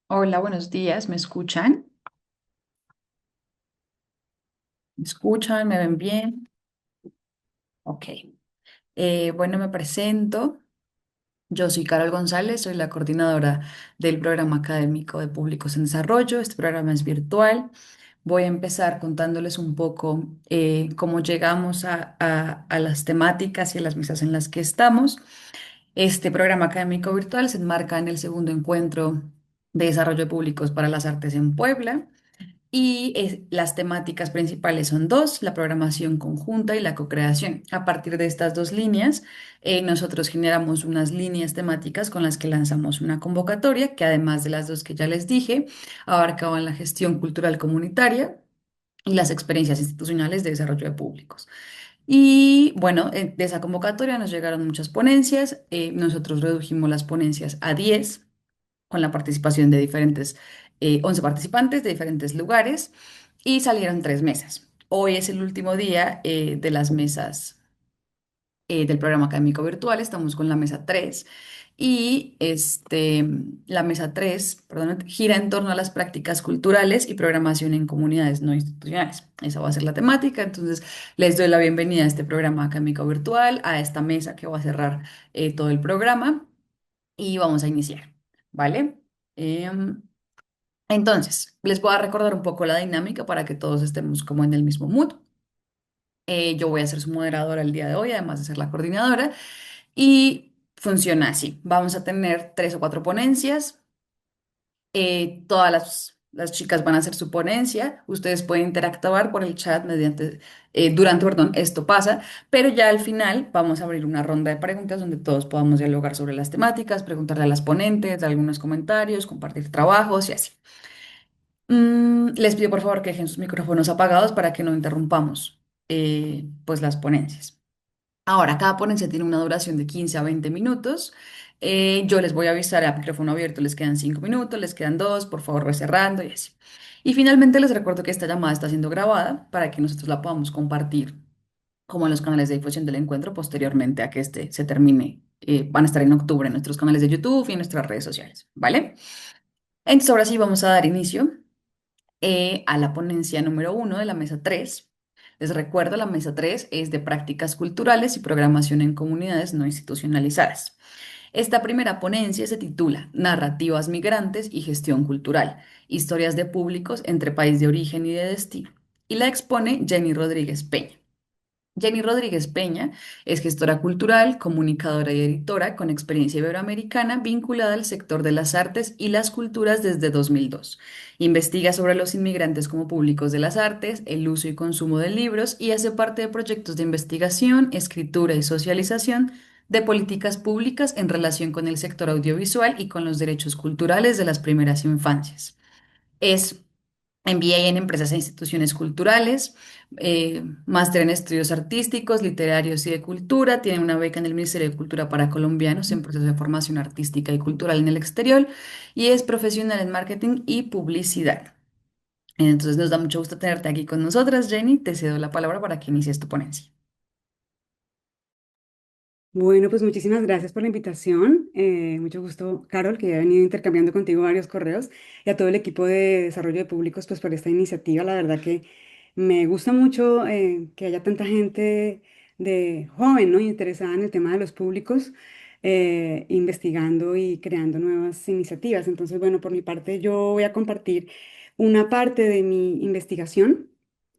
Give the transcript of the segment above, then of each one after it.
Hola, buenos días, ¿me escuchan? ¿Me escuchan? ¿Me ven bien? Ok. Bueno, me presento. Yo soy Carol González, soy la coordinadora del programa académico de Públicos en Desarrollo. Este programa es virtual. Voy a empezar contándoles un poco cómo llegamos a las temáticas y a las mesas en las que estamos. Este programa académico virtual se enmarca en el segundo encuentro de desarrollo de públicos para las artes en Puebla. Las temáticas principales son dos, la programación conjunta y la co-creación. A partir de estas dos líneas, nosotros generamos unas líneas temáticas con las que lanzamos una convocatoria que además de las dos que ya les dije, abarcaban la gestión cultural comunitaria y las experiencias institucionales de desarrollo de públicos. Y bueno, de esa convocatoria nos llegaron muchas ponencias. Nosotros redujimos las ponencias a 10 con la participación de 11 participantes de diferentes lugares y salieron tres mesas. Hoy es el último día de las mesas del programa académico virtual, estamos con la mesa 3 y la mesa 3, perdón, gira en torno a las prácticas culturales y programación en comunidades no institucionales. Esa va a ser la temática, entonces les doy la bienvenida a este programa académico virtual, a esta mesa que va a cerrar todo el programa y vamos a iniciar, ¿vale? Em, entonces, les voy a recordar un poco la dinámica para que todos estemos como en el mismo mood. Yo voy a ser su moderadora el día de hoy, además de ser la coordinadora, y funciona así. Vamos a tener tres o cuatro ponencias. Todas las chicas van a hacer su ponencia. Ustedes pueden interactuar por el chat perdón, esto pasa, pero ya al final vamos a abrir una ronda de preguntas donde todos podamos dialogar sobre las temáticas, preguntarle a las ponentes, dar algunos comentarios, compartir trabajos y así. Les pido por favor que dejen sus micrófonos apagados para que no interrumpamos pues las ponencias. Ahora, cada ponencia tiene una duración de 15 a 20 minutos. Yo les voy a avisar a micrófono abierto, les quedan 5 minutos, les quedan 2, por favor, voy cerrando y así. Y finalmente les recuerdo que esta llamada está siendo grabada para que nosotros la podamos compartir como en los canales de difusión del encuentro posteriormente a que este se termine. Van a estar en octubre en nuestros canales de YouTube y en nuestras redes sociales, ¿vale? Entonces, ahora sí vamos a dar inicio a la ponencia número uno de la mesa 3. Les recuerdo, la mesa 3 es de prácticas culturales y programación en comunidades no institucionalizadas. Esta primera ponencia se titula Narrativas migrantes y gestión cultural, historias de públicos entre país de origen y de destino, y la expone Jenny Rodríguez Peña. Jenny Rodríguez Peña es gestora cultural, comunicadora y editora con experiencia iberoamericana vinculada al sector de las artes y las culturas desde 2002. Investiga sobre los inmigrantes como públicos de las artes, el uso y consumo de libros y hace parte de proyectos de investigación, escritura y socialización de políticas públicas en relación con el sector audiovisual y con los derechos culturales de las primeras infancias. Es MBA en Empresas e Instituciones Culturales, máster en Estudios Artísticos, Literarios y de Cultura, tiene una beca en el Ministerio de Cultura para colombianos en proceso de formación artística y cultural en el exterior y es profesional en marketing y publicidad. Entonces nos da mucho gusto tenerte aquí con nosotras, Jenny. Te cedo la palabra para que inicies tu ponencia. Bueno, pues muchísimas gracias por la invitación. Mucho gusto, Carol, que he venido intercambiando contigo varios correos y a todo el equipo de desarrollo de públicos, pues por esta iniciativa. La verdad que me gusta mucho que haya tanta gente de joven, ¿no? Interesada en el tema de los públicos, investigando y creando nuevas iniciativas. Entonces, bueno, por mi parte, yo voy a compartir una parte de mi investigación,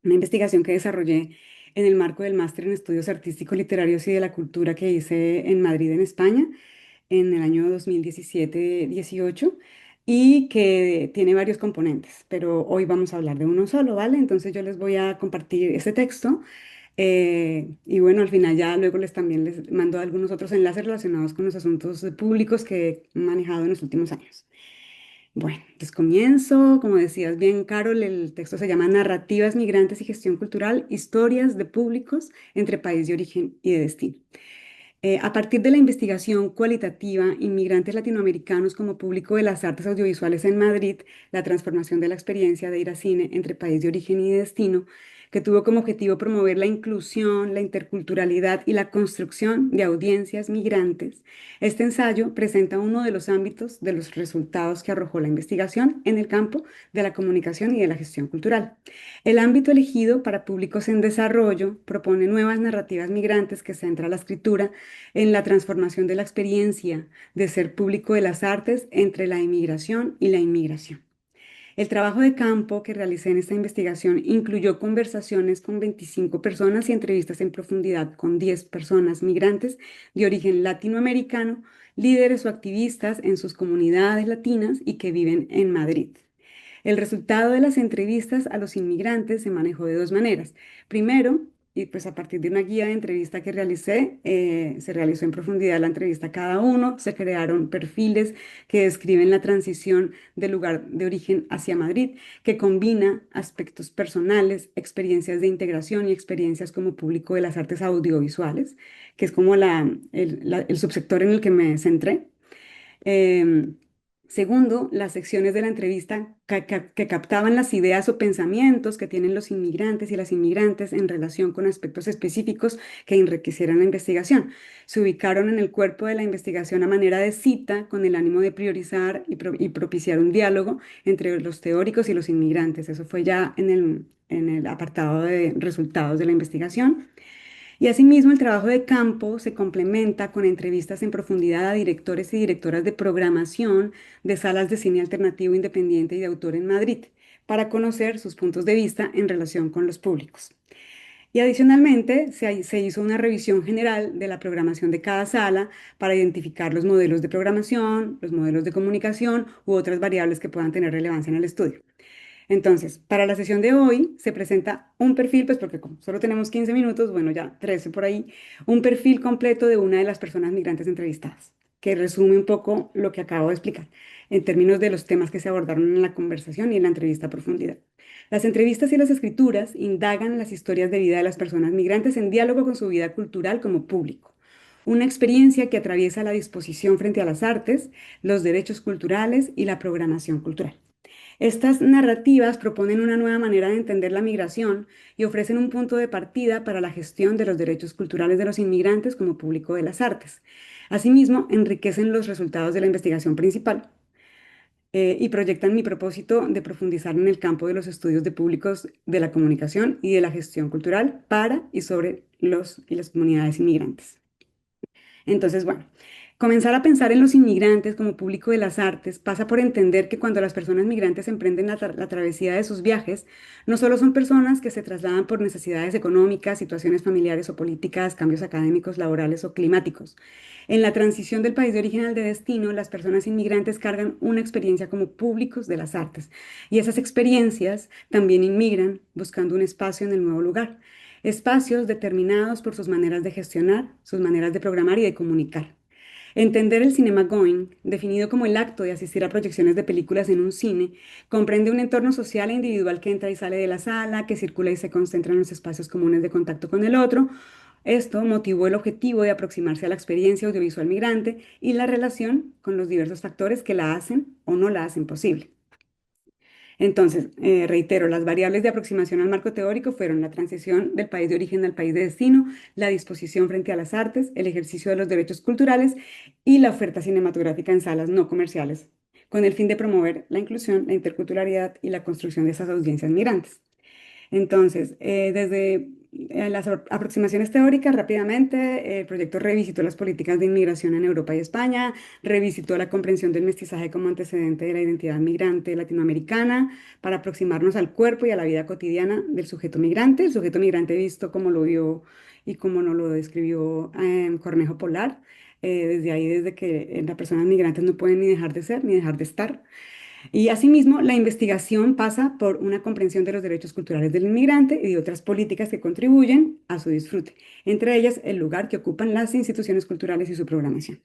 una investigación que desarrollé en el marco del máster en estudios artísticos, literarios y de la cultura que hice en Madrid, en España, en el año 2017-18 y que tiene varios componentes, pero hoy vamos a hablar de uno solo, ¿vale? Entonces yo les voy a compartir ese texto y bueno, al final ya luego también les mando algunos otros enlaces relacionados con los asuntos públicos que he manejado en los últimos años. Bueno, pues comienzo, como decías bien, Carol, el texto se llama Narrativas migrantes y gestión cultural, historias de públicos entre país de origen y de destino. A partir de la investigación cualitativa, inmigrantes latinoamericanos como público de las artes audiovisuales en Madrid, la transformación de la experiencia de ir a cine entre país de origen y de destino, que tuvo como objetivo promover la inclusión, la interculturalidad y la construcción de audiencias migrantes. Este ensayo presenta uno de los ámbitos de los resultados que arrojó la investigación en el campo de la comunicación y de la gestión cultural. El ámbito elegido para públicos en desarrollo propone nuevas narrativas migrantes que centra la escritura en la transformación de la experiencia de ser público de las artes entre la inmigración y la inmigración. El trabajo de campo que realicé en esta investigación incluyó conversaciones con 25 personas y entrevistas en profundidad con 10 personas migrantes de origen latinoamericano, líderes o activistas en sus comunidades latinas y que viven en Madrid. El resultado de las entrevistas a los inmigrantes se manejó de dos maneras. Primero, y pues a partir de una guía de entrevista que realicé, se realizó en profundidad la entrevista a cada uno, se crearon perfiles que describen la transición del lugar de origen hacia Madrid, que combina aspectos personales, experiencias de integración y experiencias como público de las artes audiovisuales, que es como el subsector en el que me centré. Em, Segundo, las secciones de la entrevista que captaban las ideas o pensamientos que tienen los inmigrantes y las inmigrantes en relación con aspectos específicos que enriquecieran la investigación. Se ubicaron en el cuerpo de la investigación a manera de cita con el ánimo de priorizar y propiciar un diálogo entre los teóricos y los inmigrantes. Eso fue ya en el apartado de resultados de la investigación. Y asimismo, el trabajo de campo se complementa con entrevistas en profundidad a directores y directoras de programación de salas de cine alternativo independiente y de autor en Madrid, para conocer sus puntos de vista en relación con los públicos. Y adicionalmente, se hizo una revisión general de la programación de cada sala para identificar los modelos de programación, los modelos de comunicación u otras variables que puedan tener relevancia en el estudio. Entonces, para la sesión de hoy se presenta un perfil, pues porque como solo tenemos 15 minutos, bueno, ya 13 por ahí, un perfil completo de una de las personas migrantes entrevistadas, que resume un poco lo que acabo de explicar en términos de los temas que se abordaron en la conversación y en la entrevista a profundidad. Las entrevistas y las escrituras indagan las historias de vida de las personas migrantes en diálogo con su vida cultural como público. Una experiencia que atraviesa la disposición frente a las artes, los derechos culturales y la programación cultural. Estas narrativas proponen una nueva manera de entender la migración y ofrecen un punto de partida para la gestión de los derechos culturales de los inmigrantes como público de las artes. Asimismo, enriquecen los resultados de la investigación principal y proyectan mi propósito de profundizar en el campo de los estudios de públicos de la comunicación y de la gestión cultural para y sobre los y las comunidades inmigrantes. Entonces, bueno, comenzar a pensar en los inmigrantes como público de las artes pasa por entender que cuando las personas migrantes emprenden la travesía de sus viajes, no solo son personas que se trasladan por necesidades económicas, situaciones familiares o políticas, cambios académicos, laborales o climáticos. En la transición del país de origen al de destino, las personas inmigrantes cargan una experiencia como públicos de las artes y esas experiencias también inmigran buscando un espacio en el nuevo lugar, espacios determinados por sus maneras de gestionar, sus maneras de programar y de comunicar. Entender el cinema going, definido como el acto de asistir a proyecciones de películas en un cine, comprende un entorno social e individual que entra y sale de la sala, que circula y se concentra en los espacios comunes de contacto con el otro. Esto motivó el objetivo de aproximarse a la experiencia audiovisual migrante y la relación con los diversos factores que la hacen o no la hacen posible. Entonces, reitero, las variables de aproximación al marco teórico fueron la transición del país de origen al país de destino, la disposición frente a las artes, el ejercicio de los derechos culturales y la oferta cinematográfica en salas no comerciales, con el fin de promover la inclusión, la interculturalidad y la construcción de esas audiencias migrantes. Entonces, desde las aproximaciones teóricas, rápidamente, el proyecto revisitó las políticas de inmigración en Europa y España, revisitó la comprensión del mestizaje como antecedente de la identidad migrante latinoamericana para aproximarnos al cuerpo y a la vida cotidiana del sujeto migrante, el sujeto migrante visto como lo vio y como nos lo describió Cornejo Polar. Desde ahí, desde que las personas migrantes no pueden ni dejar de ser ni dejar de estar. Y asimismo, la investigación pasa por una comprensión de los derechos culturales del inmigrante y de otras políticas que contribuyen a su disfrute, entre ellas el lugar que ocupan las instituciones culturales y su programación.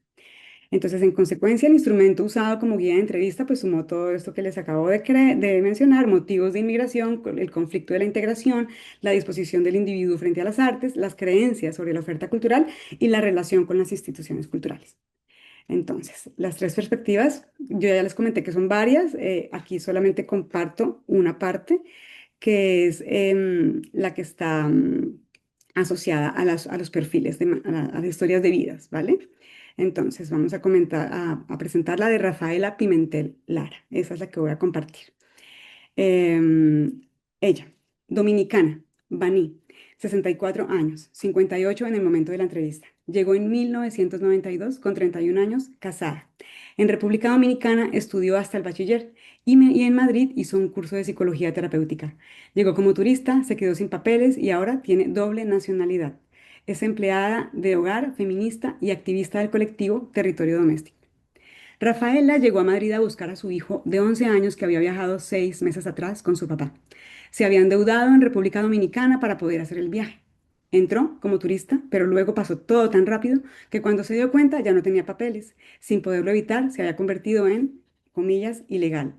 Entonces, en consecuencia, el instrumento usado como guía de entrevista, pues sumó todo esto que les acabo de mencionar, motivos de inmigración, el conflicto de la integración, la disposición del individuo frente a las artes, las creencias sobre la oferta cultural y la relación con las instituciones culturales. Entonces, las tres perspectivas, yo ya les comenté que son varias, aquí solamente comparto una parte que es la que está asociada a los perfiles, a las historias de vidas, ¿vale? Entonces, vamos a comentar, a presentar la de Rafaela Pimentel Lara. Esa es la que voy a compartir. Em, Ella, dominicana, Baní, 64 años, 58 en el momento de la entrevista. Llegó en 1992 con 31 años, casada. En República Dominicana estudió hasta el bachiller y en Madrid hizo un curso de psicología terapéutica. Llegó como turista, se quedó sin papeles y ahora tiene doble nacionalidad. Es empleada de hogar, feminista y activista del colectivo Territorio Doméstico. Rafaela llegó a Madrid a buscar a su hijo de 11 años que había viajado 6 meses atrás con su papá. Se había endeudado en República Dominicana para poder hacer el viaje. Entró como turista, pero luego pasó todo tan rápido que cuando se dio cuenta ya no tenía papeles. Sin poderlo evitar, se había convertido en, comillas, ilegal.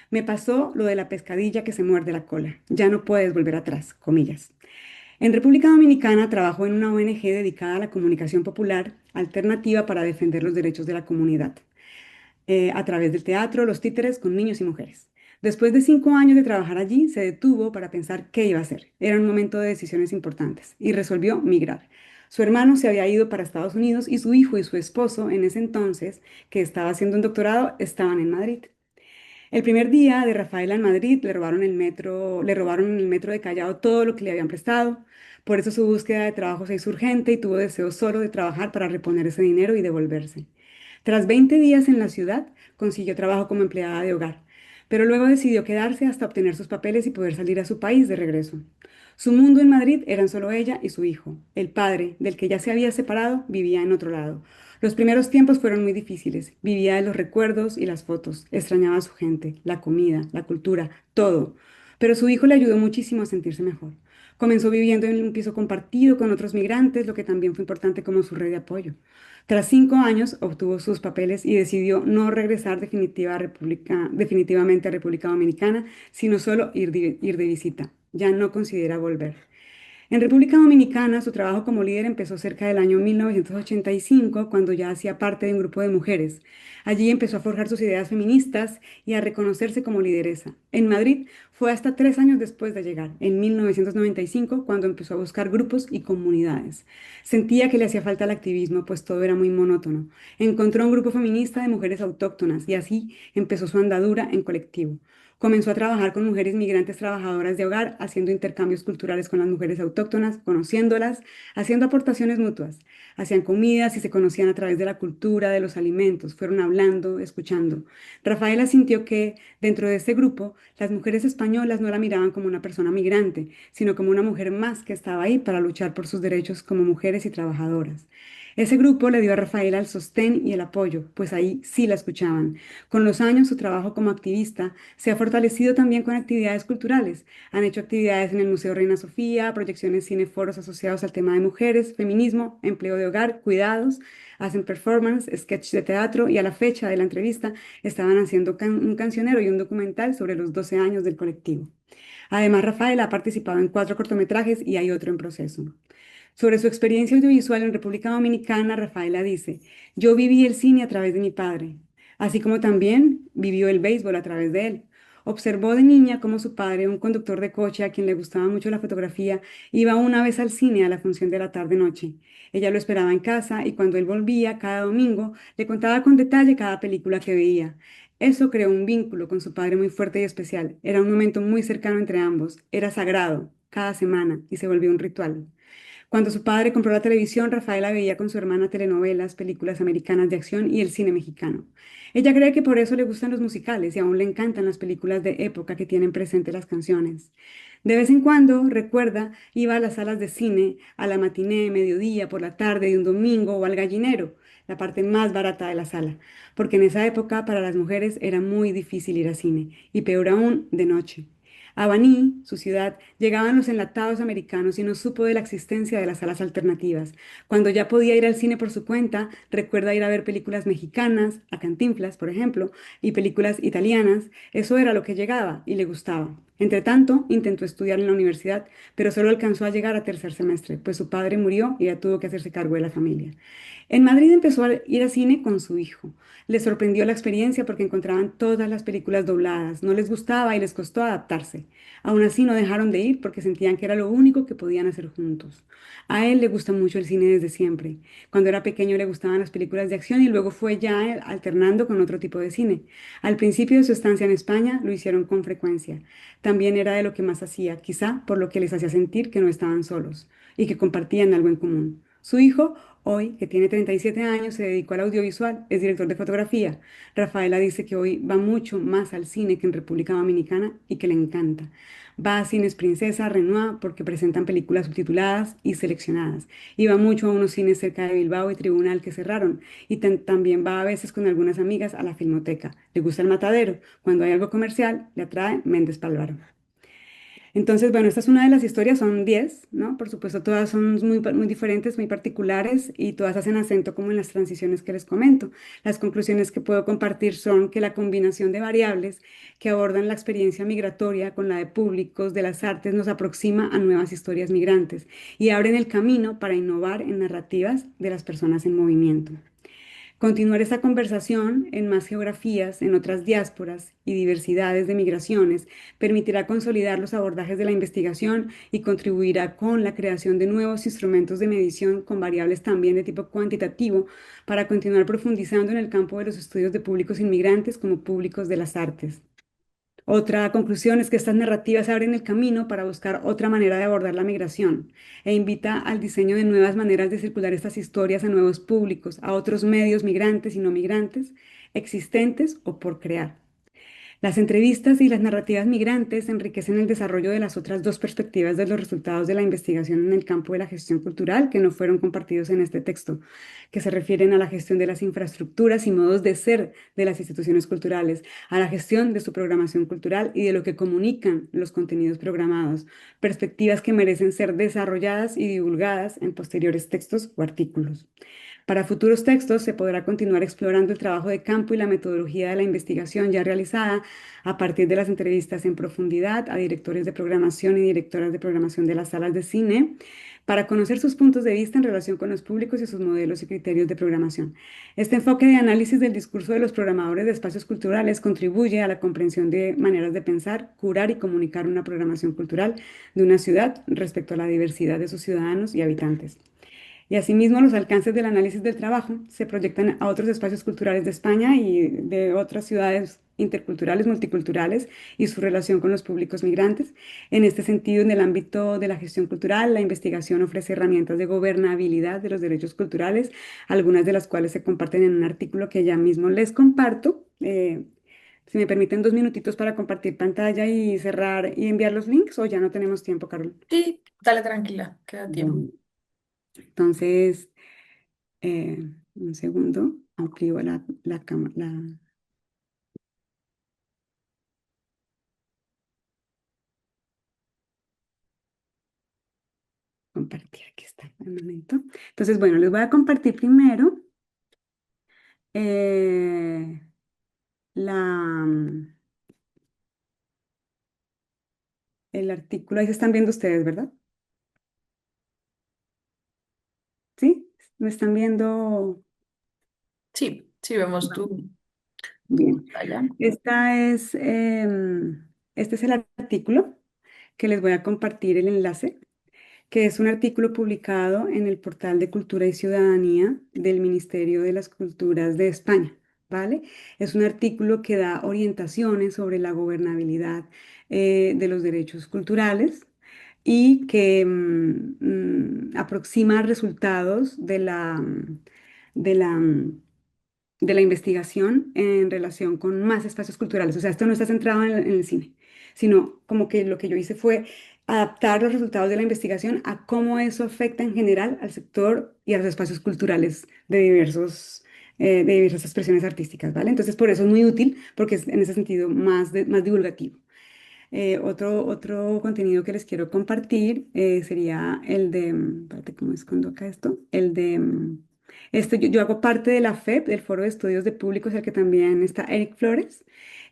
Me pasó lo de la pescadilla que se muerde la cola. Ya no puedes volver atrás, comillas. En República Dominicana trabajó en una ONG dedicada a la comunicación popular alternativa para defender los derechos de la comunidad a través del teatro, los títeres con niños y mujeres. Después de 5 años de trabajar allí, se detuvo para pensar qué iba a hacer. Era un momento de decisiones importantes y resolvió migrar. Su hermano se había ido para Estados Unidos y su hijo y su esposo, en ese entonces, que estaba haciendo un doctorado, estaban en Madrid. El primer día de Rafaela en Madrid le robaron en el metro de Callao todo lo que le habían prestado. Por eso su búsqueda de trabajo se hizo urgente y tuvo deseo solo de trabajar para reponer ese dinero y devolverse. Tras 20 días en la ciudad, consiguió trabajo como empleada de hogar, pero luego decidió quedarse hasta obtener sus papeles y poder salir a su país de regreso. Su mundo en Madrid eran solo ella y su hijo. El padre, del que ya se había separado, vivía en otro lado. Los primeros tiempos fueron muy difíciles. Vivía de los recuerdos y las fotos. Extrañaba a su gente, la comida, la cultura, todo. Pero su hijo le ayudó muchísimo a sentirse mejor. Comenzó viviendo en un piso compartido con otros migrantes, lo que también fue importante como su red de apoyo. Tras 5 años obtuvo sus papeles y decidió no regresar definitivamente a República Dominicana, sino solo ir de visita. Ya no considera volver. En República Dominicana, su trabajo como líder empezó cerca del año 1985, cuando ya hacía parte de un grupo de mujeres. Allí empezó a forjar sus ideas feministas y a reconocerse como lideresa. En Madrid fue hasta 3 años después de llegar, en 1995, cuando empezó a buscar grupos y comunidades. Sentía que le hacía falta el activismo, pues todo era muy monótono. Encontró un grupo feminista de mujeres autóctonas y así empezó su andadura en colectivo. Comenzó a trabajar con mujeres migrantes trabajadoras de hogar, haciendo intercambios culturales con las mujeres autóctonas, conociéndolas, haciendo aportaciones mutuas. Hacían comidas y se conocían a través de la cultura, de los alimentos, fueron hablando, escuchando. Rafaela sintió que dentro de este grupo las mujeres españolas no la miraban como una persona migrante, sino como una mujer más que estaba ahí para luchar por sus derechos como mujeres y trabajadoras. Ese grupo le dio a Rafaela el sostén y el apoyo, pues ahí sí la escuchaban. Con los años, su trabajo como activista se ha fortalecido también con actividades culturales. Han hecho actividades en el Museo Reina Sofía, proyecciones cineforos asociados al tema de mujeres, feminismo, empleo de hogar, cuidados, hacen performance, sketch de teatro y a la fecha de la entrevista estaban haciendo un cancionero y un documental sobre los 12 años del colectivo. Además, Rafaela ha participado en 4 cortometrajes y hay otro en proceso. Sobre su experiencia audiovisual en República Dominicana, Rafaela dice, yo viví el cine a través de mi padre, así como también vivió el béisbol a través de él. Observó de niña cómo su padre, un conductor de coche a quien le gustaba mucho la fotografía, iba una vez al cine a la función de la tarde-noche. Ella lo esperaba en casa y cuando él volvía cada domingo, le contaba con detalle cada película que veía. Eso creó un vínculo con su padre muy fuerte y especial. Era un momento muy cercano entre ambos. Era sagrado, cada semana, y se volvió un ritual. Cuando su padre compró la televisión, Rafaela veía con su hermana telenovelas, películas americanas de acción y el cine mexicano. Ella cree que por eso le gustan los musicales y aún le encantan las películas de época que tienen presente las canciones. De vez en cuando, recuerda, iba a las salas de cine, a la matiné, mediodía, por la tarde de un domingo o al Gallinero, la parte más barata de la sala, porque en esa época para las mujeres era muy difícil ir al cine y peor aún de noche. A Baní, su ciudad, llegaban los enlatados americanos y no supo de la existencia de las salas alternativas. Cuando ya podía ir al cine por su cuenta, recuerda ir a ver películas mexicanas, a Cantinflas, por ejemplo, y películas italianas. Eso era lo que llegaba y le gustaba. Entre tanto, intentó estudiar en la universidad, pero solo alcanzó a llegar a tercer semestre, pues su padre murió y ya tuvo que hacerse cargo de la familia. En Madrid empezó a ir al cine con su hijo. Les sorprendió la experiencia porque encontraban todas las películas dobladas, no les gustaba y les costó adaptarse. separarse. Aún así no dejaron de ir porque sentían que era lo único que podían hacer juntos. A él le gusta mucho el cine desde siempre. Cuando era pequeño le gustaban las películas de acción y luego fue ya alternando con otro tipo de cine. Al principio de su estancia en España lo hicieron con frecuencia. También era de lo que más hacía, quizá por lo que les hacía sentir que no estaban solos y que compartían algo en común. Su hijo, hoy, que tiene 37 años, se dedicó al audiovisual, es director de fotografía. Rafaela dice que hoy va mucho más al cine que en República Dominicana y que le encanta. Va a Cines Princesa, Renoir, porque presentan películas subtituladas y seleccionadas. Y va mucho a unos cines cerca de Bilbao y Tribunal que cerraron. Y también va a veces con algunas amigas a la Filmoteca. Le gusta el Matadero. Cuando hay algo comercial, le atrae Méndez Pálvaro. Entonces, bueno, esta es una de las historias, son 10, ¿no? Por supuesto, todas son muy diferentes, muy particulares y todas hacen acento como en las transiciones que les comento. Las conclusiones que puedo compartir son que la combinación de variables que abordan la experiencia migratoria con la de públicos de las artes nos aproxima a nuevas historias migrantes y abren el camino para innovar en narrativas de las personas en movimiento. Continuar esta conversación en más geografías, en otras diásporas y diversidades de migraciones permitirá consolidar los abordajes de la investigación y contribuirá con la creación de nuevos instrumentos de medición con variables también de tipo cuantitativo para continuar profundizando en el campo de los estudios de públicos inmigrantes como públicos de las artes. Otra conclusión es que estas narrativas abren el camino para buscar otra manera de abordar la migración e invita al diseño de nuevas maneras de circular estas historias a nuevos públicos, a otros medios migrantes y no migrantes, existentes o por crear. Las entrevistas y las narrativas migrantes enriquecen el desarrollo de las otras dos perspectivas de los resultados de la investigación en el campo de la gestión cultural que no fueron compartidos en este texto, que se refieren a la gestión de las infraestructuras y modos de ser de las instituciones culturales, a la gestión de su programación cultural y de lo que comunican los contenidos programados, perspectivas que merecen ser desarrolladas y divulgadas en posteriores textos o artículos. Para futuros textos se podrá continuar explorando el trabajo de campo y la metodología de la investigación ya realizada a partir de las entrevistas en profundidad a directores de programación y directoras de programación de las salas de cine para conocer sus puntos de vista en relación con los públicos y sus modelos y criterios de programación. Este enfoque de análisis del discurso de los programadores de espacios culturales contribuye a la comprensión de maneras de pensar, curar y comunicar una programación cultural de una ciudad respecto a la diversidad de sus ciudadanos y habitantes. Y asimismo, los alcances del análisis del trabajo se proyectan a otros espacios culturales de España y de otras ciudades interculturales, multiculturales y su relación con los públicos migrantes. En este sentido, en el ámbito de la gestión cultural, la investigación ofrece herramientas de gobernabilidad de los derechos culturales, algunas de las cuales se comparten en un artículo que ya mismo les comparto. Si me permiten 2 minutitos para compartir pantalla y cerrar y enviar los links, o ya no tenemos tiempo, Carol. Sí, dale tranquila, queda tiempo. Bueno, entonces, un segundo, amplío la cámara, compartir, aquí está, un momento. Entonces, bueno, les voy a compartir primero eh, la, el artículo, ahí se están viendo ustedes, ¿verdad? ¿Sí? ¿Me están viendo? Sí, sí, vemos tu Bien. pantalla. Este es el artículo que les voy a compartir el enlace, que es un artículo publicado en el portal de Cultura y Ciudadanía del Ministerio de las Culturas de España, ¿vale? Es un artículo que da orientaciones sobre la gobernabilidad de los derechos culturales y que aproxima resultados de la, de la investigación en relación con más espacios culturales. O sea, esto no está centrado en el cine, sino como que lo que yo hice fue adaptar los resultados de la investigación a cómo eso afecta en general al sector y a los espacios culturales de diversas expresiones artísticas, ¿vale? Entonces, por eso es muy útil, porque es en ese sentido más divulgativo. Otro contenido que les quiero compartir sería el de, espérate, ¿cómo escondo acá esto? El de, yo hago parte de la FEP, del Foro de Estudios de Públicos, el que también está Eric Flores.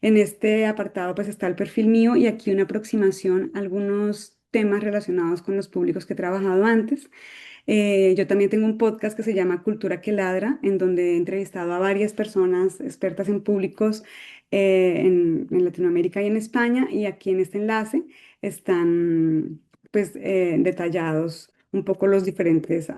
En este apartado pues está el perfil mío y aquí una aproximación a algunos temas relacionados con los públicos que he trabajado antes. Yo también tengo un podcast que se llama Cultura que Ladra, en donde he entrevistado a varias personas expertas en públicos en Latinoamérica y en España, y aquí en este enlace están pues detallados un poco los diferentes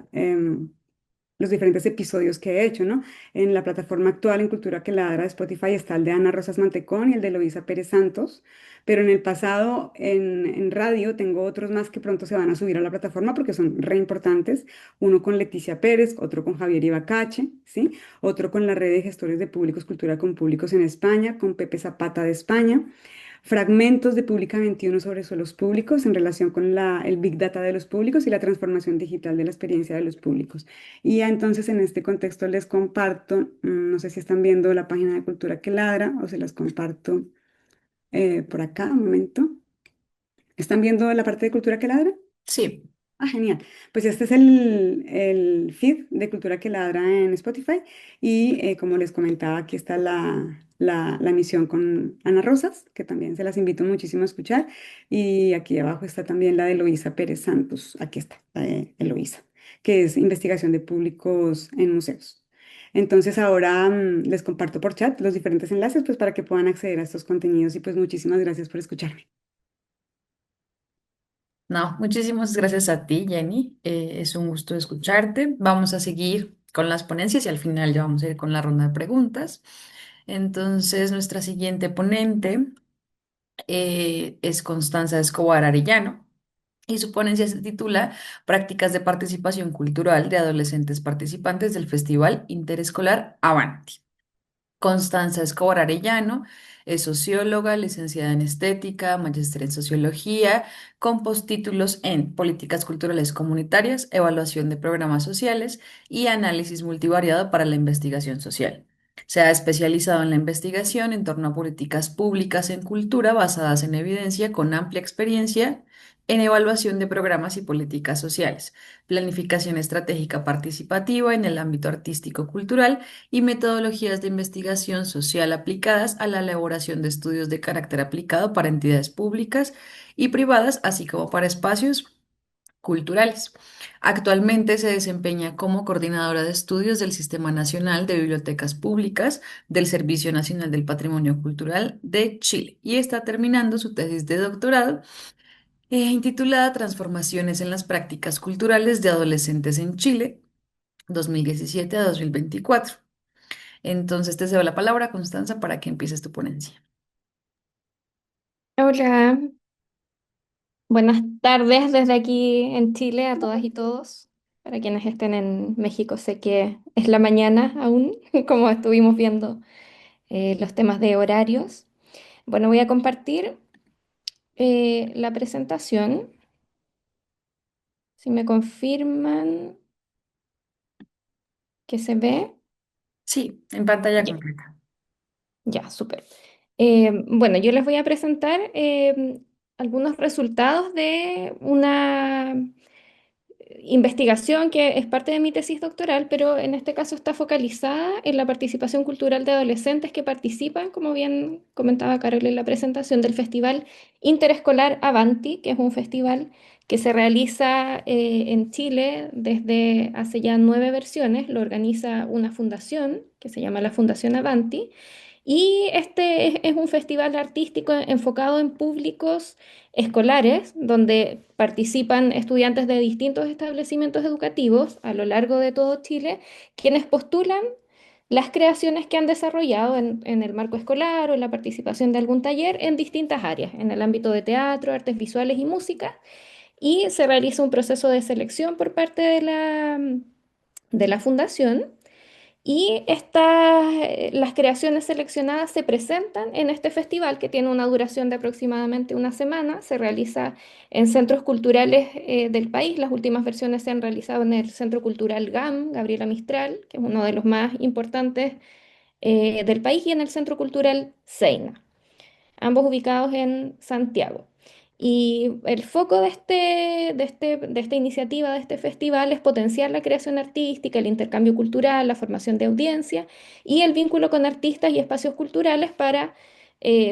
episodios que he hecho, ¿no? En la plataforma actual en Cultura que Ladra de Spotify está el de Ana Rosas Mantecón y el de Eloísa Pérez Santos, pero en el pasado en radio tengo otros más que pronto se van a subir a la plataforma porque son re importantes, uno con Leticia Pérez, otro con Javier Ibacache, ¿sí? Otro con la red de gestores de públicos, Cultura con Públicos en España, con Pepe Zapata de España. Fragmentos de Pública 21 sobre suelos públicos en relación con el Big Data de los públicos y la transformación digital de la experiencia de los públicos. Y ya entonces en este contexto les comparto, no sé si están viendo la página de Cultura que Ladra o se las comparto por acá, un momento. ¿Están viendo la parte de Cultura que Ladra? Sí. Ah, genial. Pues este es el feed de Cultura que Ladra en Spotify y como les comentaba, aquí está la emisión con Ana Rosas, que también se las invito muchísimo a escuchar, y aquí abajo está también la de Eloísa Pérez Santos, aquí está, la de Eloísa, que es investigación de públicos en museos. Entonces ahora les comparto por chat los diferentes enlaces pues para que puedan acceder a estos contenidos y pues muchísimas gracias por escucharme. No, muchísimas gracias a ti, Jenny. Es un gusto escucharte. Vamos a seguir con las ponencias y al final ya vamos a ir con la ronda de preguntas. Entonces, nuestra siguiente ponente es Constanza Escobar Arellano y su ponencia se titula Prácticas de participación cultural de adolescentes participantes del Festival Interescolar Avanti. Constanza Escobar Arellano es socióloga, licenciada en estética, magíster en sociología, con postítulos en políticas culturales comunitarias, evaluación de programas sociales y análisis multivariado para la investigación social. Se ha especializado en la investigación en torno a políticas públicas en cultura basadas en evidencia con amplia experiencia en evaluación de programas y políticas sociales, planificación estratégica participativa en el ámbito artístico-cultural y metodologías de investigación social aplicadas a la elaboración de estudios de carácter aplicado para entidades públicas y privadas, así como para espacios culturales. Actualmente se desempeña como coordinadora de estudios del Sistema Nacional de Bibliotecas Públicas del Servicio Nacional del Patrimonio Cultural de Chile y está terminando su tesis de doctorado intitulada Transformaciones en las prácticas culturales de adolescentes en Chile, 2017 a 2024. Entonces te cedo la palabra, Constanza, para que empieces tu ponencia. Hola, buenas tardes desde aquí en Chile a todas y todos. Para quienes estén en México, sé que es la mañana aún, como estuvimos viendo los temas de horarios. Bueno, voy a compartir la presentación. Si me confirman que se ve. Sí, en pantalla Ya, completa. ya, súper. Bueno, yo les voy a presentar algunos resultados de una investigación que es parte de mi tesis doctoral, pero en este caso está focalizada en la participación cultural de adolescentes que participan, como bien comentaba Carol en la presentación, del Festival Interescolar Avanti, que es un festival que se realiza en Chile desde hace ya 9 versiones. Lo organiza una fundación que se llama la Fundación Avanti. Y este es un festival artístico enfocado en públicos escolares, donde participan estudiantes de distintos establecimientos educativos a lo largo de todo Chile, quienes postulan las creaciones que han desarrollado en el marco escolar o en la participación de algún taller en distintas áreas, en el ámbito de teatro, artes visuales y música, y se realiza un proceso de selección por parte de la fundación y las creaciones seleccionadas se presentan en este festival que tiene una duración de aproximadamente una semana. Se realiza en centros culturales del país. Las últimas versiones se han realizado en el Centro Cultural GAM, Gabriela Mistral, que es uno de los más importantes del país, y en el Centro Cultural Seina, ambos ubicados en Santiago. Y el foco de esta iniciativa, de este festival, es potenciar la creación artística, el intercambio cultural, la formación de audiencia y el vínculo con artistas y espacios culturales para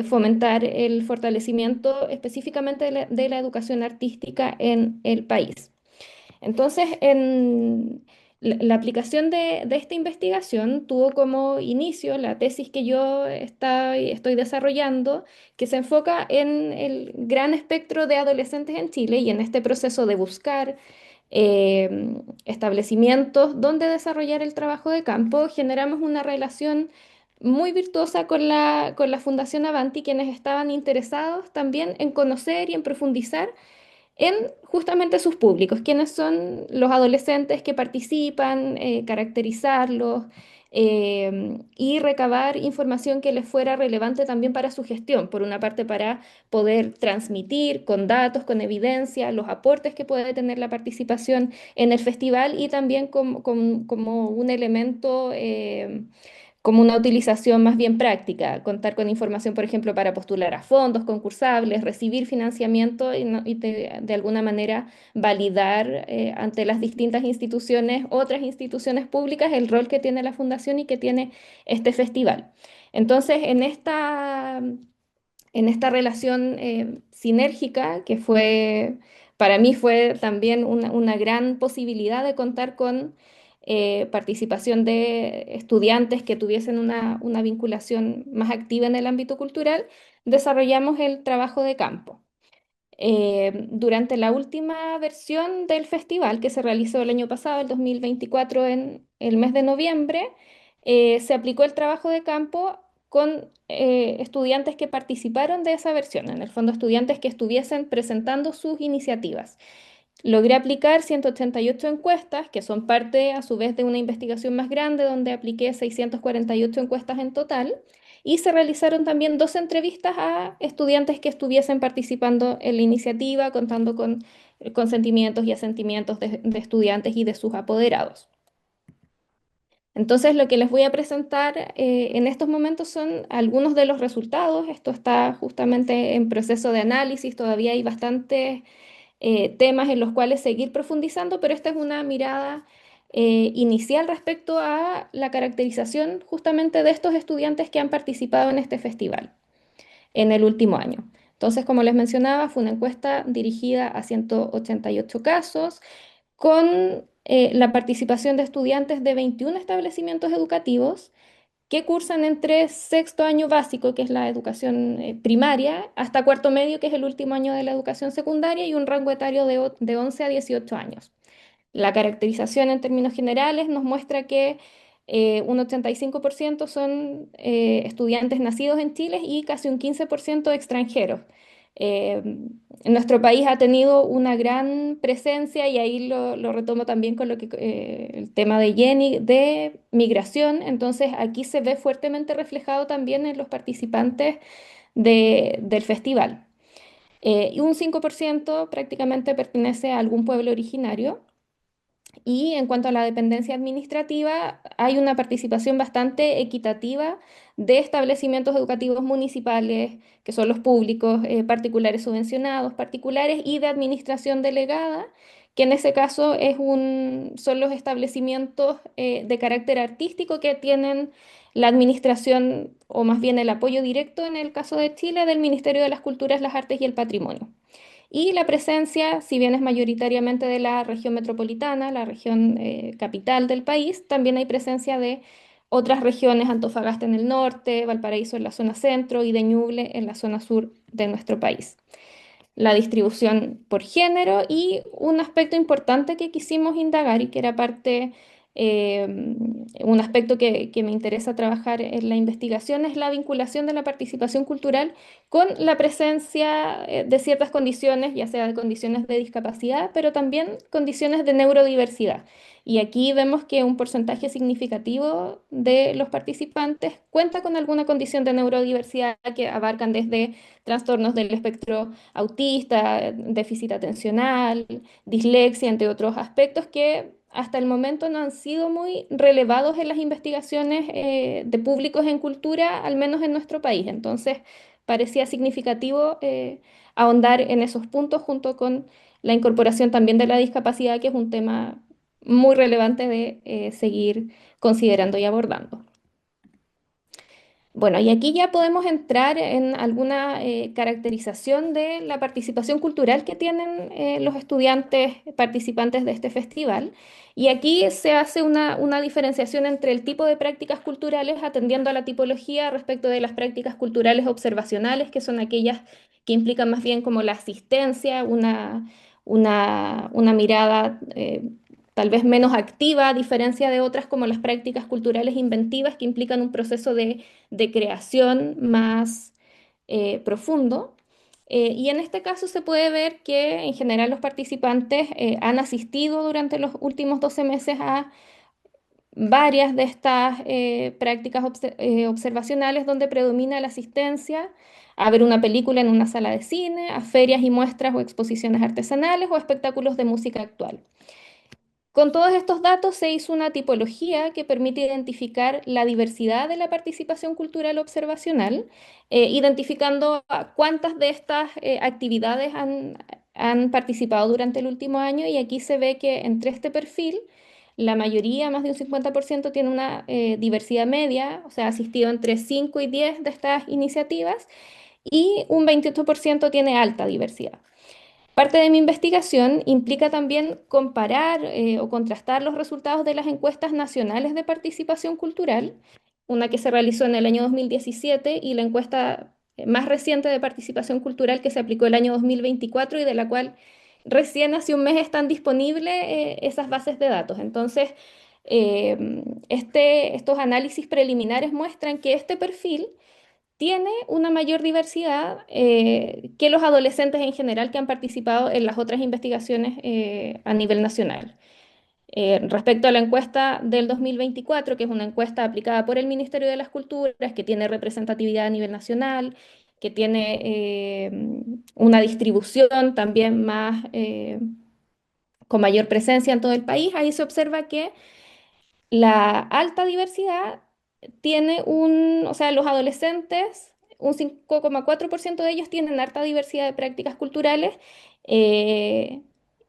fomentar el fortalecimiento específicamente de la educación artística en el país. Entonces, la aplicación de esta investigación tuvo como inicio la tesis que yo estoy desarrollando, que se enfoca en el gran espectro de adolescentes en Chile y en este proceso de buscar establecimientos donde desarrollar el trabajo de campo. Generamos una relación muy virtuosa con la Fundación Avanti, quienes estaban interesados también en conocer y en profundizar en justamente sus públicos, quiénes son los adolescentes que participan, caracterizarlos y recabar información que les fuera relevante también para su gestión. Por una parte, para poder transmitir con datos, con evidencia, los aportes que puede tener la participación en el festival y también como un elemento como una utilización más bien práctica, contar con información, por ejemplo, para postular a fondos concursables, recibir financiamiento y de alguna manera validar ante las distintas instituciones, otras instituciones públicas, el rol que tiene la fundación y que tiene este festival. Entonces, en esta relación sinérgica, que para mí fue también una gran posibilidad de contar con participación de estudiantes que tuviesen una vinculación más activa en el ámbito cultural, desarrollamos el trabajo de campo. Durante la última versión del festival que se realizó el año pasado, el 2024, en el mes de noviembre, se aplicó el trabajo de campo con estudiantes que participaron de esa versión, en el fondo estudiantes que estuviesen presentando sus iniciativas. Logré aplicar 188 encuestas, que son parte a su vez de una investigación más grande donde apliqué 648 encuestas en total, y se realizaron también dos entrevistas a estudiantes que estuviesen participando en la iniciativa, contando con consentimientos y asentimientos de estudiantes y de sus apoderados. Entonces, lo que les voy a presentar en estos momentos son algunos de los resultados. Esto está justamente en proceso de análisis, todavía hay bastantes temas en los cuales seguir profundizando, pero esta es una mirada inicial respecto a la caracterización justamente de estos estudiantes que han participado en este festival en el último año. Entonces, como les mencionaba, fue una encuesta dirigida a 188 casos con la participación de estudiantes de 21 establecimientos educativos que cursan entre sexto año básico, que es la educación primaria, hasta cuarto medio, que es el último año de la educación secundaria, y un rango etario de 11 a 18 años. La caracterización en términos generales nos muestra que un 85% son estudiantes nacidos en Chile y casi un 15% extranjeros. Eh, Nuestro país ha tenido una gran presencia, y ahí lo retomo también con el tema de Jenny, de migración. Entonces aquí se ve fuertemente reflejado también en los participantes del festival. Y un 5% prácticamente pertenece a algún pueblo originario. Y en cuanto a la dependencia administrativa, hay una participación bastante equitativa de establecimientos educativos municipales, que son los públicos, particulares subvencionados, particulares, y de administración delegada, que en ese caso son los establecimientos de carácter artístico que tienen la administración, o más bien el apoyo directo en el caso de Chile, del Ministerio de las Culturas, las Artes y el Patrimonio. Y la presencia, si bien es mayoritariamente de la región metropolitana, la región capital del país, también hay presencia de otras regiones: Antofagasta en el norte, Valparaíso en la zona centro y de Ñuble en la zona sur de nuestro país. La distribución por género, y un aspecto importante que quisimos indagar y que era eh, un aspecto que me interesa trabajar en la investigación, es la vinculación de la participación cultural con la presencia de ciertas condiciones, ya sea de condiciones de discapacidad, pero también condiciones de neurodiversidad. Y aquí vemos que un porcentaje significativo de los participantes cuenta con alguna condición de neurodiversidad, que abarcan desde trastornos del espectro autista, déficit atencional, dislexia, entre otros aspectos que hasta el momento no han sido muy relevados en las investigaciones de públicos en cultura, al menos en nuestro país. Entonces, parecía significativo ahondar en esos puntos, junto con la incorporación también de la discapacidad, que es un tema muy relevante de seguir considerando y abordando. Bueno, y aquí ya podemos entrar en alguna caracterización de la participación cultural que tienen los estudiantes participantes de este festival. Y aquí se hace una diferenciación entre el tipo de prácticas culturales atendiendo a la tipología respecto de las prácticas culturales observacionales, que son aquellas que implican más bien como la asistencia, una mirada tal vez menos activa, a diferencia de otras como las prácticas culturales inventivas, que implican un proceso de creación más profundo. Y en este caso se puede ver que en general los participantes han asistido durante los últimos 12 meses a varias de estas prácticas observacionales donde predomina la asistencia a ver una película en una sala de cine, a ferias y muestras o exposiciones artesanales o espectáculos de música actual. Con todos estos datos se hizo una tipología que permite identificar la diversidad de la participación cultural observacional, identificando a cuántas de estas actividades han participado durante el último año y aquí se ve que entre este perfil, la mayoría, más de un 50%, tiene una diversidad media, o sea, ha asistido entre 5 y 10 de estas iniciativas y un 28% tiene alta diversidad. Parte de mi investigación implica también comparar o contrastar los resultados de las encuestas nacionales de participación cultural, una que se realizó en el año 2017 y la encuesta más reciente de participación cultural que se aplicó el año 2024 y de la cual recién hace un mes están disponibles esas bases de datos. Entonces, estos análisis preliminares muestran que este perfil tiene una mayor diversidad que los adolescentes en general que han participado en las otras investigaciones a nivel nacional. Respecto a la encuesta del 2024, que es una encuesta aplicada por el Ministerio de las Culturas, que tiene representatividad a nivel nacional, que tiene una distribución también más, con mayor presencia en todo el país, ahí se observa que la alta diversidad tiene o sea, los adolescentes, un 5,4% de ellos tienen alta diversidad de prácticas culturales. Eh,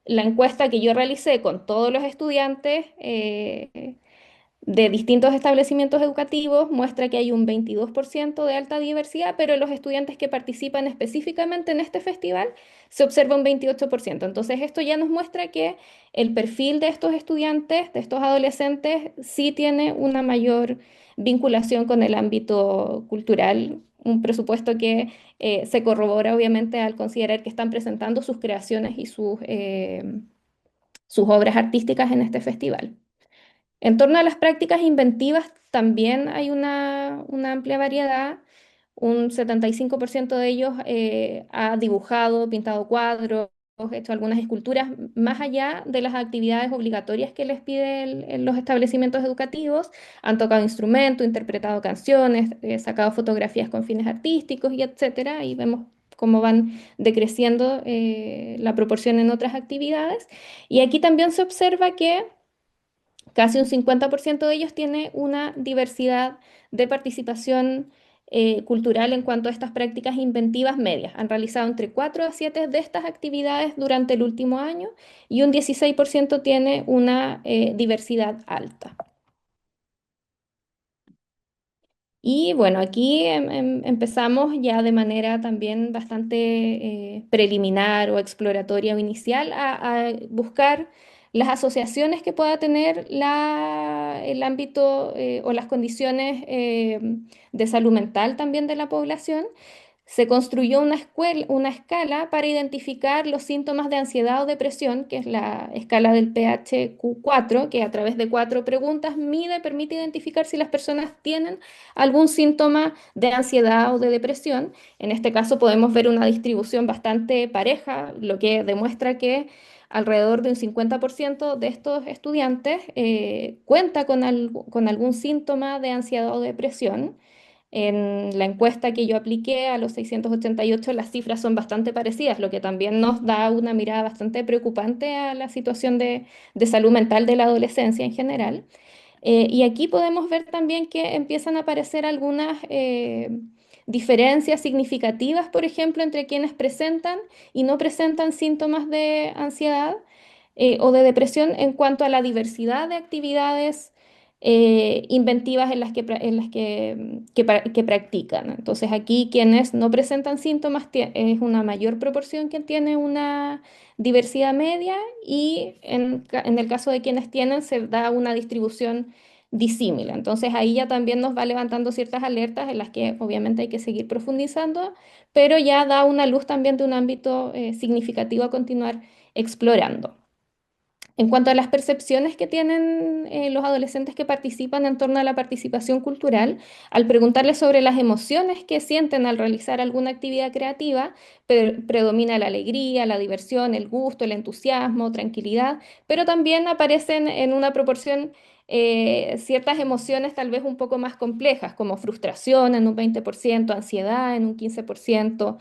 la encuesta que yo realicé con todos los estudiantes de distintos establecimientos educativos muestra que hay un 22% de alta diversidad, pero los estudiantes que participan específicamente en este festival se observa un 28%. Entonces, esto ya nos muestra que el perfil de estos estudiantes, de estos adolescentes, sí tiene una mayor vinculación con el ámbito cultural, un presupuesto que se corrobora obviamente al considerar que están presentando sus creaciones y sus obras artísticas en este festival. En torno a las prácticas inventivas también hay una amplia variedad. Un 75% de ellos ha dibujado, pintado cuadros, hecho algunas esculturas, más allá de las actividades obligatorias que les piden los establecimientos educativos. Han tocado instrumentos, interpretado canciones, sacado fotografías con fines artísticos y etcétera. Y vemos cómo van decreciendo la proporción en otras actividades. Y aquí también se observa que casi un 50% de ellos tiene una diversidad de participación cultural en cuanto a estas prácticas inventivas medias. Han realizado entre 4 a 7 de estas actividades durante el último año y un 16% tiene una diversidad alta. Y bueno, aquí empezamos ya de manera también bastante preliminar o exploratoria o inicial a buscar las asociaciones que pueda tener el ámbito o las condiciones de salud mental también de la población. Se construyó una escala para identificar los síntomas de ansiedad o depresión, que es la escala del PHQ-4, que a través de 4 preguntas permite identificar si las personas tienen algún síntoma de ansiedad o de depresión. En este caso podemos ver una distribución bastante pareja, lo que demuestra que alrededor de un 50% de estos estudiantes cuenta con algún síntoma de ansiedad o depresión. En la encuesta que yo apliqué a los 688, las cifras son bastante parecidas, lo que también nos da una mirada bastante preocupante a la situación de salud mental de la adolescencia en general. Y aquí podemos ver también que empiezan a aparecer algunas diferencias significativas, por ejemplo, entre quienes presentan y no presentan síntomas de ansiedad o de depresión en cuanto a la diversidad de actividades inventivas en las que practican. Entonces aquí quienes no presentan síntomas es una mayor proporción quien tiene una diversidad media y en el caso de quienes tienen se da una distribución disímil. Entonces ahí ya también nos va levantando ciertas alertas en las que obviamente hay que seguir profundizando, pero ya da una luz también de un ámbito significativo a continuar explorando. En cuanto a las percepciones que tienen los adolescentes que participan en torno a la participación cultural, al preguntarles sobre las emociones que sienten al realizar alguna actividad creativa, predomina la alegría, la diversión, el gusto, el entusiasmo, tranquilidad, pero también aparecen en una proporción ciertas emociones tal vez un poco más complejas, como frustración en un 20%, ansiedad en un 15%.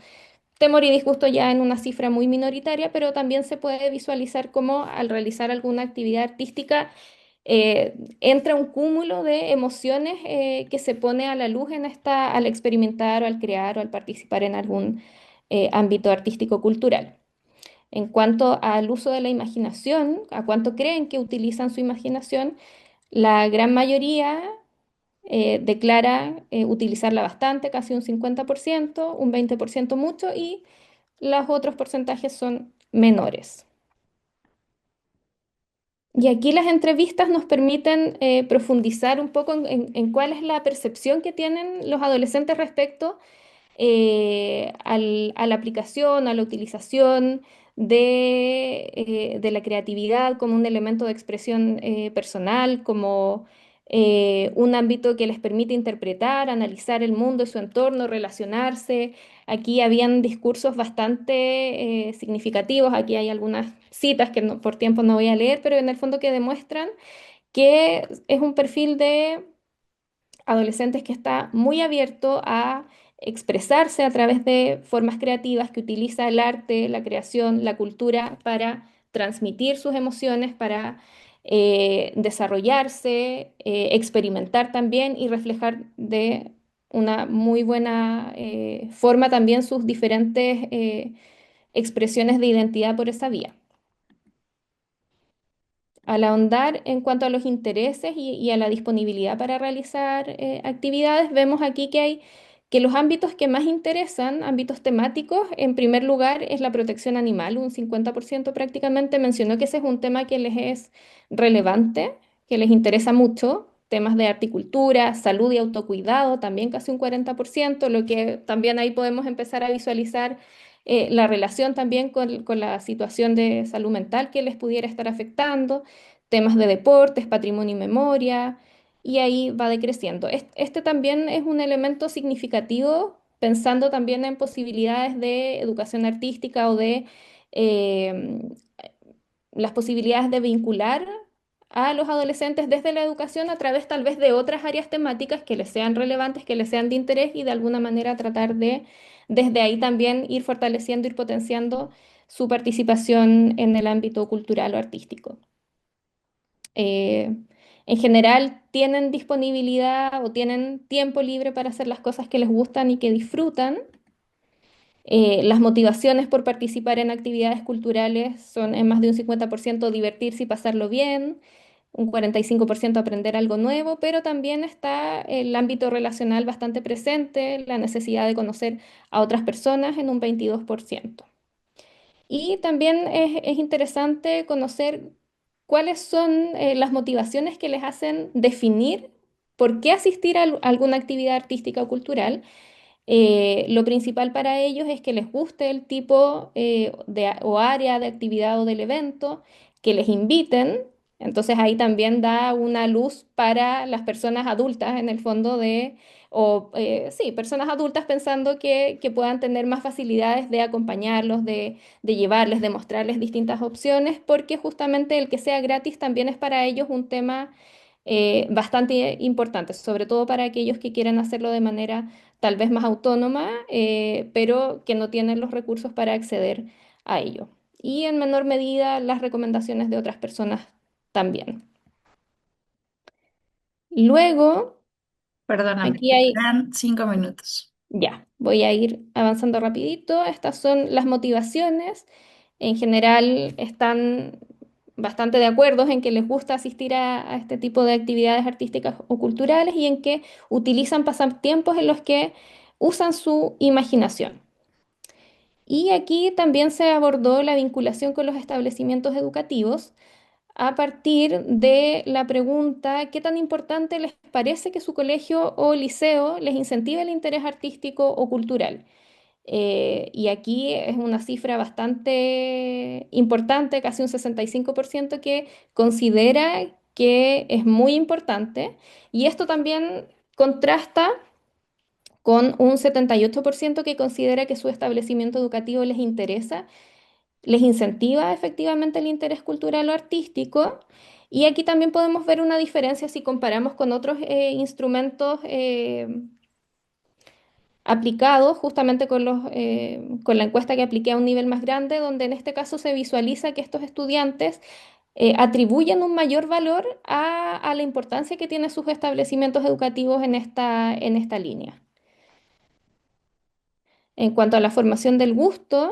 Temor y disgusto ya en una cifra muy minoritaria, pero también se puede visualizar cómo al realizar alguna actividad artística entra un cúmulo de emociones que se pone a la luz al experimentar o al crear o al participar en algún ámbito artístico-cultural. En cuanto al uso de la imaginación, a cuánto creen que utilizan su imaginación, la gran mayoría declara utilizarla bastante, casi un 50%, un 20% mucho, y los otros porcentajes son menores. Y aquí las entrevistas nos permiten profundizar un poco en cuál es la percepción que tienen los adolescentes respecto a la aplicación, a la utilización de la creatividad como un elemento de expresión personal, como un ámbito que les permite interpretar, analizar el mundo y su entorno, relacionarse. Aquí habían discursos bastante significativos, aquí hay algunas citas que por tiempo no voy a leer, pero en el fondo que demuestran que es un perfil de adolescentes que está muy abierto a expresarse a través de formas creativas, que utiliza el arte, la creación, la cultura para transmitir sus emociones, para desarrollarse, experimentar también y reflejar de una muy buena forma también sus diferentes expresiones de identidad por esa vía. Al ahondar en cuanto a los intereses y a la disponibilidad para realizar actividades, vemos aquí que los ámbitos que más interesan, ámbitos temáticos, en primer lugar es la protección animal, un 50% prácticamente mencionó que ese es un tema que les es relevante, que les interesa mucho. Temas de articultura, salud y autocuidado, también casi un 40%, lo que también ahí podemos empezar a visualizar la relación también con la situación de salud mental que les pudiera estar afectando, temas de deportes, patrimonio y memoria, y ahí va decreciendo. Este también es un elemento significativo, pensando también en posibilidades de educación artística o de eh, las posibilidades de vincular a los adolescentes desde la educación a través tal vez de otras áreas temáticas que les sean relevantes, que les sean de interés y de alguna manera tratar de desde ahí también ir fortaleciendo, ir potenciando su participación en el ámbito cultural o artístico. Eh, en general, tienen disponibilidad o tienen tiempo libre para hacer las cosas que les gustan y que disfrutan. Las motivaciones por participar en actividades culturales son en más de un 50% divertirse y pasarlo bien, un 45% aprender algo nuevo, pero también está el ámbito relacional bastante presente, la necesidad de conocer a otras personas en un 22%. Y también es interesante conocer cuáles son las motivaciones que les hacen definir por qué asistir a alguna actividad artística o cultural. Lo principal para ellos es que les guste el tipo o área de actividad o del evento, que les inviten. Entonces ahí también da una luz para las personas adultas en el fondo sí, personas adultas pensando que puedan tener más facilidades de acompañarlos, de llevarles, de mostrarles distintas opciones, porque justamente el que sea gratis también es para ellos un tema bastante importante, sobre todo para aquellos que quieren hacerlo de manera tal vez más autónoma, pero que no tienen los recursos para acceder a ello. Y en menor medida las recomendaciones de otras personas también. Luego, Perdóname, aquí te hay, quedan 5 minutos. ya, voy a ir avanzando rapidito. Estas son las motivaciones. En general están bastante de acuerdo en que les gusta asistir a este tipo de actividades artísticas o culturales y en que utilizan pasatiempos en los que usan su imaginación. Y aquí también se abordó la vinculación con los establecimientos educativos a partir de la pregunta, ¿qué tan importante les parece que su colegio o liceo les incentive el interés artístico o cultural? Y aquí es una cifra bastante importante, casi un 65% que considera que es muy importante. Y esto también contrasta con un 78% que considera que su establecimiento educativo les interesa, les incentiva efectivamente el interés cultural o artístico. Y aquí también podemos ver una diferencia si comparamos con otros instrumentos aplicados, justamente con la encuesta que apliqué a un nivel más grande, donde en este caso se visualiza que estos estudiantes atribuyen un mayor valor a la importancia que tienen sus establecimientos educativos en esta línea. En cuanto a la formación del gusto,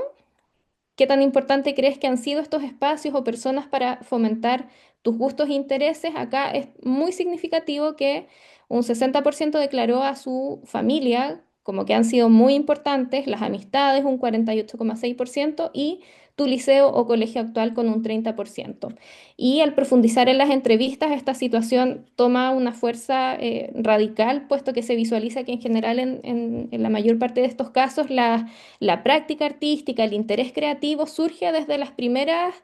¿qué tan importante crees que han sido estos espacios o personas para fomentar tus gustos e intereses? Acá es muy significativo que un 60% declaró a su familia como que han sido muy importantes, las amistades un 48,6% y tu liceo o colegio actual con un 30%. Y al profundizar en las entrevistas, esta situación toma una fuerza radical, puesto que se visualiza que en general en la mayor parte de estos casos la práctica artística, el interés creativo surge desde las primeras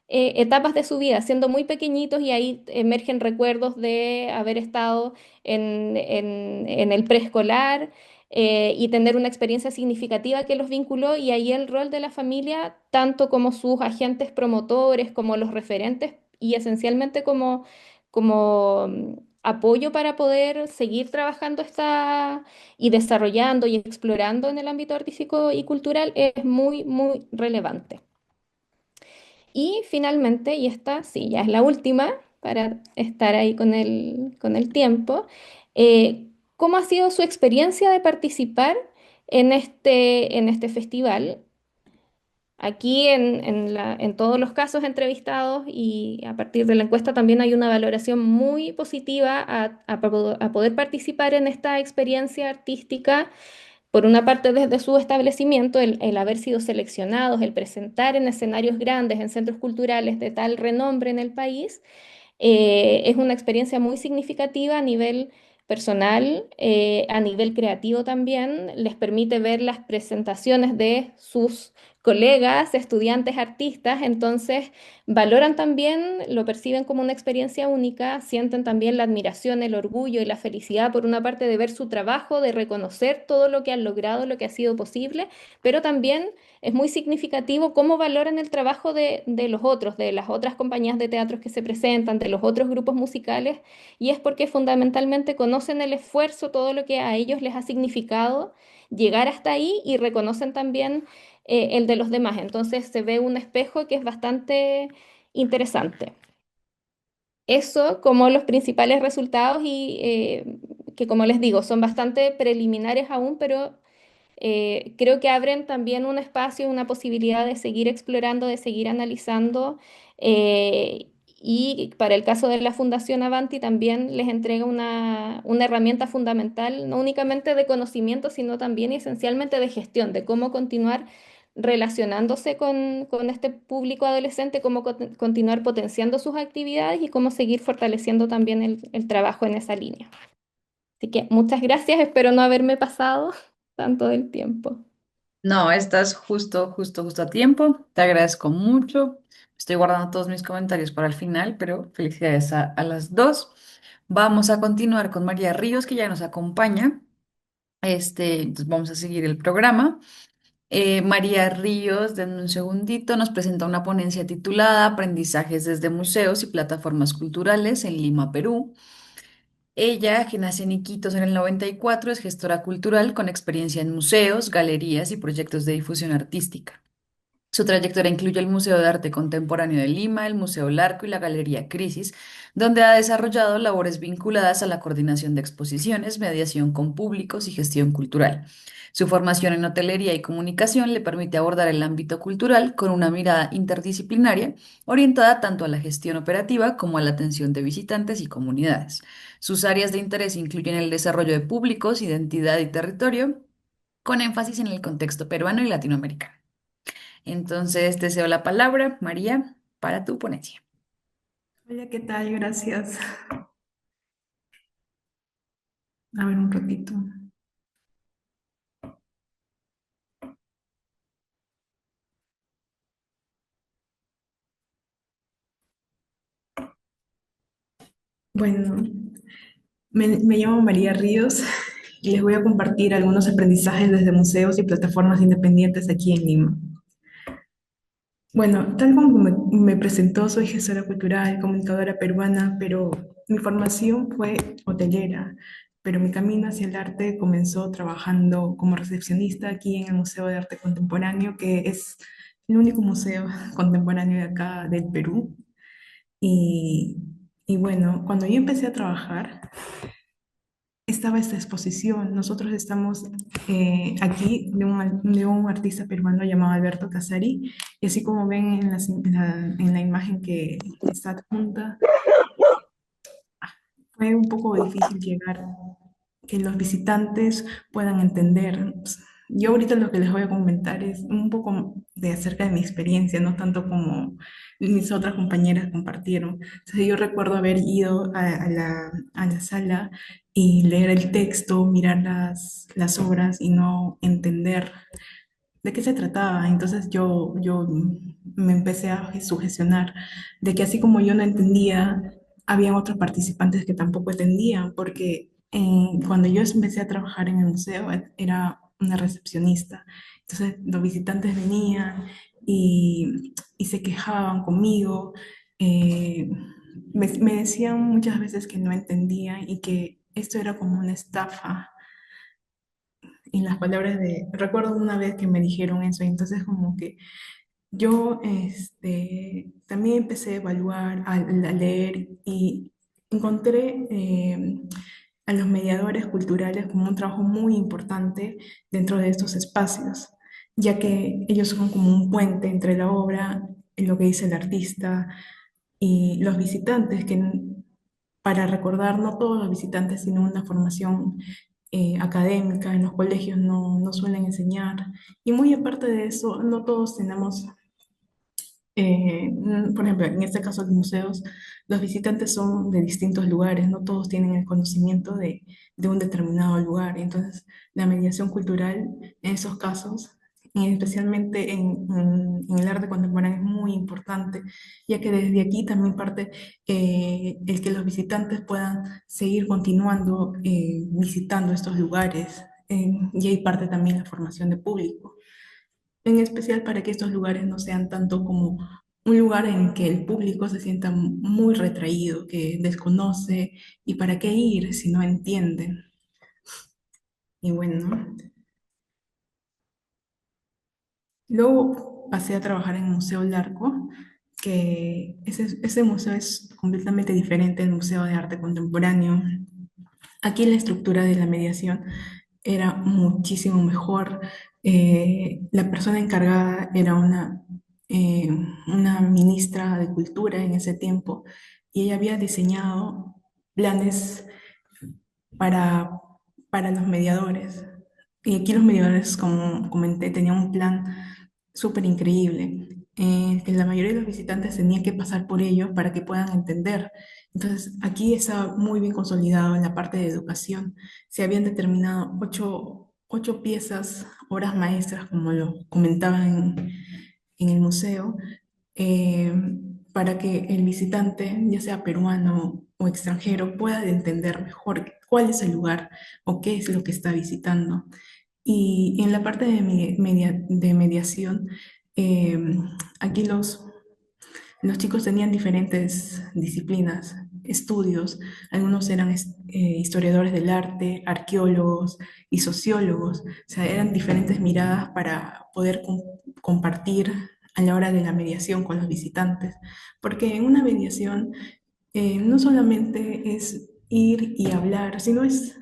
etapas de su vida, siendo muy pequeñitos y ahí emergen recuerdos de haber estado en el preescolar y tener una experiencia significativa que los vinculó y ahí el rol de la familia, tanto como sus agentes promotores, como los referentes y esencialmente como apoyo para poder seguir trabajando esta y desarrollando y explorando en el ámbito artístico y cultural es muy, muy relevante. Y finalmente, y esta sí, ya es la última para estar ahí con el tiempo, ¿cómo ha sido su experiencia de participar en este festival? Aquí en todos los casos entrevistados y a partir de la encuesta también hay una valoración muy positiva a poder participar en esta experiencia artística por una parte, desde su establecimiento, el haber sido seleccionados, el presentar en escenarios grandes, en centros culturales de tal renombre en el país, es una experiencia muy significativa a nivel personal, a nivel creativo también. Les permite ver las presentaciones de sus colegas, estudiantes, artistas, entonces valoran también, lo perciben como una experiencia única, sienten también la admiración, el orgullo y la felicidad por una parte de ver su trabajo, de reconocer todo lo que han logrado, lo que ha sido posible, pero también es muy significativo cómo valoran el trabajo de los otros, de las otras compañías de teatros que se presentan, de los otros grupos musicales, y es porque fundamentalmente conocen el esfuerzo, todo lo que a ellos les ha significado llegar hasta ahí y reconocen también el de los demás. Entonces se ve un espejo que es bastante interesante. Eso como los principales resultados y que como les digo, son bastante preliminares aún, pero creo que abren también un espacio, una posibilidad de seguir explorando, de seguir analizando. eh, y para el caso de la Fundación Avanti también les entrega una herramienta fundamental, no únicamente de conocimiento, sino también y esencialmente de gestión, de cómo continuar relacionándose con este público adolescente, cómo continuar potenciando sus actividades y cómo seguir fortaleciendo también el trabajo en esa línea. Así que muchas gracias, espero no haberme pasado tanto del tiempo. No, estás justo a tiempo. Te agradezco mucho. Estoy guardando todos mis comentarios para el final, pero felicidades a las dos. Vamos a continuar con María Ríos, que ya nos acompaña. Entonces vamos a seguir el programa. María Ríos, denme un segundito, nos presenta una ponencia titulada Aprendizajes desde museos y plataformas culturales en Lima, Perú. Ella, que nace en Iquitos en el 94, es gestora cultural con experiencia en museos, galerías y proyectos de difusión artística. Su trayectoria incluye el Museo de Arte Contemporáneo de Lima, el Museo Larco y la Galería Crisis, donde ha desarrollado labores vinculadas a la coordinación de exposiciones, mediación con públicos y gestión cultural. Su formación en hotelería y comunicación le permite abordar el ámbito cultural con una mirada interdisciplinaria, orientada tanto a la gestión operativa como a la atención de visitantes y comunidades. Sus áreas de interés incluyen el desarrollo de públicos, identidad y territorio, con énfasis en el contexto peruano y latinoamericano. Entonces, te cedo la palabra, María, para tu ponencia. Hola, ¿qué tal? Gracias. A ver un ratito. Bueno, me llamo María Ríos y les voy a compartir algunos aprendizajes desde museos y plataformas independientes aquí en Lima. Bueno, tal como me presentó, soy gestora cultural, comunicadora peruana, pero mi formación fue hotelera, pero mi camino hacia el arte comenzó trabajando como recepcionista aquí en el Museo de Arte Contemporáneo, que es el único museo contemporáneo de acá del Perú. Y, y bueno, cuando yo empecé a trabajar, estaba esta exposición. Nosotros estamos aquí de un artista peruano llamado Alberto Casari, y así como ven en la imagen que está adjunta, fue un poco difícil llegar, que los visitantes puedan entender. Yo ahorita lo que les voy a comentar es un poco de acerca de mi experiencia, no tanto como mis otras compañeras compartieron. Entonces yo recuerdo haber ido a la sala y leer el texto, mirar las obras y no entender de qué se trataba. Entonces yo me empecé a sugestionar de que así como yo no entendía, había otros participantes que tampoco entendían, porque cuando yo empecé a trabajar en el museo era una recepcionista. Entonces los visitantes venían y se quejaban conmigo, me decían muchas veces que no entendían y que esto era como una estafa en las palabras de, recuerdo una vez que me dijeron eso, y entonces como que yo también empecé a evaluar, a leer y encontré a los mediadores culturales como un trabajo muy importante dentro de estos espacios, ya que ellos son como un puente entre la obra, lo que dice el artista y los visitantes, que para recordar, no todos los visitantes tienen una formación académica, en los colegios no suelen enseñar, y muy aparte de eso, no todos tenemos por ejemplo, en este caso de museos, los visitantes son de distintos lugares, no todos tienen el conocimiento de un determinado lugar. Entonces, la mediación cultural en esos casos, y especialmente en el arte contemporáneo, es muy importante, ya que desde aquí también parte el que los visitantes puedan seguir continuando visitando estos lugares, y ahí parte también la formación de público, en especial para que estos lugares no sean tanto como un lugar en que el público se sienta muy retraído, que desconoce, y para qué ir si no entienden. Y bueno, luego pasé a trabajar en el Museo Larco, que ese museo es completamente diferente del Museo de Arte Contemporáneo. Aquí la estructura de la mediación era muchísimo mejor. La persona encargada era eh, una ministra de Cultura en ese tiempo, y ella había diseñado planes para, para los mediadores. Y aquí los mediadores, como comenté, tenían un plan súper increíble, que la mayoría de los visitantes tenían que pasar por ello para que puedan entender. Entonces, aquí está muy bien consolidado en la parte de educación. Se habían determinado ocho piezas, obras maestras, como lo comentaban en el museo, eh, para que el visitante, ya sea peruano o extranjero, pueda entender mejor cuál es el lugar o qué es lo que está visitando. Y en la parte de mediación, eh, aquí los chicos tenían diferentes disciplinas, estudios. Algunos eran historiadores del arte, arqueólogos y sociólogos. O sea, eran diferentes miradas para poder compartir a la hora de la mediación con los visitantes, porque en una mediación no solamente es ir y hablar, sino es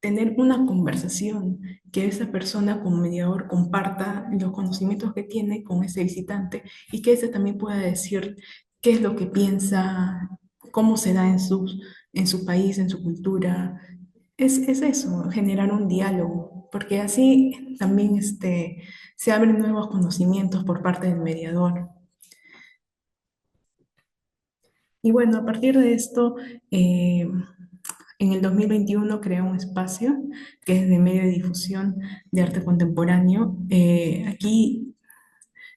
tener una conversación, que esa persona como mediador comparta los conocimientos que tiene con ese visitante y que ese también pueda decir qué es lo que piensa, cómo se da en su país, en su cultura. Es eso, generar un diálogo, porque así también se abren nuevos conocimientos por parte del mediador. Y bueno, a partir de esto, eh, en el 2021 creé un espacio que es de medio de difusión de arte contemporáneo. Aquí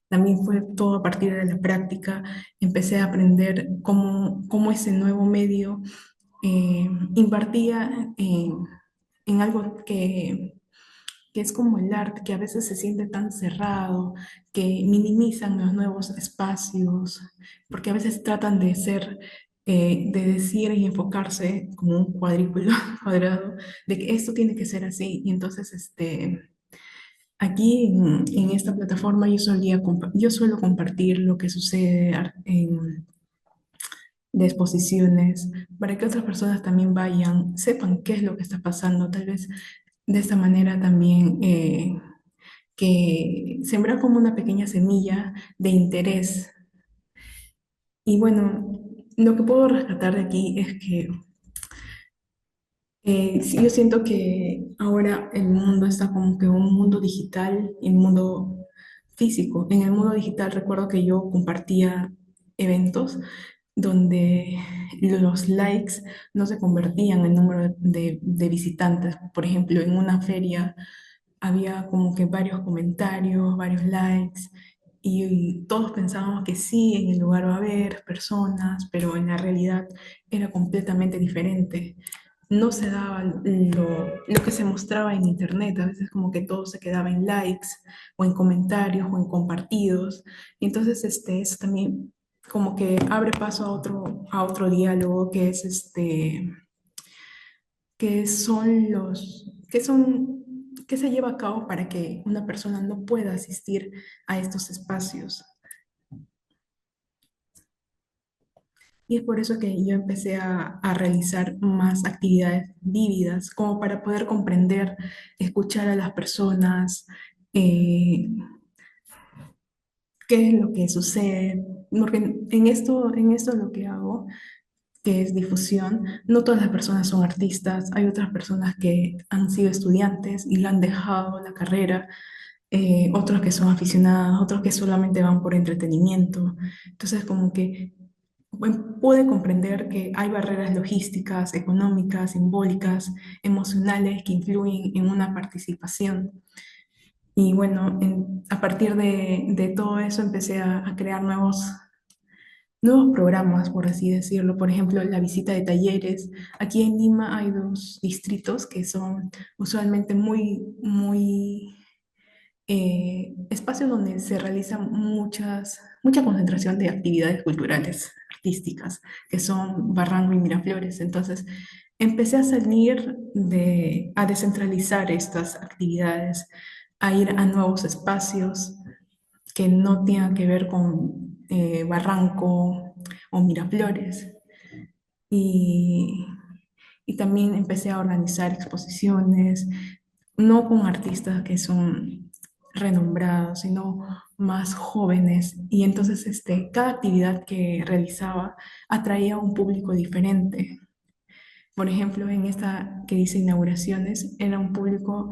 también fue todo a partir de la práctica. Empecé a aprender cómo ese nuevo medio impartía en algo que es como el arte, que a veces se siente tan cerrado, que minimizan los nuevos espacios, porque a veces tratan de ser, de decir y enfocarse como un cuadrículo cuadrado, de que esto tiene que ser así. Y entonces, aquí en esta plataforma yo suelo compartir lo que sucede de exposiciones para que otras personas también vayan, sepan qué es lo que está pasando. Tal vez de esta manera también que sembrar como una pequeña semilla de interés. Y bueno, lo que puedo rescatar de aquí es que sí, yo siento que ahora el mundo está como que un mundo digital y un mundo físico. En el mundo digital recuerdo que yo compartía eventos donde los likes no se convertían en número de visitantes. Por ejemplo, en una feria había como que varios comentarios, varios likes, y todos pensábamos que sí, en el lugar va a haber personas, pero en la realidad era completamente diferente. No se daba lo que se mostraba en internet, a veces como que todo se quedaba en likes o en comentarios o en compartidos. Y entonces eso también como que abre paso a otro diálogo que es que se lleva a cabo para que una persona no pueda asistir a estos espacios. Y es por eso que yo empecé a realizar más actividades vívidas, como para poder comprender, escuchar a las personas, eh, qué es lo que sucede. Porque en esto lo que hago, que es difusión, no todas las personas son artistas, hay otras personas que han sido estudiantes y la han dejado la carrera, otros que son aficionados, otros que solamente van por entretenimiento. Entonces, como que pude comprender que hay barreras logísticas, económicas, simbólicas, emocionales que influyen en una participación. Y bueno, a partir de todo eso empecé a crear nuevos programas, por así decirlo. Por ejemplo, la visita de talleres. Aquí en Lima hay dos distritos que son usualmente muy espacios donde se realiza mucha concentración de actividades culturales, artísticas, que son Barranco y Miraflores. Entonces, empecé a a descentralizar estas actividades, a ir a nuevos espacios que no tengan que ver con Barranco o Miraflores. Y, y también empecé a organizar exposiciones, no con artistas que son renombrados, sino más jóvenes. Y entonces cada actividad que realizaba atraía a un público diferente. Por ejemplo, en esta que dice inauguraciones, era un público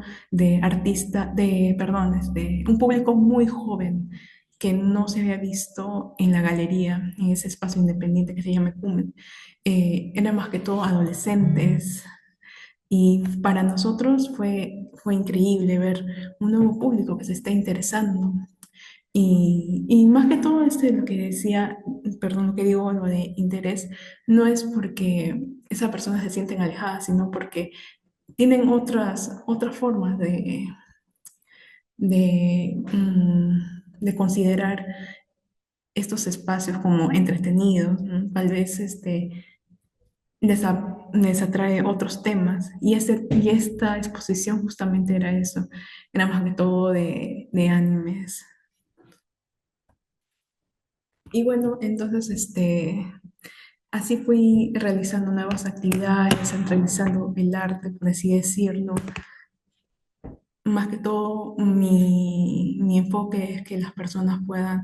un público muy joven que no se había visto en la galería, en ese espacio independiente que se llama Cumen. Eran más que todo adolescentes, y para nosotros fue increíble ver un nuevo público que se está interesando. Y más que todo, lo que decía, perdón, lo que digo, lo de interés, no es porque esas personas se sienten alejadas, sino porque tienen otras formas de considerar estos espacios como entretenidos, ¿no? Tal vez les atrae otros temas. Y esta exposición justamente era eso, era más que todo de animes. Y bueno, entonces así fui realizando nuevas actividades, centralizando el arte, por así decirlo. Más que todo, mi enfoque es que las personas puedan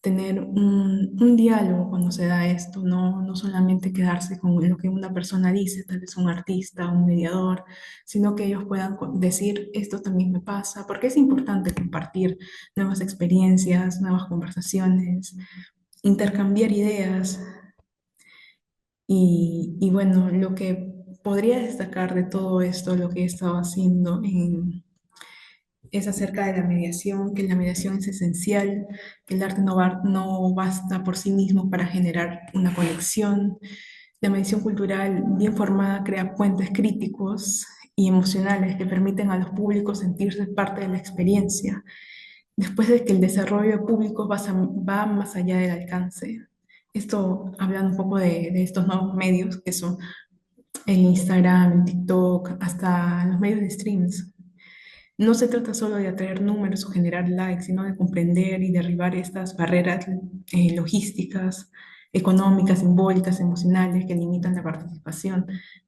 tener un diálogo cuando se da esto, no solamente quedarse con lo que una persona dice, tal vez un artista, un mediador, sino que ellos puedan decir, esto también me pasa, porque es importante compartir nuevas experiencias, nuevas conversaciones, intercambiar ideas. Y bueno, lo que podría destacar de todo esto, lo que he estado haciendo es acerca de la mediación, que la mediación es esencial, que el arte no basta por sí mismo para generar una conexión. La mediación cultural bien formada crea puentes críticos y emocionales que permiten a los públicos sentirse parte de la experiencia, después de que el desarrollo de públicos va más allá del alcance. Esto hablando un poco de estos nuevos medios que son el Instagram, el TikTok, hasta los medios de streams. No se trata solo de atraer números o generar likes, sino de comprender y derribar estas barreras logísticas, económicas, simbólicas, emocionales que limitan la participación.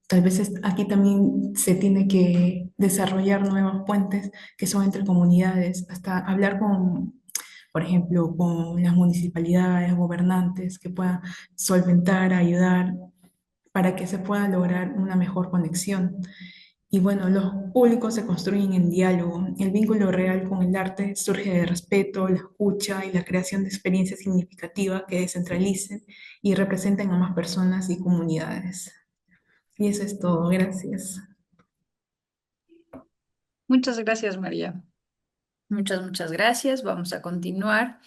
Tal vez aquí también se tiene que desarrollar nuevos puentes que son entre comunidades, hasta hablar con, por ejemplo, con las municipalidades, gobernantes, que puedan solventar, ayudar para que se pueda lograr una mejor conexión. Y bueno, los públicos se construyen en diálogo. El vínculo real con el arte surge de respeto, la escucha y la creación de experiencias significativas que descentralicen y representen a más personas y comunidades. Y eso es todo. Gracias. Muchas gracias, María. Muchas gracias. Vamos a continuar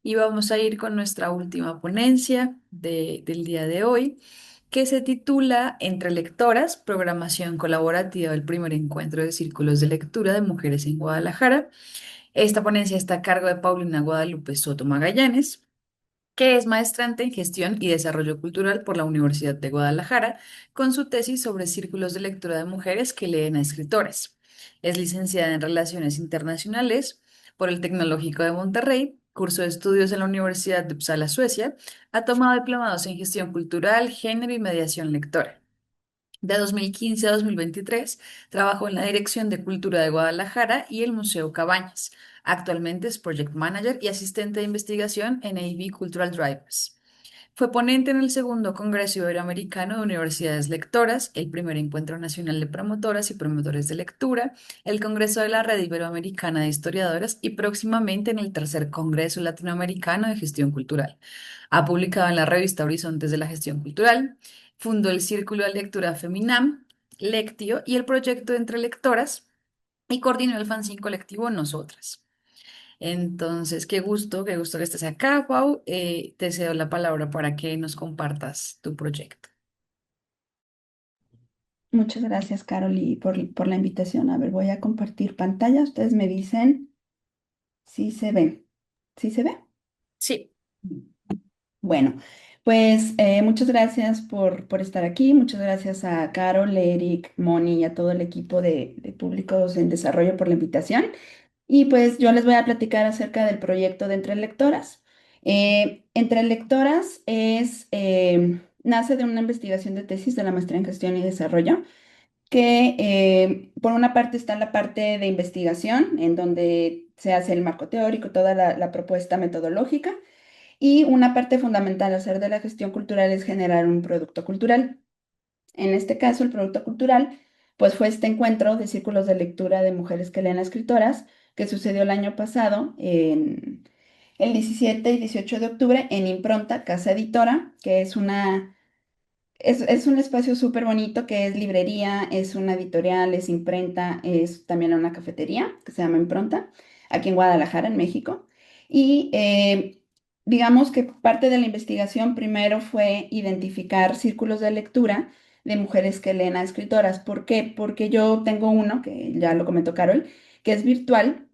y vamos a ir con nuestra última ponencia del día de hoy, que se titula Entre Lectoras, Programación Colaborativa del primer encuentro de círculos de lectura de mujeres en Guadalajara. Esta ponencia está a cargo de Paulina Guadalupe Soto Magallanes, que es maestrante en Gestión y Desarrollo Cultural por la Universidad de Guadalajara, con su tesis sobre círculos de lectura de mujeres que leen a escritores. Es licenciada en Relaciones Internacionales por el Tecnológico de Monterrey, cursó estudios en la Universidad de Uppsala, Suecia, ha tomado diplomados en Gestión Cultural, Género y Mediación Lectora. De 2015 a 2023 trabajó en la Dirección de Cultura de Guadalajara y el Museo Cabañas. Actualmente es Project Manager y asistente de investigación en AV Cultural Drivers. Fue ponente en el segundo Congreso Iberoamericano de Universidades Lectoras, el primer Encuentro Nacional de Promotoras y Promotores de Lectura, el Congreso de la Red Iberoamericana de Historiadoras y próximamente en el tercer Congreso Latinoamericano de Gestión Cultural. Ha publicado en la revista Horizontes de la Gestión Cultural, fundó el Círculo de Lectura Feminam, Lectio y el proyecto Entre Lectoras y coordinó el fanzine colectivo Nosotras. Entonces, qué gusto que estés acá, Pau. Te cedo la palabra para que nos compartas tu proyecto. Muchas gracias, Carol, por la invitación. A ver, voy a compartir pantalla. Ustedes me dicen si se ve. ¿Sí se ve? Sí. Bueno, pues muchas gracias por estar aquí. Muchas gracias a Carol, Eric, Moni y a todo el equipo de Públicos en Desarrollo por la invitación. Y pues yo les voy a platicar acerca del proyecto de Entre Lectoras. Entre Lectoras nace de una investigación de tesis de la maestría en Gestión y Desarrollo que por una parte está la parte de investigación, en donde se hace el marco teórico, toda la propuesta metodológica, y una parte fundamental de hacer de la gestión cultural es generar un producto cultural. En este caso, el producto cultural, pues fue este encuentro de círculos de lectura de mujeres que leen a escritoras, que sucedió el año pasado, en el 17 y 18 de octubre, en Impronta, Casa Editora, que es un espacio súper bonito que es librería, es una editorial, es imprenta, es también una cafetería que se llama Impronta, aquí en Guadalajara, en México. Y digamos que parte de la investigación primero fue identificar círculos de lectura de mujeres que leen a escritoras. ¿Por qué? Porque yo tengo uno, que ya lo comentó Carol, que es virtual,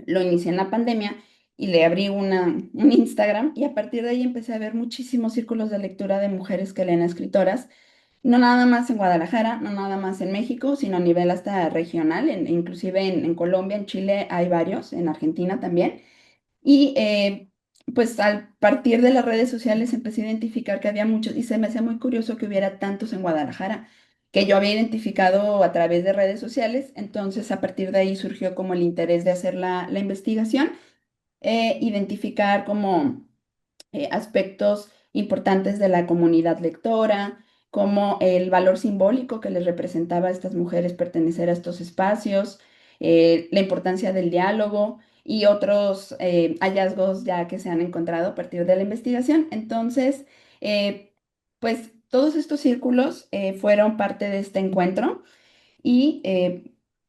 lo inicié en la pandemia y le abrí un Instagram y a partir de ahí empecé a ver muchísimos círculos de lectura de mujeres que leen a escritoras, no nada más en Guadalajara, no nada más en México, sino a nivel hasta regional, inclusive en Colombia, en Chile hay varios, en Argentina también. Y pues al partir de las redes sociales empecé a identificar que había muchos y se me hacía muy curioso que hubiera tantos en Guadalajara, que yo había identificado a través de redes sociales. Entonces a partir de ahí surgió como el interés de hacer la investigación, identificar como aspectos importantes de la comunidad lectora, como el valor simbólico que les representaba a estas mujeres pertenecer a estos espacios, la importancia del diálogo y otros hallazgos ya que se han encontrado a partir de la investigación. Entonces, pues todos estos círculos fueron parte de este encuentro y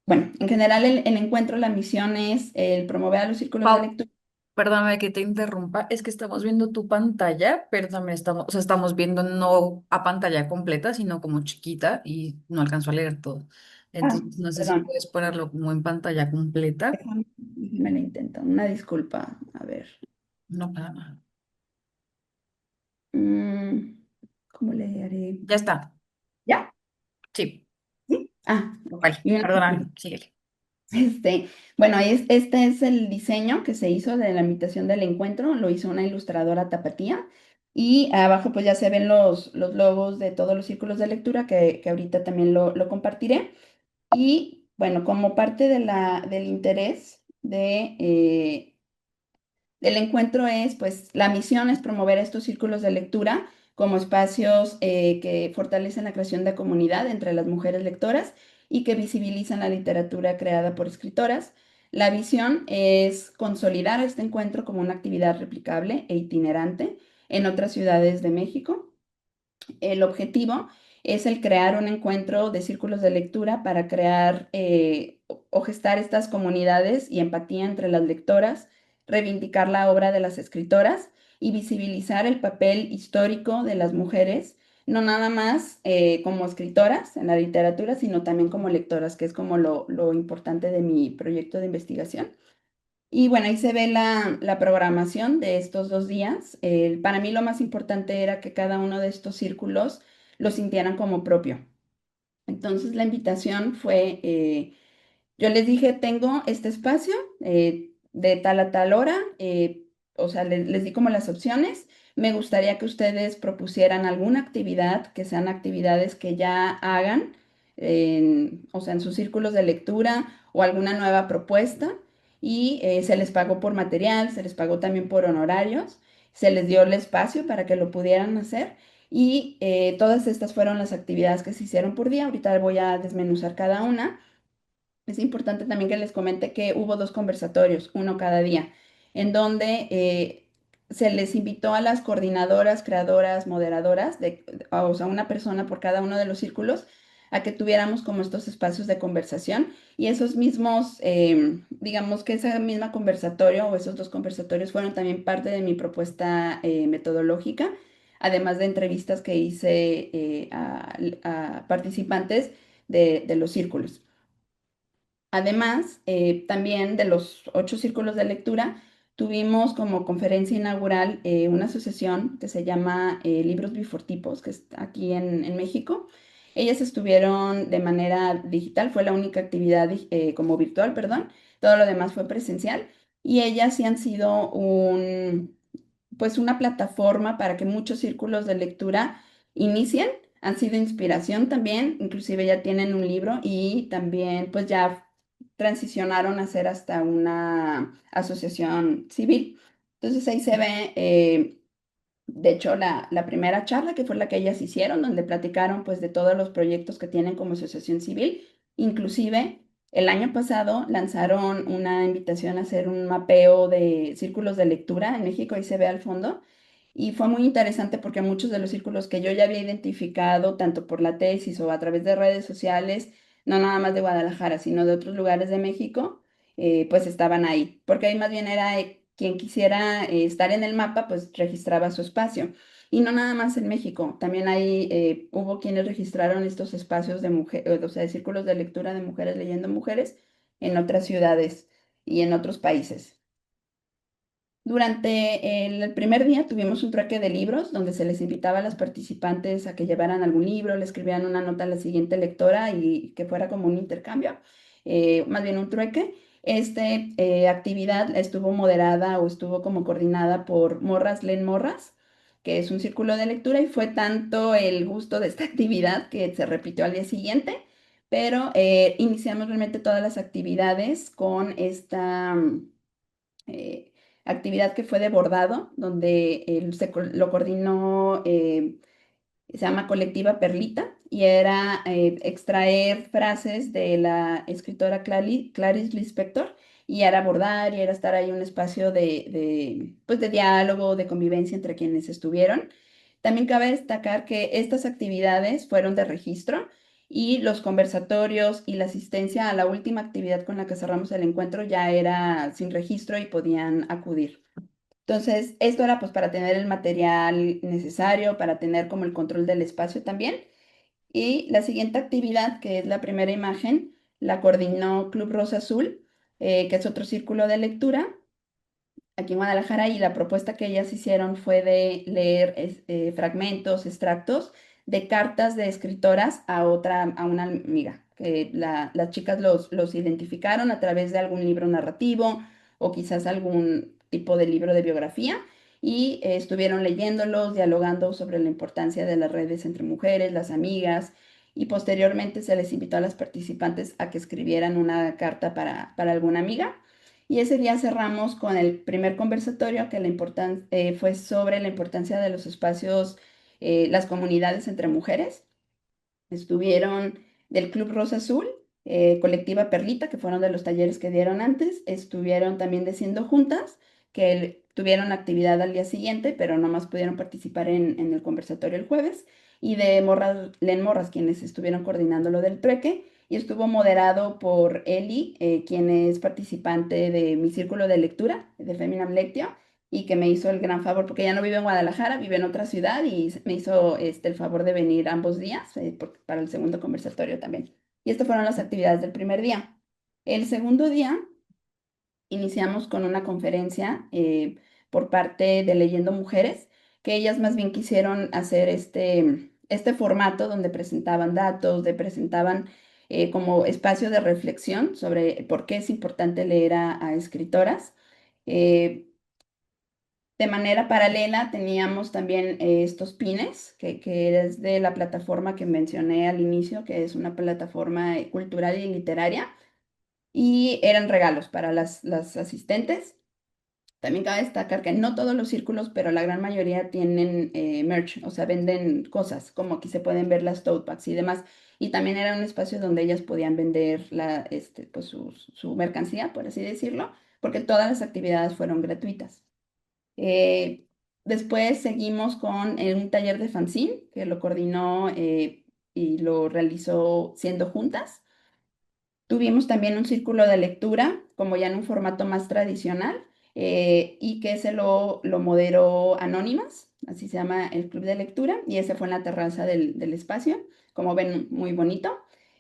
bueno, en general el encuentro, la misión es el promover a los círculos de Pau, lectura. perdóname que te interrumpa, es que estamos viendo tu pantalla, pero también estamos, o sea, estamos viendo no a pantalla completa, sino como chiquita y no alcanzo a leer todo. Ah, Entonces, no sé si perdón. puedes ponerlo como en pantalla completa. Me lo intento. Una disculpa. A ver. No pasa nada. Mm, ¿Cómo le haré? Ya está. ¿Ya? Sí. ¿Sí? Ah, ok. Vale, Y una disculpa. perdóname, síguele. Bueno, este es el diseño que se hizo de la invitación del encuentro. Lo hizo una ilustradora tapatía. Y abajo pues ya se ven los logos de todos los círculos de lectura que ahorita también lo compartiré. Y bueno, como parte de del interés del encuentro es, pues, la misión es promover estos círculos de lectura como espacios que fortalecen la creación de comunidad entre las mujeres lectoras y que visibilizan la literatura creada por escritoras. La visión es consolidar este encuentro como una actividad replicable e itinerante en otras ciudades de México. El objetivo es el crear un encuentro de círculos de lectura para crear o gestar estas comunidades y empatía entre las lectoras, reivindicar la obra de las escritoras y visibilizar el papel histórico de las mujeres, no nada más como escritoras en la literatura, sino también como lectoras, que es como lo importante de mi proyecto de investigación. Y bueno, ahí se ve la programación de estos 2 días. Para mí lo más importante era que cada uno de estos círculos lo sintieran como propio. Entonces la invitación fue, yo les dije, tengo este espacio de tal a tal hora, o sea, les di como las opciones. Me gustaría que ustedes propusieran alguna actividad, que sean actividades que ya hagan, o sea, en sus círculos de lectura o alguna nueva propuesta. Y se les pagó por material, se les pagó también por honorarios, se les dio el espacio para que lo pudieran hacer. Y todas estas fueron las actividades que se hicieron por día. Ahorita voy a desmenuzar cada una. Es importante también que les comente que hubo 2 conversatorios, uno cada día, en donde se les invitó a las coordinadoras, creadoras, moderadoras, o sea, una persona por cada uno de los círculos, a que tuviéramos como estos espacios de conversación y esos mismos, digamos que esa misma conversatorio o esos 2 conversatorios fueron también parte de mi propuesta metodológica, además de entrevistas que hice a participantes de los círculos. Además, también de los 8 círculos de lectura, tuvimos como conferencia inaugural una asociación que se llama Libros Bifortipos, que está aquí en México. Ellas estuvieron de manera digital, fue la única actividad como virtual, perdón, todo lo demás fue presencial. Y ellas sí han sido pues una plataforma para que muchos círculos de lectura inicien. Han sido inspiración también, inclusive ya tienen un libro y también pues ya transicionaron a ser hasta una asociación civil. Entonces ahí se ve, de hecho, la primera charla que fue la que ellas hicieron, donde platicaron pues de todos los proyectos que tienen como asociación civil. Inclusive el año pasado lanzaron una invitación a hacer un mapeo de círculos de lectura en México, ahí se ve al fondo. Y fue muy interesante porque muchos de los círculos que yo ya había identificado, tanto por la tesis o a través de redes sociales, no nada más de Guadalajara, sino de otros lugares de México, pues estaban ahí. Porque ahí más bien era quien quisiera estar en el mapa, pues registraba su espacio. Y no nada más en México, también ahí hubo quienes registraron estos espacios de mujeres, o sea, de círculos de lectura de mujeres leyendo mujeres en otras ciudades y en otros países. Durante el primer día tuvimos un trueque de libros donde se les invitaba a las participantes a que llevaran algún libro, le escribían una nota a la siguiente lectora y que fuera como un intercambio, más bien un trueque. Esta actividad estuvo moderada o estuvo como coordinada por Morras Leen Morras, que es un círculo de lectura, y fue tanto el gusto de esta actividad que se repitió al día siguiente, pero iniciamos realmente todas las actividades con esta eh, actividad que fue de bordado, donde lo coordinó se llama Colectiva Perlita, y era extraer frases de la escritora Clarice Lispector, y era abordar, y era estar ahí un espacio pues de diálogo, de convivencia entre quienes estuvieron. También cabe destacar que estas actividades fueron de registro, y los conversatorios y la asistencia a la última actividad con la que cerramos el encuentro ya era sin registro y podían acudir. Entonces, esto era pues para tener el material necesario, para tener como el control del espacio también. Y la siguiente actividad, que es la primera imagen, la coordinó Club Rosa Azul, que es otro círculo de lectura aquí en Guadalajara, y la propuesta que ellas hicieron fue de leer fragmentos, extractos de cartas de escritoras a una amiga. Que las chicas los identificaron a través de algún libro narrativo o quizás algún tipo de libro de biografía, y estuvieron leyéndolos, dialogando sobre la importancia de las redes entre mujeres, las amigas, y posteriormente se les invitó a las participantes a que escribieran una carta para alguna amiga. Y ese día cerramos con el primer conversatorio que fue sobre la importancia de los espacios, las comunidades entre mujeres. Estuvieron del Club Rosa Azul, Colectiva Perlita, que fueron de los talleres que dieron antes. Estuvieron también de Siendo Juntas, que tuvieron actividad al día siguiente, pero nomás pudieron participar en el conversatorio el jueves. Y de Morras Len Morras, quienes estuvieron coordinando lo del trueque. Y estuvo moderado por Eli, quien es participante de mi círculo de lectura, de Feminam Lectio, y que me hizo el gran favor, porque ella no vive en Guadalajara, vive en otra ciudad, y me hizo el favor de venir ambos días para el segundo conversatorio también. Y estas fueron las actividades del primer día. El segundo día iniciamos con una conferencia por parte de Leyendo Mujeres, que ellas más bien quisieron hacer este formato donde presentaban datos, de presentaban como espacio de reflexión sobre por qué es importante leer a escritoras. Eh, de manera paralela teníamos también estos pines, que es de la plataforma que mencioné al inicio, que es una plataforma cultural y literaria, y eran regalos para las asistentes. También cabe destacar que no todos los círculos, pero la gran mayoría tienen merch, o sea, venden cosas, como aquí se pueden ver las tote bags y demás. Y también era un espacio donde ellas podían vender pues su mercancía, por así decirlo, porque todas las actividades fueron gratuitas. Eh, Después seguimos con un taller de fanzine que lo coordinó y lo realizó Siendo Juntas. Tuvimos también un círculo de lectura, como ya en un formato más tradicional, y que lo moderó Anónimas, así se llama el club de lectura, y ese fue en la terraza del espacio, como ven, muy bonito.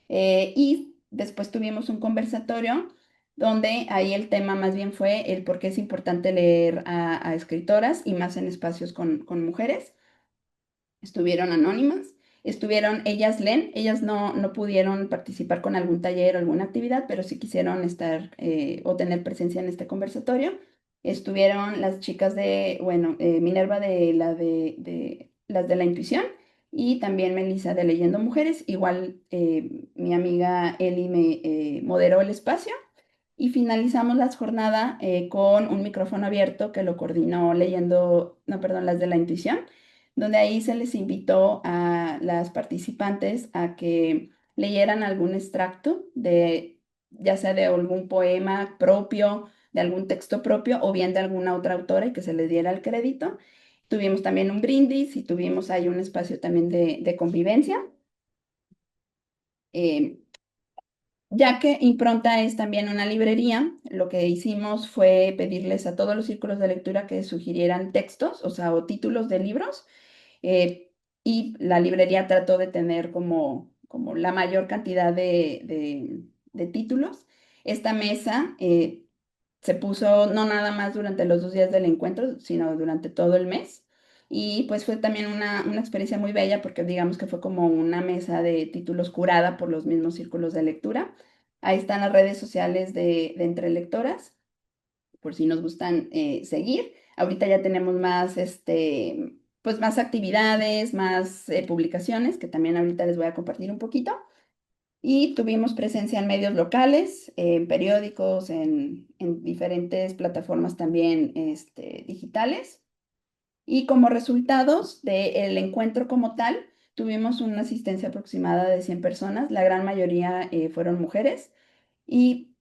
Y después tuvimos un conversatorio donde ahí el tema más bien fue el por qué es importante leer a escritoras, y más en espacios con mujeres. Estuvieron Anónimas, estuvieron Ellas Leen. Ellas no pudieron participar con algún taller o alguna actividad, pero sí quisieron estar o tener presencia en este conversatorio. Estuvieron las chicas bueno, Minerva de las de la intuición, y también Melissa de Leyendo Mujeres. Igual mi amiga Eli me moderó el espacio. Y finalizamos la jornada con un micrófono abierto que lo coordinó Leyendo, no, perdón, las de la intuición, donde ahí se les invitó a las participantes a que leyeran algún extracto ya sea de algún poema propio, de algún texto propio, o bien de alguna otra autora, y que se les diera el crédito. Tuvimos también un brindis y tuvimos ahí un espacio también de convivencia. Eh, Ya que Impronta es también una librería, lo que hicimos fue pedirles a todos los círculos de lectura que sugirieran textos, o sea, o títulos de libros, eh, y la librería trató de tener como la mayor cantidad de títulos. Esta mesa se puso no nada más durante los 2 días del encuentro, sino durante todo el mes. Y pues fue también una experiencia muy bella, porque digamos que fue como una mesa de títulos curada por los mismos círculos de lectura. Ahí están las redes sociales de Entre Lectoras, por si nos gustan seguir. Ahorita ya tenemos más, pues más actividades, más publicaciones, que también ahorita les voy a compartir un poquito. Y tuvimos presencia en medios locales, en periódicos, en diferentes plataformas también digitales. Y como resultados del encuentro como tal, tuvimos una asistencia aproximada de 100 personas, la gran mayoría fueron mujeres. Y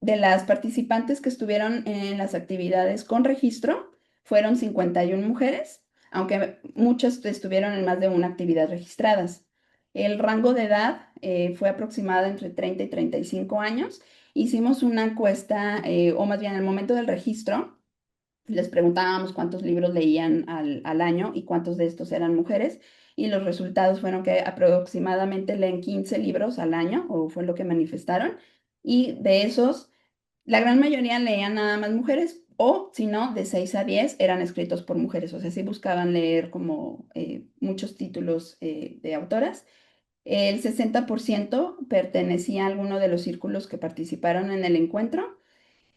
de las participantes que estuvieron en las actividades con registro, fueron 51 mujeres, aunque muchas estuvieron en más de una actividad registradas. El rango de edad fue aproximado entre 30 y 35 años. Hicimos una encuesta, o más bien al momento del registro, les preguntábamos cuántos libros leían al año y cuántos de estos eran mujeres. Y los resultados fueron que aproximadamente leen 15 libros al año, o fue lo que manifestaron. Y de esos, la gran mayoría leían nada más mujeres, o si no, de 6 a 10 eran escritos por mujeres. O sea, sí buscaban leer como muchos títulos de autoras. El 60% pertenecía a alguno de los círculos que participaron en el encuentro.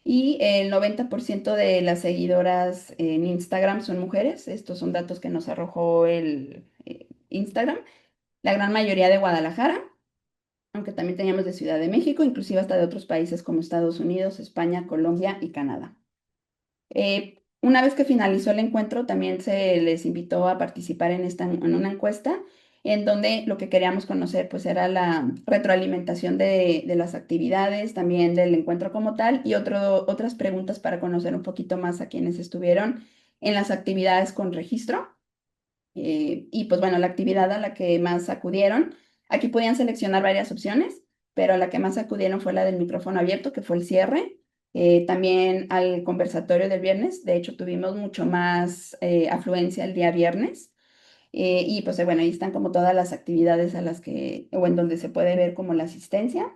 Y el 90% de las seguidoras en Instagram son mujeres. Estos son datos que nos arrojó el Instagram. La gran mayoría de Guadalajara, aunque también teníamos de Ciudad de México, inclusive hasta de otros países como Estados Unidos, España, Colombia y Canadá. Una vez que finalizó el encuentro, también se les invitó a participar en una encuesta en donde lo que queríamos conocer pues era la retroalimentación de las actividades, también del encuentro como tal y otras preguntas para conocer un poquito más a quienes estuvieron en las actividades con registro. Y pues bueno, la actividad a la que más acudieron, aquí podían seleccionar varias opciones, pero a la que más acudieron fue la del micrófono abierto, que fue el cierre. También al conversatorio del viernes, de hecho tuvimos mucho más afluencia el día viernes. Y pues bueno, ahí están como todas las actividades a las que, o en donde se puede ver como la asistencia.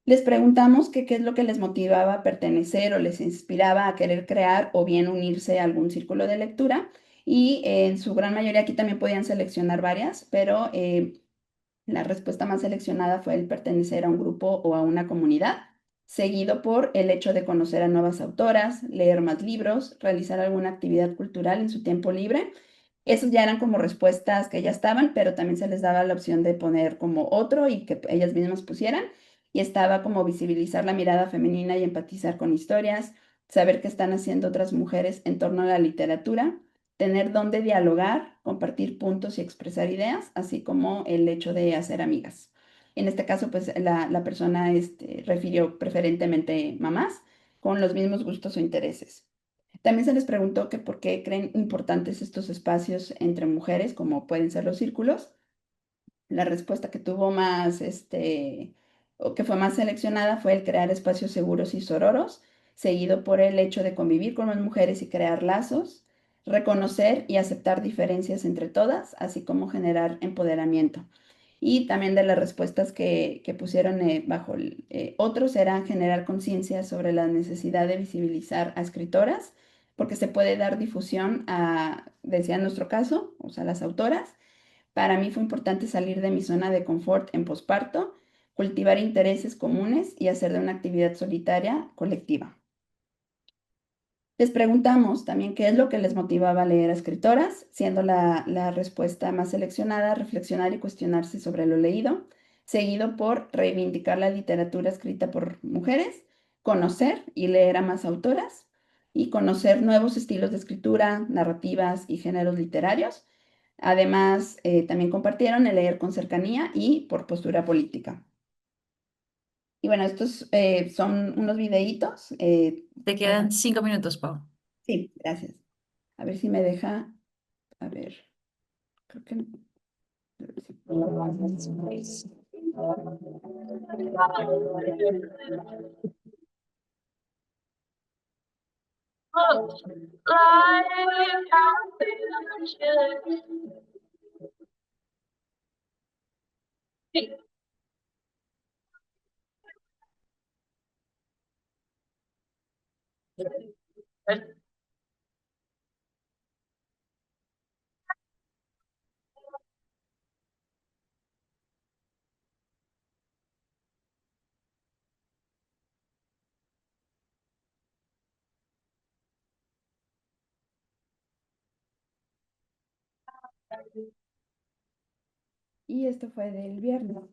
Les preguntamos que qué es lo que les motivaba a pertenecer o les inspiraba a querer crear o bien unirse a algún círculo de lectura. Y en su gran mayoría aquí también podían seleccionar varias, pero la respuesta más seleccionada fue el pertenecer a un grupo o a una comunidad, seguido por el hecho de conocer a nuevas autoras, leer más libros, realizar alguna actividad cultural en su tiempo libre. Esos ya eran como respuestas que ya estaban, pero también se les daba la opción de poner como otro y que ellas mismas pusieran. Y estaba como visibilizar la mirada femenina y empatizar con historias, saber qué están haciendo otras mujeres en torno a la literatura, tener dónde dialogar, compartir puntos y expresar ideas, así como el hecho de hacer amigas. En este caso, pues la persona refirió preferentemente mamás con los mismos gustos o intereses. También se les preguntó que por qué creen importantes estos espacios entre mujeres, como pueden ser los círculos. La respuesta que tuvo más, o que fue más seleccionada fue el crear espacios seguros y sororos, seguido por el hecho de convivir con las mujeres y crear lazos, reconocer y aceptar diferencias entre todas, así como generar empoderamiento. Y también de las respuestas que pusieron bajo otros era generar conciencia sobre la necesidad de visibilizar a escritoras, porque se puede dar difusión a, decía en nuestro caso, o sea, las autoras. Para mí fue importante salir de mi zona de confort en posparto, cultivar intereses comunes y hacer de una actividad solitaria colectiva. Les preguntamos también qué es lo que les motivaba a leer a escritoras, siendo la respuesta más seleccionada reflexionar y cuestionarse sobre lo leído, seguido por reivindicar la literatura escrita por mujeres, conocer y leer a más autoras y conocer nuevos estilos de escritura, narrativas y géneros literarios. Además, también compartieron el leer con cercanía y por postura política. Y bueno, estos son unos videitos. Te quedan 5 minutos, Pau. Sí, gracias. A ver si me deja. A ver, creo que no. Y esto fue del viernes.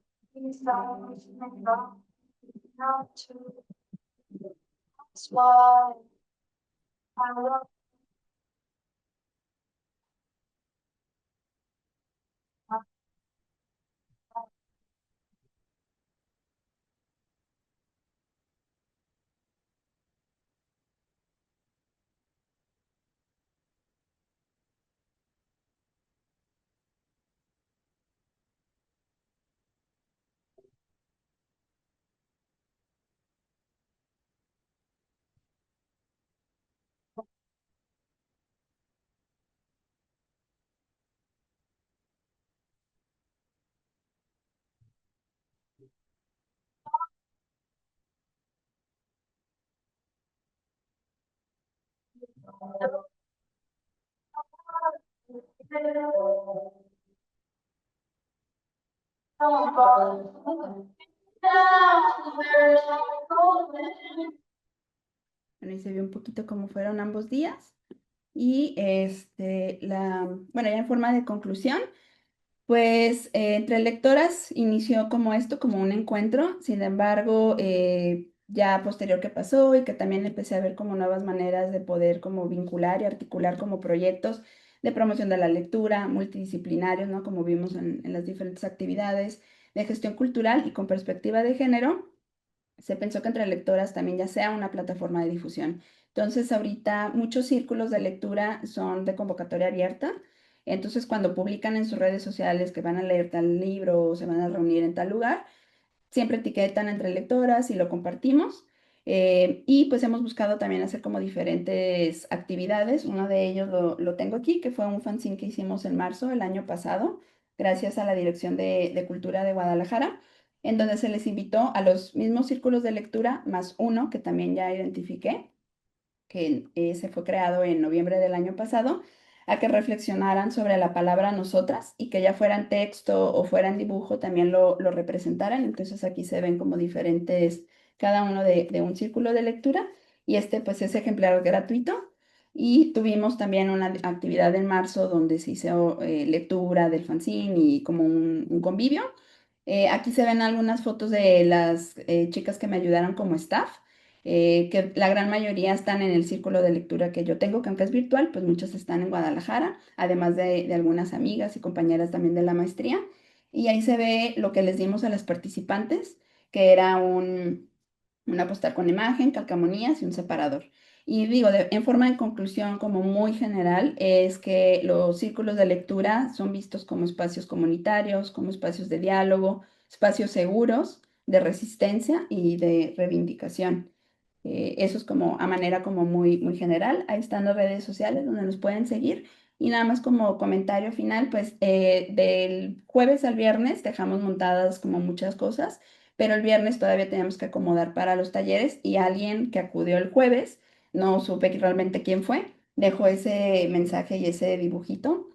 Bueno, y se vio un poquito cómo fueron ambos días. Y bueno, ya en forma de conclusión, pues entre lectoras inició como esto, como un encuentro. Sin embargo, ya posterior que pasó y que también empecé a ver como nuevas maneras de poder como vincular y articular como proyectos de promoción de la lectura, multidisciplinarios, ¿no? Como vimos en las diferentes actividades de gestión cultural y con perspectiva de género, se pensó que entre lectoras también ya sea una plataforma de difusión. Entonces, ahorita muchos círculos de lectura son de convocatoria abierta. Entonces, cuando publican en sus redes sociales que van a leer tal libro o se van a reunir en tal lugar, siempre etiquetan entre lectoras y lo compartimos. Y pues hemos buscado también hacer como diferentes actividades. Uno de ellos lo tengo aquí, que fue un fanzine que hicimos en marzo del año pasado, gracias a la Dirección de Cultura de Guadalajara, en donde se les invitó a los mismos círculos de lectura, más uno que también ya identifiqué, que se fue creado en noviembre del año pasado, a que reflexionaran sobre la palabra nosotras y que ya fuera en texto o fuera en dibujo también lo representaran. Entonces aquí se ven como diferentes, cada uno de un círculo de lectura y este pues es ejemplar gratuito. Y tuvimos también una actividad en marzo donde se hizo lectura del fanzine y como un convivio. Aquí se ven algunas fotos de las chicas que me ayudaron como staff, que la gran mayoría están en el círculo de lectura que yo tengo, que aunque es virtual, pues muchas están en Guadalajara, además de algunas amigas y compañeras también de la maestría. Y ahí se ve lo que les dimos a las participantes, que era una postal con imagen, calcamonías y un separador. Y digo, en forma de conclusión, como muy general, es que los círculos de lectura son vistos como espacios comunitarios, como espacios de diálogo, espacios seguros, de resistencia y de reivindicación. Eso es como a manera como muy general. Ahí están las redes sociales donde nos pueden seguir. Y nada más como comentario final, pues del jueves al viernes dejamos montadas como muchas cosas, pero el viernes todavía tenemos que acomodar para los talleres y alguien que acudió el jueves, no supe realmente quién fue, dejó ese mensaje y ese dibujito.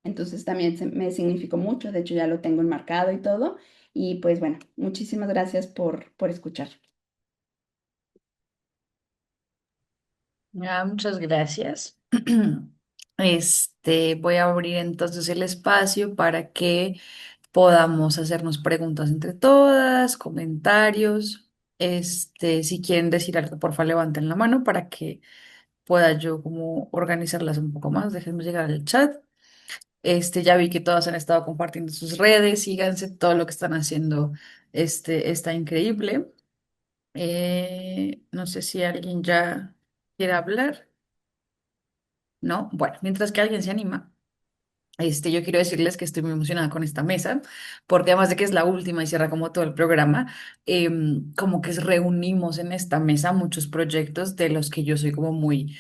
Entonces también me significó mucho, de hecho ya lo tengo enmarcado y todo. Y pues bueno, muchísimas gracias por escuchar. Muchas gracias. Voy a abrir entonces el espacio para que podamos hacernos preguntas entre todas, comentarios. Si quieren decir algo, porfa, levanten la mano para que pueda yo como organizarlas un poco más. Déjenme llegar al chat. Ya vi que todas han estado compartiendo sus redes, síganse, todo lo que están haciendo, está increíble. No sé si alguien ya quiere hablar. ¿No? Bueno, mientras que alguien se anima, yo quiero decirles que estoy muy emocionada con esta mesa, porque además de que es la última y cierra como todo el programa, como que reunimos en esta mesa muchos proyectos de los que yo soy como muy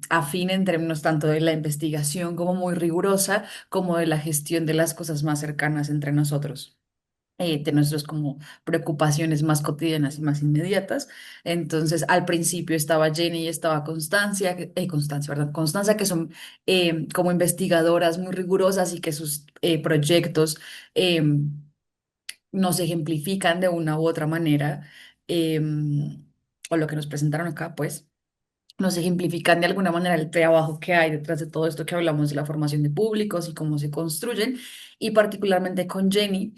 afín en términos tanto de la investigación como muy rigurosa, como de la gestión de las cosas más cercanas entre nosotros, de nuestras como preocupaciones más cotidianas y más inmediatas. Entonces, al principio estaba Jenny y estaba Constancia, Constancia, ¿verdad? Constanza, que son como investigadoras muy rigurosas y que sus proyectos nos ejemplifican de una u otra manera, o lo que nos presentaron acá, pues. nos ejemplifican de alguna manera el trabajo que hay detrás de todo esto que hablamos de la formación de públicos y cómo se construyen. Y particularmente con Jenny,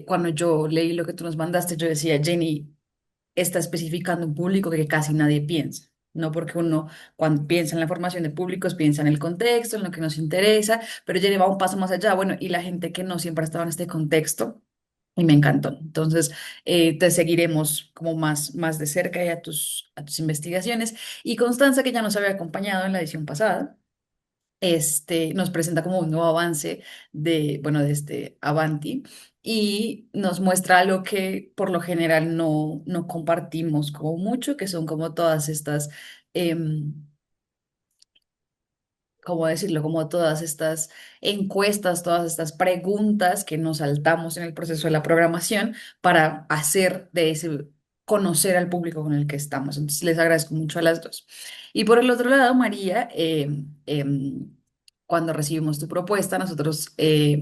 cuando yo leí lo que tú nos mandaste, yo decía, Jenny está especificando un público que casi nadie piensa. No porque uno cuando piensa en la formación de públicos piensa en el contexto, en lo que nos interesa, pero Jenny va un paso más allá. Bueno, y la gente que no siempre ha estado en este contexto y me encantó. Entonces, te seguiremos como más de cerca y a tus investigaciones. Y Constanza, que ya nos había acompañado en la edición pasada, nos presenta como un nuevo avance bueno, de este Avanti y nos muestra algo que por lo general no compartimos como mucho, que son como todas estas... em, ¿cómo decirlo? Como todas estas encuestas, todas estas preguntas que nos saltamos en el proceso de la programación para hacer de ese, conocer al público con el que estamos. Entonces, les agradezco mucho a las dos. Y por el otro lado, María, cuando recibimos tu propuesta, nosotros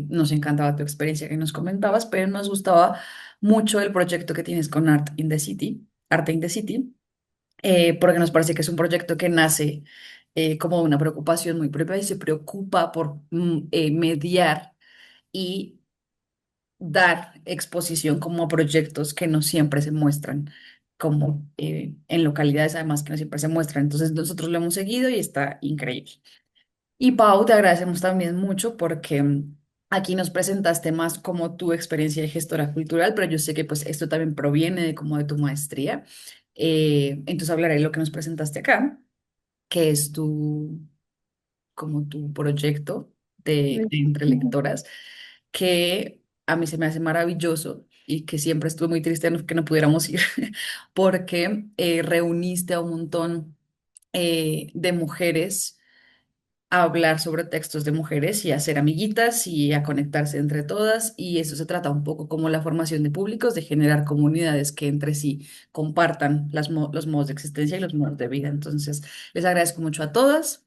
nos encantaba tu experiencia que nos comentabas, pero nos gustaba mucho el proyecto que tienes con Art in the City, Arte in the City, porque nos parece que es un proyecto que nace como una preocupación muy propia y se preocupa por mediar y dar exposición como a proyectos que no siempre se muestran, como en localidades además que no siempre se muestran. Entonces nosotros lo hemos seguido y está increíble. Y Pau, te agradecemos también mucho porque aquí nos presentaste más como tu experiencia de gestora cultural, pero yo sé que pues esto también proviene de como de tu maestría. Entonces hablaré de lo que nos presentaste acá, que es como tu proyecto de entre lectoras, que a mí se me hace maravilloso y que siempre estuve muy triste que no pudiéramos ir, porque reuniste a un montón de mujeres a hablar sobre textos de mujeres y a ser amiguitas y a conectarse entre todas. Y eso se trata un poco como la formación de públicos, de generar comunidades que entre sí compartan los modos de existencia y los modos de vida. Entonces, les agradezco mucho a todas.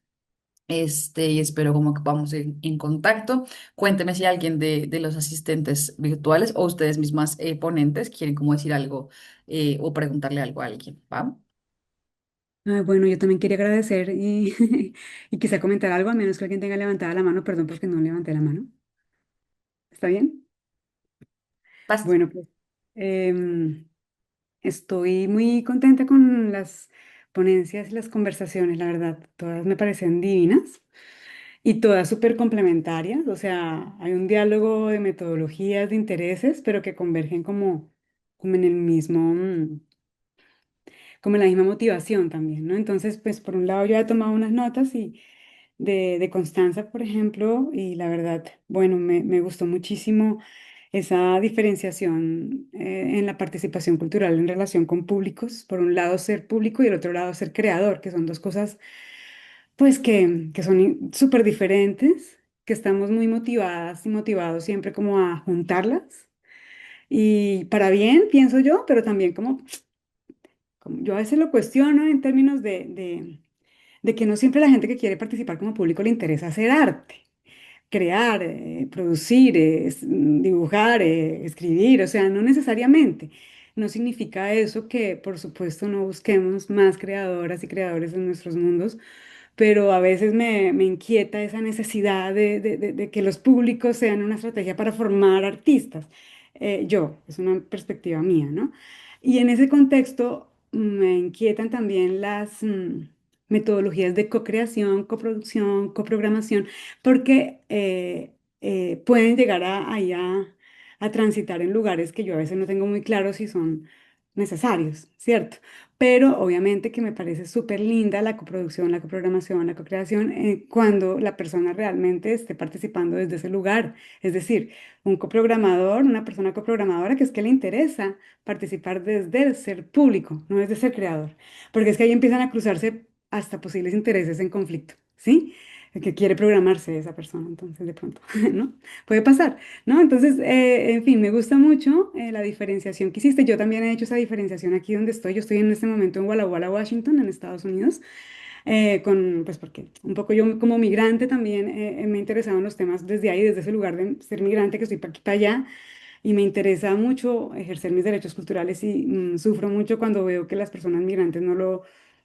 Y espero como que vamos en contacto. Cuénteme si alguien de los asistentes virtuales o ustedes mismas ponentes quieren como decir algo o preguntarle algo a alguien, ¿va? Bueno, yo también quería agradecer y, y quizá comentar algo, a menos que alguien tenga levantada la mano, perdón porque no levanté la mano. ¿Está bien? Vas. Bueno, pues em, estoy muy contenta con las ponencias y las conversaciones, la verdad, todas me parecen divinas y todas súper complementarias, o sea, hay un diálogo de metodologías, de intereses, pero que convergen como en el mismo, como en la misma motivación también, ¿no? Entonces, pues por un lado yo he tomado unas notas y de Constanza, por ejemplo, y la verdad, bueno, me gustó muchísimo esa diferenciación en la participación cultural en relación con públicos, por un lado ser público y el otro lado ser creador, que son dos cosas pues que son súper diferentes, que estamos muy motivadas y motivados siempre como a juntarlas. Y para bien, pienso yo, pero también como yo a veces lo cuestiono en términos de que no siempre la gente que quiere participar como público le interesa hacer arte, crear, producir, dibujar, escribir, o sea, no necesariamente. No significa eso que, por supuesto, no busquemos más creadoras y creadores en nuestros mundos, pero a veces me inquieta esa necesidad de que los públicos sean una estrategia para formar artistas. Es una perspectiva mía, ¿no? Y en ese contexto me inquietan también las metodologías de co-creación, coproducción, coprogramación, porque pueden llegar a transitar en lugares que yo a veces no tengo muy claro si son necesarios, ¿cierto? Pero obviamente que me parece súper linda la coproducción, la coprogramación, la cocreación, cuando la persona realmente esté participando desde ese lugar. Es decir, un coprogramador, una persona coprogramadora que es que le interesa participar desde el ser público, no desde ser creador. Porque es que ahí empiezan a cruzarse hasta posibles intereses en conflicto, ¿sí? El que quiere programarse esa persona, entonces de pronto, ¿no? Puede pasar. ¿No? Entonces, en fin, me gusta mucho la diferenciación que hiciste. Yo también he hecho esa diferenciación aquí donde estoy. Yo estoy en este momento en Walla Walla, Washington, en Estados Unidos, pues porque un poco yo como migrante también me he interesado en los temas desde ahí, desde ese lugar de ser migrante que estoy para aquí para allá. Y me interesa mucho ejercer mis derechos culturales y sufro mucho cuando veo que las personas migrantes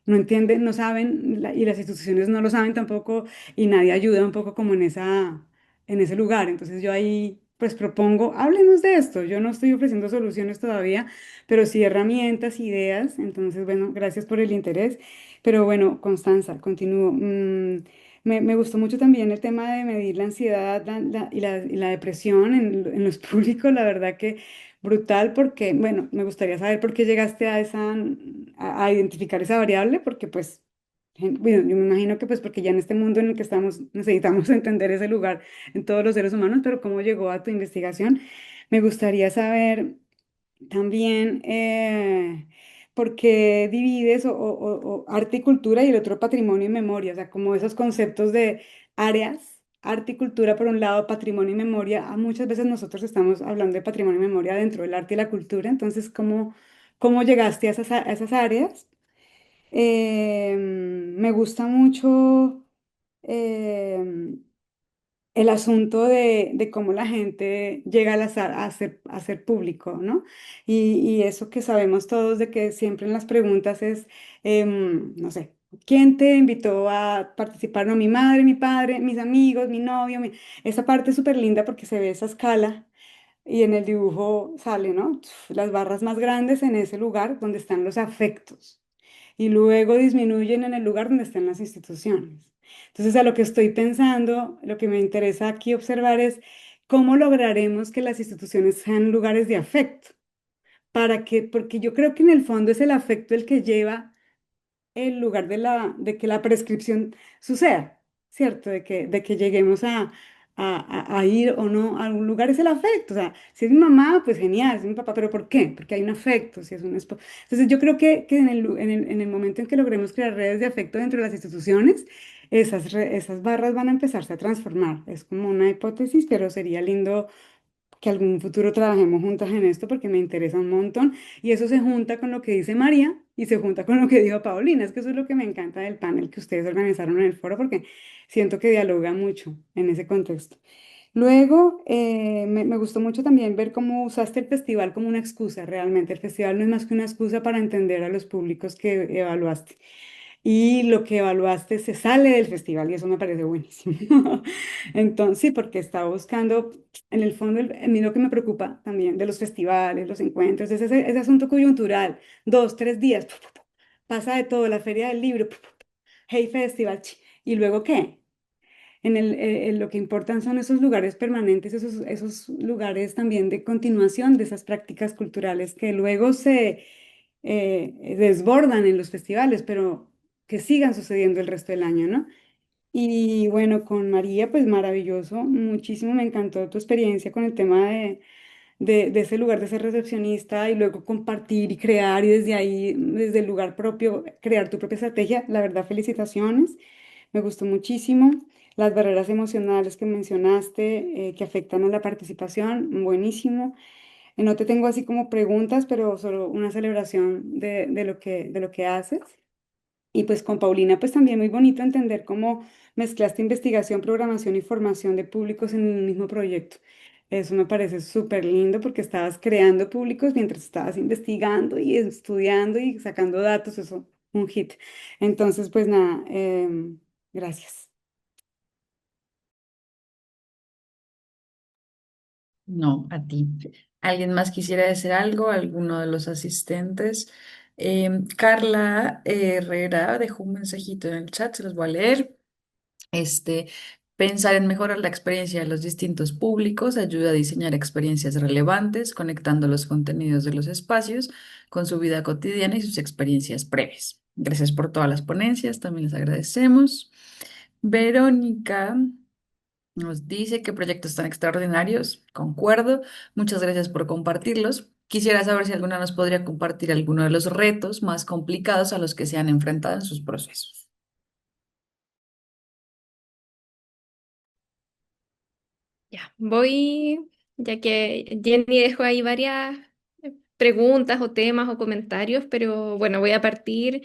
no entienden, no saben, y las instituciones no lo saben tampoco, y nadie ayuda un poco como en ese lugar. Entonces yo ahí pues propongo, háblenos de esto. Yo no estoy ofreciendo soluciones todavía, pero sí herramientas, ideas. Entonces, bueno, gracias por el interés. Pero bueno, Constanza, continúo. Me gustó mucho también el tema de medir la ansiedad y la depresión en los públicos. La verdad que brutal porque, bueno, me gustaría saber por qué llegaste a identificar esa variable, porque pues, bueno, yo me imagino que pues porque ya en este mundo en el que estamos necesitamos entender ese lugar en todos los seres humanos, pero cómo llegó a tu investigación. Me gustaría saber también, ¿por qué divides o arte y cultura y el otro patrimonio y memoria? O sea, como esos conceptos de áreas, arte y cultura por un lado, patrimonio y memoria. Muchas veces nosotros estamos hablando de patrimonio y memoria dentro del arte y la cultura. Entonces, ¿cómo llegaste a esas áreas? Me gusta mucho. em, el asunto de cómo la gente llega al azar a ser público, ¿no? Y eso que sabemos todos de que siempre en las preguntas es, no sé, ¿quién te invitó a participar? No, mi madre, mi padre, mis amigos, mi novio. Esa parte es súper linda porque se ve esa escala y en el dibujo sale, ¿no? Las barras más grandes en ese lugar donde están los afectos y luego disminuyen en el lugar donde están las instituciones. Entonces, a lo que estoy pensando, lo que me interesa aquí observar es cómo lograremos que las instituciones sean lugares de afecto, porque yo creo que en el fondo es el afecto el que lleva el lugar de que la prescripción suceda, ¿cierto? De que lleguemos a ir o no a algún lugar, es el afecto. O sea, si es mi mamá, pues genial, si es mi papá, pero ¿por qué? Porque hay un afecto, si es un esposo. Entonces yo creo que en el momento en que logremos crear redes de afecto dentro de las instituciones, esas barras van a empezarse a transformar. Es como una hipótesis, pero sería lindo que algún futuro trabajemos juntas en esto porque me interesa un montón y eso se junta con lo que dice María y se junta con lo que dijo Paulina. Es que eso es lo que me encanta del panel que ustedes organizaron en el foro porque siento que dialoga mucho en ese contexto. Luego, me gustó mucho también ver cómo usaste el festival como una excusa realmente. El festival no es más que una excusa para entender a los públicos que evaluaste. Y lo que evaluaste se sale del festival y eso me parece buenísimo. Entonces, sí, porque estaba buscando, en el fondo, a mí lo que me preocupa también de los festivales, los encuentros, es ese asunto coyuntural, 2, 3 días, pasa de todo, la feria del libro, Hey Festival, ¿y luego qué? Lo que importan son esos lugares permanentes, esos lugares también de continuación de esas prácticas culturales que luego se desbordan en los festivales, pero que sigan sucediendo el resto del año, ¿no? Y bueno, con María, pues maravilloso, muchísimo me encantó tu experiencia con el tema de ese lugar de ser recepcionista y luego compartir y crear y desde ahí, desde el lugar propio, crear tu propia estrategia. La verdad, felicitaciones, me gustó muchísimo. Las barreras emocionales que mencionaste, que afectan a la participación, buenísimo. No te tengo así como preguntas, pero solo una celebración de lo que haces. Y pues con Paulina, pues también muy bonito entender cómo mezclaste investigación, programación y formación de públicos en un mismo proyecto. Eso me parece súper lindo porque estabas creando públicos mientras estabas investigando y estudiando y sacando datos, eso, un hit. Entonces, pues nada, gracias. No, a ti. ¿Alguien más quisiera decir algo? ¿Alguno de los asistentes? Carla Herrera dejó un mensajito en el chat, se los voy a leer. Este, pensar en mejorar la experiencia de los distintos públicos ayuda a diseñar experiencias relevantes, conectando los contenidos de los espacios con su vida cotidiana y sus experiencias previas. Gracias por todas las ponencias, también les agradecemos. Verónica nos dice qué proyectos tan extraordinarios, concuerdo. Muchas gracias por compartirlos. Quisiera saber si alguna nos podría compartir alguno de los retos más complicados a los que se han enfrentado en sus procesos. Ya, voy, ya que Jenny dejó ahí varias preguntas o temas o comentarios, pero bueno, voy a partir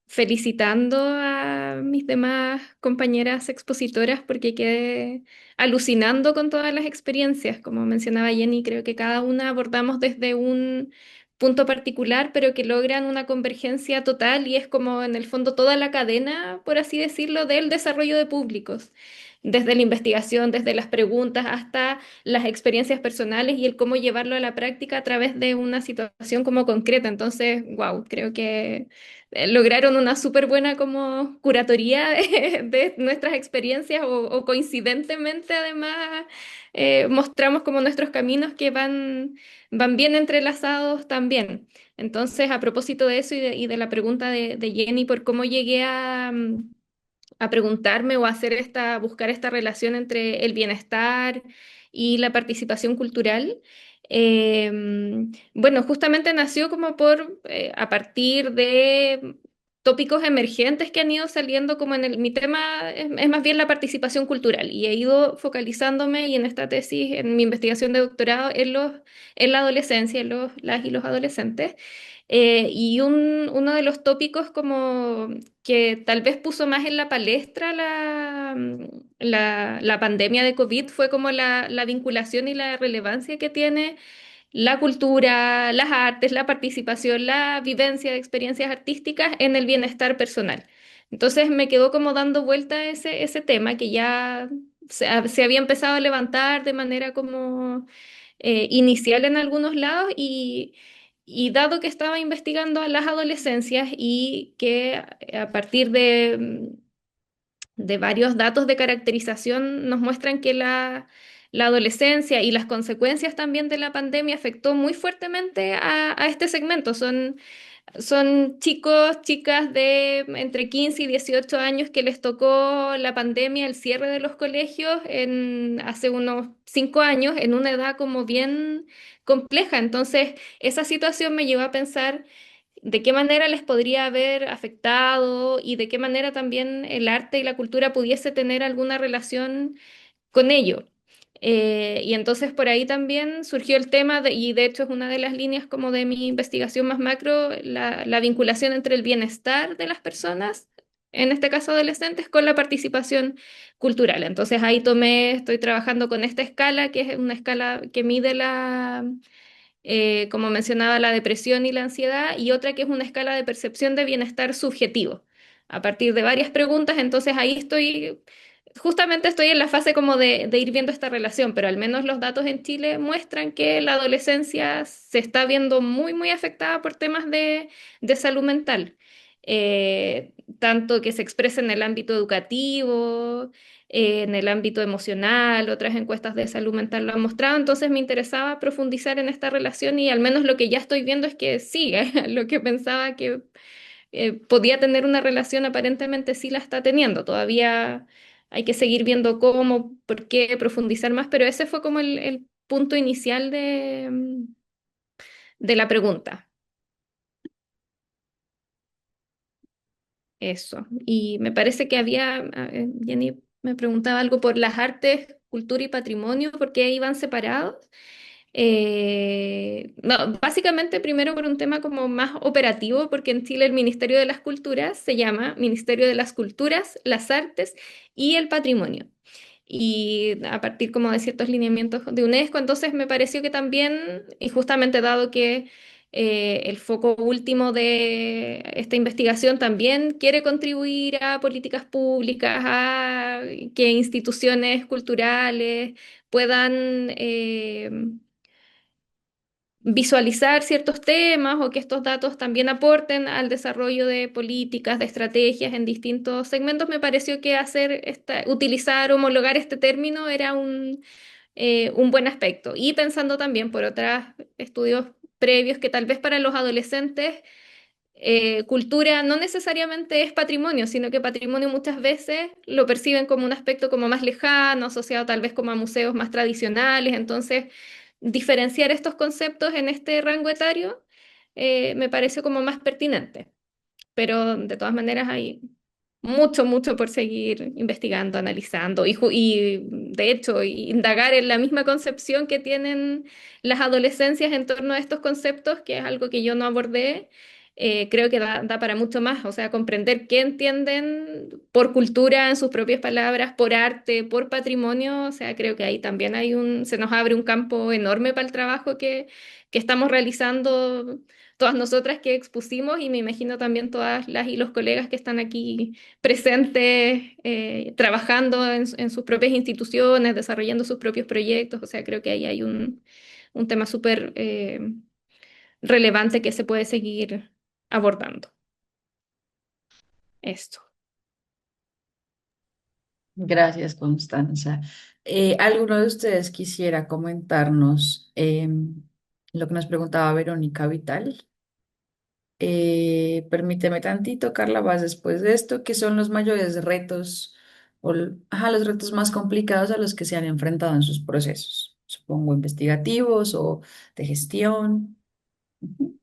felicitando a mis demás compañeras expositoras porque quedé alucinando con todas las experiencias. Como mencionaba Jenny, creo que cada una abordamos desde un punto particular, pero que logran una convergencia total y es como en el fondo toda la cadena, por así decirlo, del desarrollo de públicos. Desde la investigación, desde las preguntas hasta las experiencias personales y el cómo llevarlo a la práctica a través de una situación como concreta. Entonces, wow, creo que lograron una súper buena como curatoría de nuestras experiencias o coincidentemente además mostramos como nuestros caminos que van bien entrelazados también. Entonces, a propósito de eso y de la pregunta de Jenny por cómo llegué a preguntarme o a hacer buscar esta relación entre el bienestar y la participación cultural. Bueno, justamente nació como a partir de tópicos emergentes que han ido saliendo como mi tema es más bien la participación cultural y he ido focalizándome y en esta tesis, en mi investigación de doctorado, en la adolescencia, las y los adolescentes. Y uno de los tópicos como que tal vez puso más en la palestra la pandemia de COVID fue como la vinculación y la relevancia que tiene la cultura, las artes, la participación, la vivencia de experiencias artísticas en el bienestar personal. Entonces me quedó como dando vuelta ese tema que ya se había empezado a levantar de manera como inicial en algunos lados y dado que estaba investigando a las adolescencias y que a partir de varios datos de caracterización nos muestran que la adolescencia y las consecuencias también de la pandemia afectó muy fuertemente a este segmento. Son chicos, chicas de entre 15 y 18 años que les tocó la pandemia, el cierre de los colegios hace unos 5 años, en una edad como bien compleja. Entonces, esa situación me llevó a pensar de qué manera les podría haber afectado y de qué manera también el arte y la cultura pudiese tener alguna relación con ello. Y entonces por ahí también surgió el tema, y de hecho es una de las líneas como de mi investigación más macro, la vinculación entre el bienestar de las personas, en este caso adolescentes, con la participación cultural. Entonces ahí estoy trabajando con esta escala, que es una escala que mide como mencionaba, la depresión y la ansiedad, y otra que es una escala de percepción de bienestar subjetivo. A partir de varias preguntas, entonces ahí justamente estoy en la fase como de ir viendo esta relación, pero al menos los datos en Chile muestran que la adolescencia se está viendo muy, muy afectada por temas de salud mental. Tanto que se expresa en el ámbito educativo, en el ámbito emocional, otras encuestas de salud mental lo han mostrado, entonces me interesaba profundizar en esta relación y al menos lo que ya estoy viendo es que sí, lo que pensaba que podía tener una relación aparentemente sí la está teniendo. Todavía hay que seguir viendo cómo, por qué, profundizar más, pero ese fue como el punto inicial de la pregunta. Eso. Y me parece que Jenny me preguntaba algo por las artes, cultura y patrimonio, por qué iban separados. No, básicamente primero por un tema como más operativo, porque en Chile el Ministerio de las Culturas se llama Ministerio de las Culturas, las Artes y el Patrimonio. Y a partir como de ciertos lineamientos de UNESCO, entonces me pareció que también, y justamente dado que el foco último de esta investigación también quiere contribuir a políticas públicas, a que instituciones culturales puedan visualizar ciertos temas o que estos datos también aporten al desarrollo de políticas, de estrategias en distintos segmentos, me pareció que utilizar, homologar este término era un buen aspecto. Y pensando también por otros estudios previos que tal vez para los adolescentes cultura no necesariamente es patrimonio, sino que patrimonio muchas veces lo perciben como un aspecto como más lejano, asociado tal vez como a museos más tradicionales. Entonces, diferenciar estos conceptos en este rango etario me pareció como más pertinente. Pero de todas maneras hay mucho, mucho por seguir investigando, analizando y de hecho indagar en la misma concepción que tienen las adolescencias en torno a estos conceptos, que es algo que yo no abordé creo que da para mucho más, o sea, comprender qué entienden por cultura en sus propias palabras, por arte, por patrimonio, o sea, creo que ahí también se nos abre un campo enorme para el trabajo que estamos realizando todas nosotras que expusimos y me imagino también todas las y los colegas que están aquí presentes, trabajando en sus propias instituciones, desarrollando sus propios proyectos, o sea, creo que ahí hay un tema súper relevante que se puede seguir abordando. Esto. Gracias, Constanza. ¿Alguno de ustedes quisiera comentarnos lo que nos preguntaba Verónica Vital? Permíteme tantito, Carla, vas después de esto. ¿Qué son los mayores retos los retos más complicados a los que se han enfrentado en sus procesos? Supongo investigativos o de gestión. Ujú.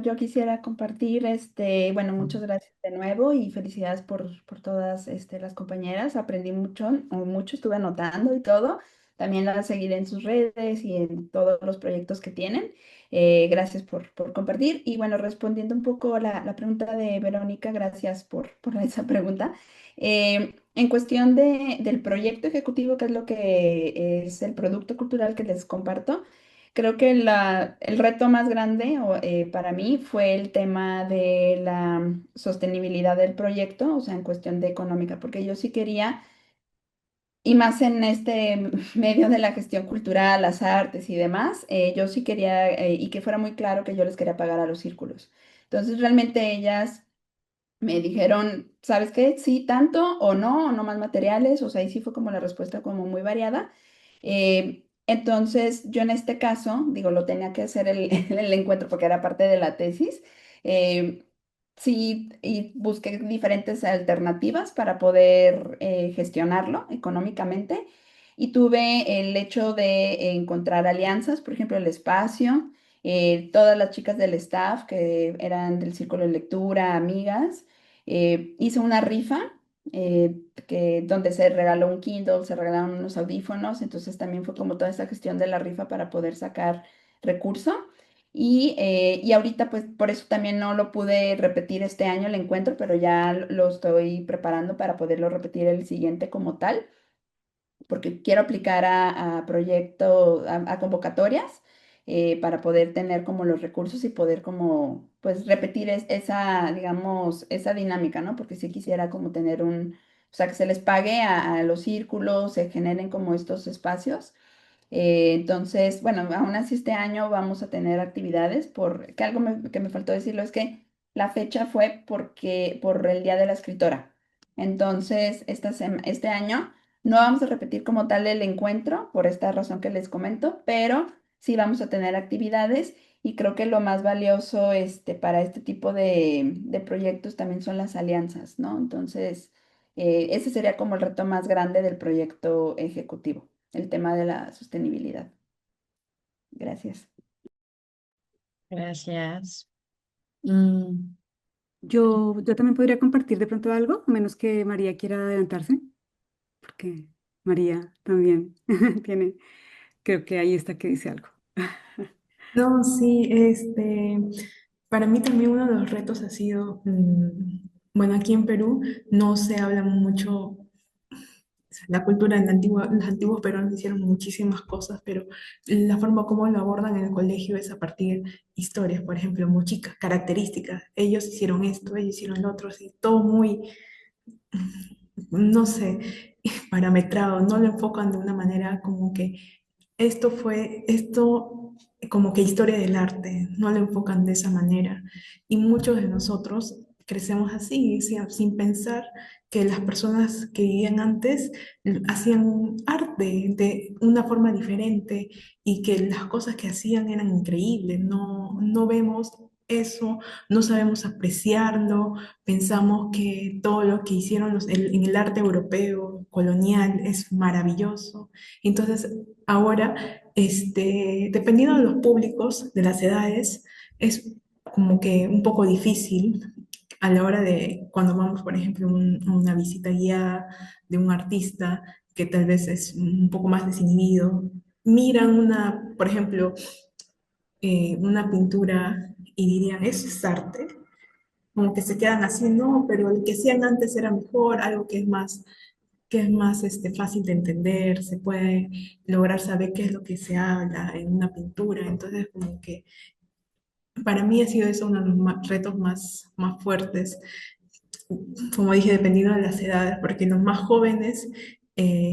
Yo quisiera compartir, bueno, muchas gracias de nuevo y felicidades por todas las compañeras. Aprendí mucho, o mucho estuve anotando y todo. También la seguiré en sus redes y en todos los proyectos que tienen. Gracias por compartir. Y bueno, respondiendo un poco a la pregunta de Verónica, gracias por esa pregunta. En cuestión del proyecto ejecutivo, que es lo que es el producto cultural que les comparto. Creo que el reto más grande para mí fue el tema de la sostenibilidad del proyecto, o sea, en cuestión de económica, porque yo sí quería, y más en este medio de la gestión cultural, las artes y demás, yo sí quería, y que fuera muy claro que yo les quería pagar a los círculos. Entonces, realmente ellas me dijeron, ¿sabes qué? Sí, tanto o no más materiales, o sea, ahí sí fue como la respuesta como muy variada. Entonces, yo en este caso, digo, lo tenía que hacer el encuentro porque era parte de la tesis. eh, sí, y busqué diferentes alternativas para poder gestionarlo económicamente. Y tuve el hecho de encontrar alianzas, por ejemplo, el espacio, todas las chicas del staff que eran del círculo de lectura, amigas, hice una rifa donde se regaló un Kindle, se regalaron unos audífonos, entonces también fue como toda esa gestión de la rifa para poder sacar recurso. Y ahorita pues por eso también no lo pude repetir este año el encuentro, pero ya lo estoy preparando para poderlo repetir el siguiente como tal porque quiero aplicar a proyectos, a convocatorias, para poder tener como los recursos y poder como, pues, repetir esa, digamos, esa dinámica, ¿no? Porque sí quisiera como tener o sea, que se les pague a los círculos, se generen como estos espacios. Entonces, bueno, aún así este año vamos a tener actividades, que algo que me faltó decirlo es que la fecha fue por el Día de la Escritora. Entonces, este año no vamos a repetir como tal el encuentro, por esta razón que les comento, pero sí vamos a tener actividades y creo que lo más valioso para este tipo de proyectos también son las alianzas, ¿no? Entonces, ese sería como el reto más grande del proyecto ejecutivo, el tema de la sostenibilidad. Gracias. Gracias. Mm, Yo también podría compartir de pronto algo, a menos que María quiera adelantarse, porque María también tiene, creo que ahí está que dice algo. No, sí, para mí también uno de los retos ha sido, bueno, aquí en Perú no se habla mucho, o sea, la cultura en los antiguos peruanos hicieron muchísimas cosas, pero la forma como lo abordan en el colegio es a partir de historias, por ejemplo, muy chicas, características. Ellos hicieron esto, ellos hicieron lo otro, así, todo muy, no sé, parametrado, no lo enfocan de una manera como que esto como que historia del arte, no lo enfocan de esa manera. Y muchos de nosotros crecemos así, sin pensar que las personas que vivían antes hacían arte de una forma diferente y que las cosas que hacían eran increíbles. No vemos eso, no sabemos apreciarlo, pensamos que todo lo que hicieron en el arte europeo colonial es maravilloso. Entonces, ahora, dependiendo de los públicos, de las edades, es como que un poco difícil a la hora de cuando vamos, por ejemplo, a una visita guiada de un artista que tal vez es un poco más desinhibido, miran por ejemplo, una pintura y dirían, eso es arte, como que se quedan así, no, pero el que hacían antes era mejor, algo que es más fácil de entender, se puede lograr saber qué es lo que se habla en una pintura, entonces como que para mí ha sido eso uno de los retos más fuertes, como dije, dependiendo de las edades, porque los más jóvenes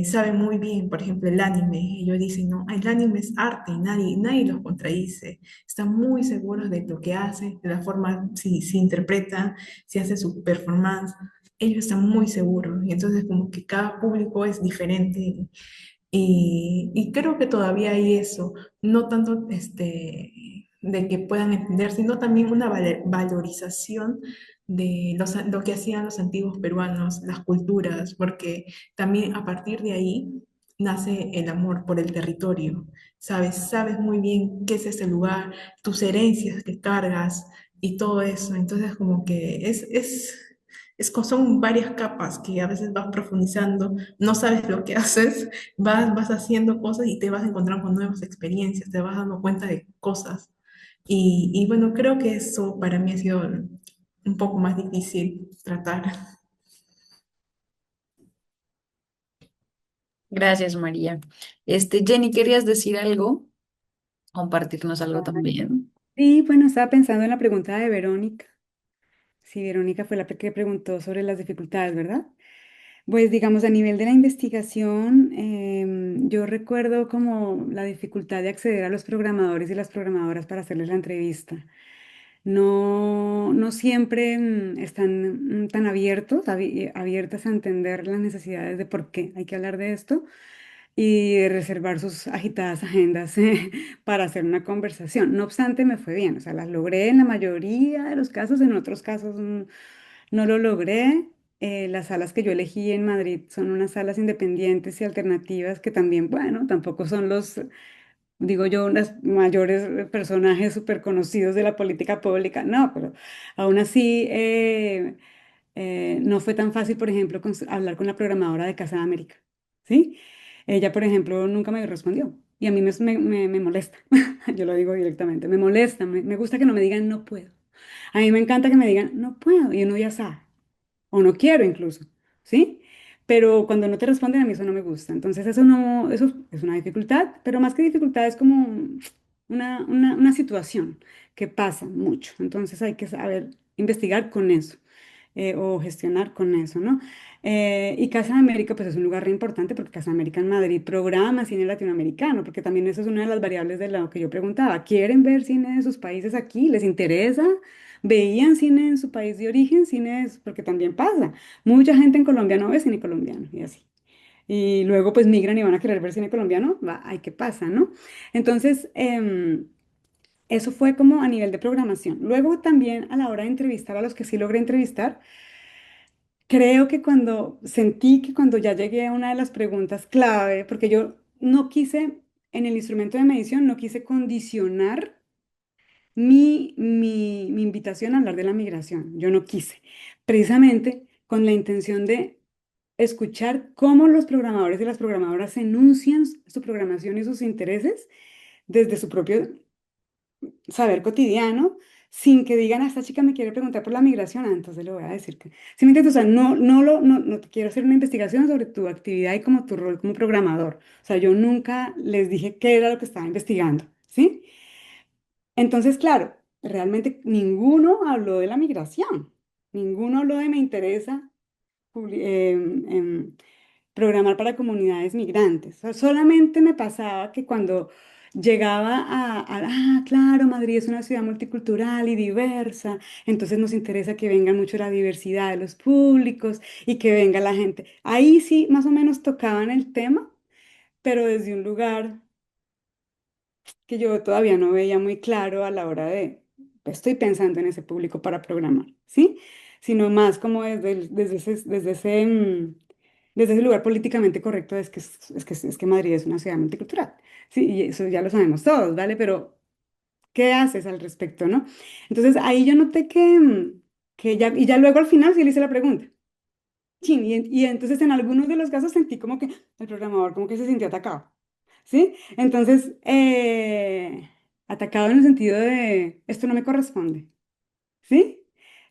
saben muy bien, por ejemplo, el anime. Ellos dicen, no, el anime es arte y nadie los contradice. Están muy seguros de lo que hacen, de la forma, si interpretan, si hacen su performance. Ellos están muy seguros y entonces como que cada público es diferente y creo que todavía hay eso, no tanto de que puedan entender, sino también una valorización de lo que hacían los antiguos peruanos, las culturas, porque también a partir de ahí nace el amor por el territorio. Sabes muy bien qué es ese lugar, tus herencias que cargas y todo eso. Entonces, como que son varias capas que a veces vas profundizando, no sabes lo que haces, vas haciendo cosas y te vas encontrando con nuevas experiencias, te vas dando cuenta de cosas. Y bueno, creo que eso para mí ha sido un poco más difícil tratar. Gracias, María. Jenny, ¿querías decir algo? Compartirnos algo también. Sí, bueno, estaba pensando en la pregunta de Verónica. Sí, Verónica fue la que preguntó sobre las dificultades, ¿verdad? Pues digamos, a nivel de la investigación, yo recuerdo como la dificultad de acceder a los programadores y las programadoras para hacerles la entrevista. No siempre están tan abiertos, abiertas a entender las necesidades de por qué hay que hablar de esto y de reservar sus agitadas agendas para hacer una conversación. No obstante, me fue bien, o sea, las logré en la mayoría de los casos, en otros casos no lo logré. Las salas que yo elegí en Madrid son unas salas independientes y alternativas que también, bueno, tampoco son los, digo yo, los mayores personajes súper conocidos de la política pública, no, pero aún así no fue tan fácil, por ejemplo, hablar con la programadora de Casa de América, ¿sí? Ella, por ejemplo, nunca me respondió y a mí me molesta, yo lo digo directamente, me molesta, me gusta que no me digan no puedo. A mí me encanta que me digan no puedo y uno ya sabe o no quiero incluso, ¿sí? Pero cuando no te responden a mí eso no me gusta. Entonces eso es una dificultad, pero más que dificultad es como una situación que pasa mucho. Entonces hay que saber investigar con eso o gestionar con eso, ¿no? Y Casa de América, pues es un lugar re importante porque Casa de América en Madrid programa cine latinoamericano, porque también eso es una de las variables de lo que yo preguntaba. ¿Quieren ver cine de sus países aquí? ¿Les interesa? ¿Veían cine en su país de origen? Porque también pasa. Mucha gente en Colombia no ve cine colombiano y así. Y luego pues migran y van a querer ver cine colombiano. Va, ay, ¿qué pasa, no? Entonces, eso fue como a nivel de programación. Luego también a la hora de entrevistar a los que sí logré entrevistar, creo que sentí que cuando ya llegué a una de las preguntas clave, porque yo no quise, en el instrumento de medición, no quise condicionar mi invitación a hablar de la migración. Yo no quise, precisamente con la intención de escuchar cómo los programadores y las programadoras enuncian su programación y sus intereses desde su propio saber cotidiano, sin que digan, esta chica me quiere preguntar por la migración, entonces le voy a decir que, ¿sí me entiendes? O sea, no te quiero hacer una investigación sobre tu actividad y como tu rol como programador. O sea, yo nunca les dije qué era lo que estaba investigando, ¿sí? Entonces, claro, realmente ninguno habló de la migración, ninguno habló de me interesa programar para comunidades migrantes. O sea, solamente me pasaba que cuando llegaba claro, Madrid es una ciudad multicultural y diversa, entonces nos interesa que venga mucho la diversidad de los públicos y que venga la gente. Ahí sí, más o menos tocaban el tema, pero desde un lugar que yo todavía no veía muy claro a la hora estoy pensando en ese público para programar, ¿sí? Sino más como desde ese lugar políticamente correcto es que Madrid es una ciudad multicultural, ¿sí? Y eso ya lo sabemos todos, ¿vale? Pero, ¿qué haces al respecto, no? Entonces, ahí yo noté que ya luego al final sí le hice la pregunta. Chin, y entonces en algunos de los casos sentí como que el programador como que se sintió atacado, ¿sí? Entonces, atacado en el sentido de, esto no me corresponde. ¿Sí?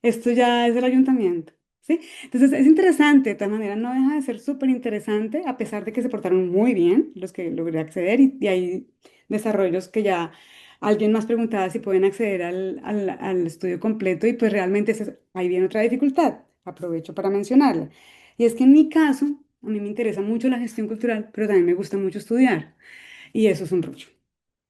Esto ya es del ayuntamiento, ¿sí? Entonces es interesante, de todas maneras no deja de ser súper interesante, a pesar de que se portaron muy bien los que logré acceder y hay desarrollos que ya alguien más preguntaba si pueden acceder al estudio completo y pues realmente ahí viene otra dificultad, aprovecho para mencionarla. Y es que en mi caso, a mí me interesa mucho la gestión cultural, pero también me gusta mucho estudiar y eso es un rollo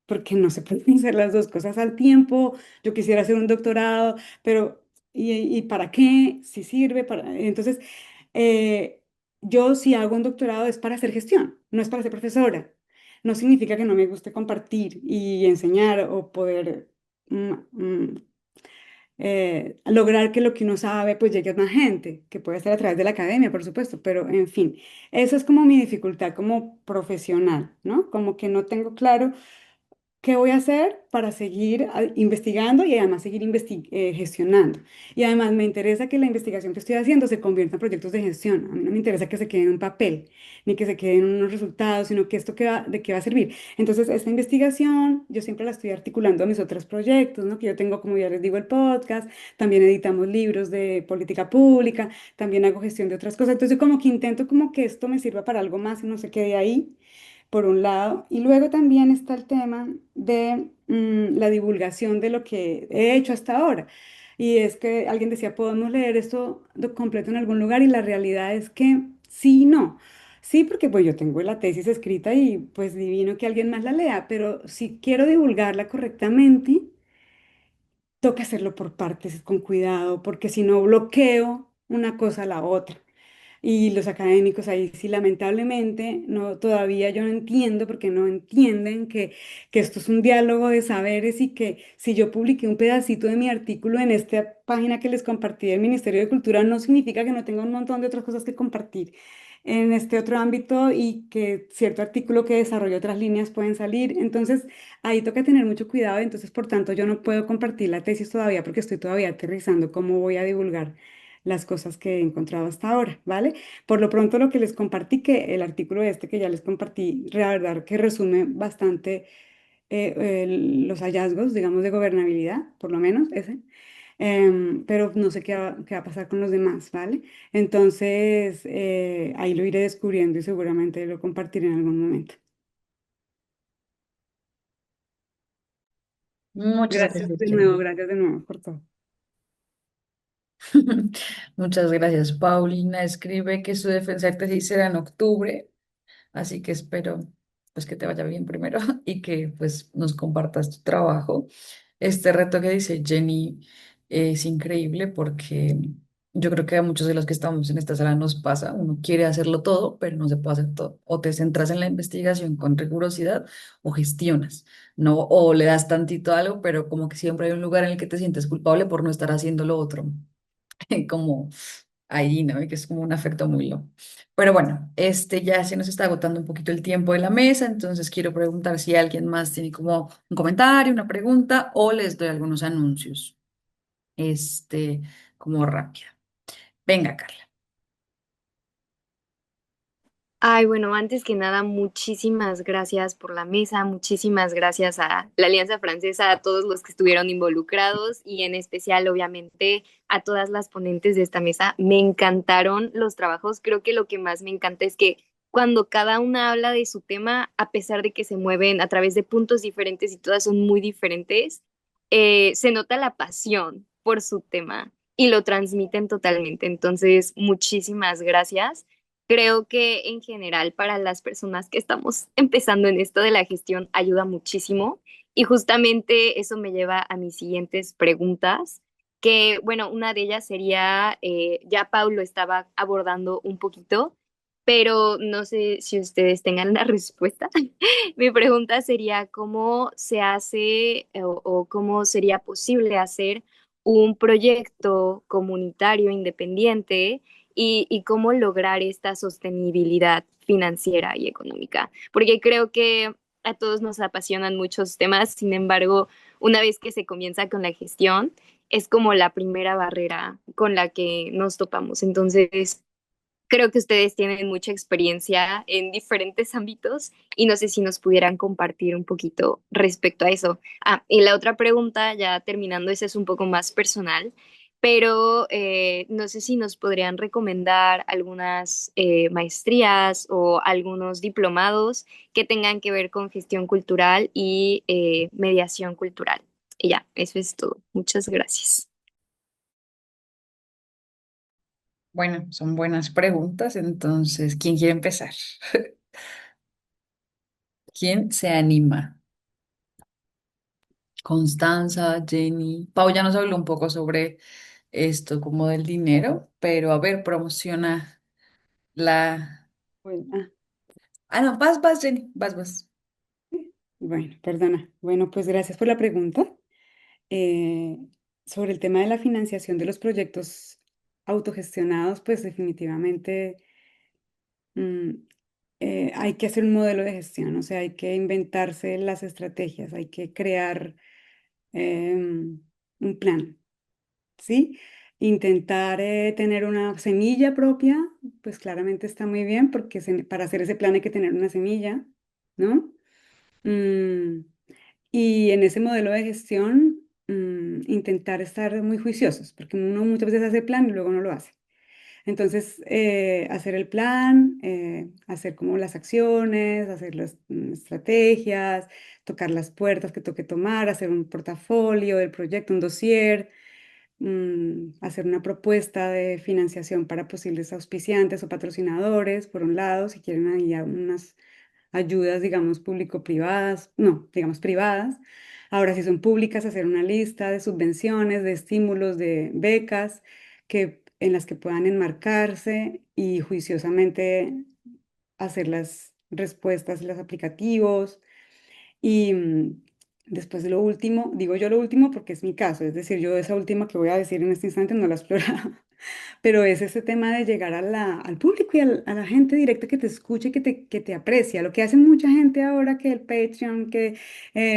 porque no se pueden hacer las dos cosas al tiempo. Yo quisiera hacer un doctorado, pero ¿y para qué? Si sirve para... Entonces, eh, yo si hago un doctorado es para hacer gestión, no es para ser profesora. No significa que no me guste compartir y enseñar o poder mm, mm, lograr que lo que uno sabe pues llegue a más gente, que puede ser a través de la academia, por supuesto, pero en fin, esa es como mi dificultad como profesional, ¿no? Como que no tengo claro ¿qué voy a hacer para seguir investigando y además seguir gestionando? Y además me interesa que la investigación que estoy haciendo se convierta en proyectos de gestión. A mí no me interesa que se quede en un papel, ni que se quede en unos resultados, sino que esto de qué va a servir. Entonces, esta investigación yo siempre la estoy articulando a mis otros proyectos, ¿no? Que yo tengo, como ya les digo, el podcast, también editamos libros de política pública, también hago gestión de otras cosas. Entonces, yo como que intento como que esto me sirva para algo más y no se quede ahí por un lado, y luego también está el tema de la divulgación de lo que he hecho hasta ahora. Y es que alguien decía, podemos leer esto completo en algún lugar y la realidad es que sí y no. Sí, porque pues yo tengo la tesis escrita y pues divino que alguien más la lea, pero si quiero divulgarla correctamente, toca hacerlo por partes, con cuidado, porque si no bloqueo una cosa a la otra. Y los académicos ahí sí, lamentablemente, no, todavía yo no entiendo porque no entienden que esto es un diálogo de saberes y que si yo publiqué un pedacito de mi artículo en esta página que les compartí del Ministerio de Cultura, no significa que no tenga un montón de otras cosas que compartir en este otro ámbito y que cierto artículo que desarrolle otras líneas pueden salir. Entonces, ahí toca tener mucho cuidado. Entonces, por tanto, yo no puedo compartir la tesis todavía porque estoy todavía aterrizando cómo voy a divulgar las cosas que he encontrado hasta ahora, ¿vale? Por lo pronto lo que les compartí, que el artículo este que ya les compartí, la verdad que resume bastante los hallazgos, digamos, de gobernabilidad, por lo menos ese. Pero no sé qué va a pasar con los demás, ¿vale? Entonces, ahí lo iré descubriendo y seguramente lo compartiré en algún momento. Muchas gracias, Jenny. Gracias de nuevo por todo. Muchas gracias. Paulina escribe que su defensa de tesis será en octubre, así que espero pues que te vaya bien primero y que pues nos compartas tu trabajo. Este reto que dice Jenny es increíble porque yo creo que a muchos de los que estamos en esta sala nos pasa, uno quiere hacerlo todo, pero no se puede hacer todo. O te centras en la investigación con rigurosidad o gestionas, ¿no? O le das tantito a algo, pero como que siempre hay un lugar en el que te sientes culpable por no estar haciendo lo otro. Como ahí, ¿no? Y que es como un afecto muy loco. Pero bueno, este ya se nos está agotando un poquito el tiempo de la mesa, entonces quiero preguntar si alguien más tiene como un comentario, una pregunta o les doy algunos anuncios, este, como rápida. Venga, Carla. Ay, bueno, antes que nada, muchísimas gracias por la mesa, muchísimas gracias a la Alianza Francesa, a todos los que estuvieron involucrados y en especial, obviamente, a todas las ponentes de esta mesa. Me encantaron los trabajos. Creo que lo que más me encanta es que cuando cada una habla de su tema, a pesar de que se mueven a través de puntos diferentes y todas son muy diferentes, se nota la pasión por su tema y lo transmiten totalmente. Entonces, muchísimas gracias. Creo que en general para las personas que estamos empezando en esto de la gestión ayuda muchísimo y justamente eso me lleva a mis siguientes preguntas, que bueno, una de ellas sería, ya Paulo estaba abordando un poquito, pero no sé si ustedes tengan la respuesta. Mi pregunta sería, ¿cómo se hace o cómo sería posible hacer un proyecto comunitario independiente? Y cómo lograr esta sostenibilidad financiera y económica. Porque creo que a todos nos apasionan muchos temas, sin embargo, una vez que se comienza con la gestión, es como la primera barrera con la que nos topamos. Entonces, creo que ustedes tienen mucha experiencia en diferentes ámbitos y no sé si nos pudieran compartir un poquito respecto a eso. Ah, y la otra pregunta, ya terminando, esa es un poco más personal, pero no sé si nos podrían recomendar algunas maestrías o algunos diplomados que tengan que ver con gestión cultural y mediación cultural. Y ya, eso es todo. Muchas gracias. Bueno, son buenas preguntas, entonces, ¿quién quiere empezar? ¿Quién se anima? Constanza, Jenny. Pau ya nos habló un poco sobre esto, como del dinero, pero a ver, promociona la... Bueno, Ah, no, vas, Jenny, vas. bueno, perdona. Bueno, pues gracias por la pregunta. Eh, Sobre el tema de la financiación de los proyectos autogestionados, pues definitivamente mm, hay que hacer un modelo de gestión, o sea, hay que inventarse las estrategias, hay que crear un plan, ¿sí? Intentar tener una semilla propia, pues claramente está muy bien, porque para hacer ese plan hay que tener una semilla, ¿no? Mm, y en ese modelo de gestión, intentar estar muy juiciosos, porque uno muchas veces hace plan y luego no lo hace. Entonces, hacer el plan, hacer como las acciones, hacer las estrategias, tocar las puertas que toque tomar, hacer un portafolio del proyecto, un dossier, hacer una propuesta de financiación para posibles auspiciantes o patrocinadores, por un lado, si quieren ahí unas ayudas, digamos, público-privadas, no, digamos privadas. Ahora, si son públicas, hacer una lista de subvenciones, de estímulos, de becas en las que puedan enmarcarse y juiciosamente hacer las respuestas, los aplicativos. Y después de lo último, digo yo lo último porque es mi caso, es decir, yo esa última que voy a decir en este instante no la he explorado, pero es ese tema de llegar al público y a la gente directa que te escuche, que te aprecia. Lo que hace mucha gente ahora, que el Patreon, que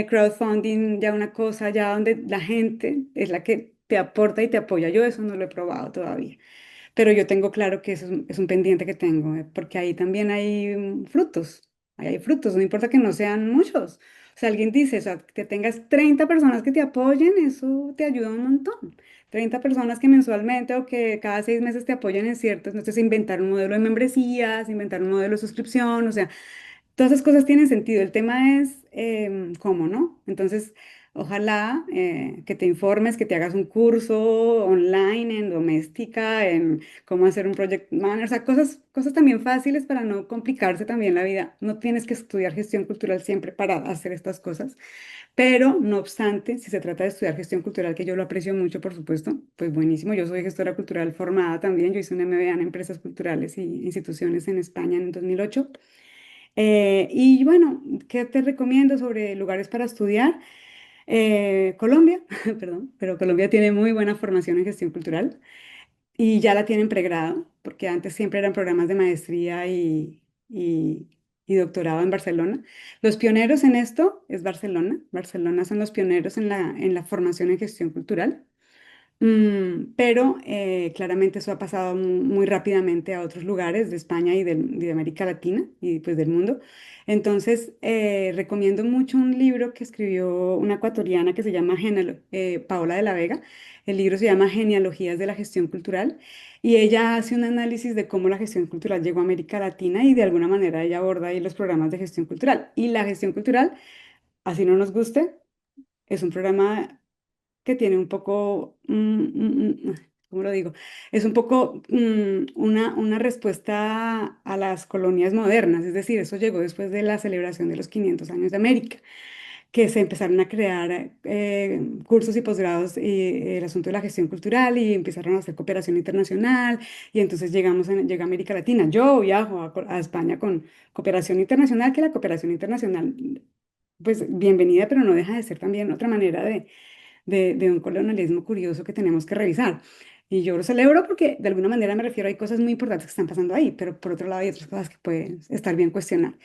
crowdfunding, ya una cosa, ya donde la gente es la que te aporta y te apoya. Yo eso no lo he probado todavía, pero yo tengo claro que eso es un pendiente que tengo, porque ahí también hay frutos, ahí hay frutos, no importa que no sean muchos. O sea, alguien dice, o sea, que tengas 30 personas que te apoyen, eso te ayuda un montón. 30 personas que mensualmente o que cada 6 meses te apoyen en ciertos, entonces inventar un modelo de membresías, inventar un modelo de suscripción, o sea, todas esas cosas tienen sentido. El tema es cómo, ¿no? Entonces, ojalá que te informes, que te hagas un curso online en doméstica, en cómo hacer un project manager, o sea, cosas también fáciles para no complicarse también la vida. No tienes que estudiar gestión cultural siempre para hacer estas cosas, pero no obstante, si se trata de estudiar gestión cultural, que yo lo aprecio mucho, por supuesto, pues buenísimo. Yo soy gestora cultural formada también. Yo hice un MBA en empresas culturales y instituciones en España en el 2008. Y bueno, ¿qué te recomiendo sobre lugares para estudiar? Colombia, perdón, pero Colombia tiene muy buena formación en gestión cultural y ya la tienen pregrado, porque antes siempre eran programas de maestría y, y doctorado en Barcelona. Los pioneros en esto es Barcelona. Barcelona son los pioneros en la formación en gestión cultural. Pero claramente eso ha pasado muy rápidamente a otros lugares de España y de América Latina y pues del mundo. Entonces, recomiendo mucho un libro que escribió una ecuatoriana que se llama Paola de la Vega. El libro se llama Genealogías de la Gestión Cultural y ella hace un análisis de cómo la gestión cultural llegó a América Latina y de alguna manera ella aborda ahí los programas de gestión cultural. Y la gestión cultural, así no nos guste, es un programa que tiene un poco, ¿cómo lo digo? Es un poco una respuesta a las colonias modernas, es decir, eso llegó después de la celebración de los 500 años de América, que se empezaron a crear cursos y posgrados y el asunto de la gestión cultural y empezaron a hacer cooperación internacional y entonces llega a América Latina. Yo viajo a España con cooperación internacional, que la cooperación internacional, pues bienvenida, pero no deja de ser también otra manera de un colonialismo curioso que tenemos que revisar. Y yo lo celebro porque de alguna manera me refiero, hay cosas muy importantes que están pasando ahí, pero por otro lado hay otras cosas que pueden estar bien cuestionar.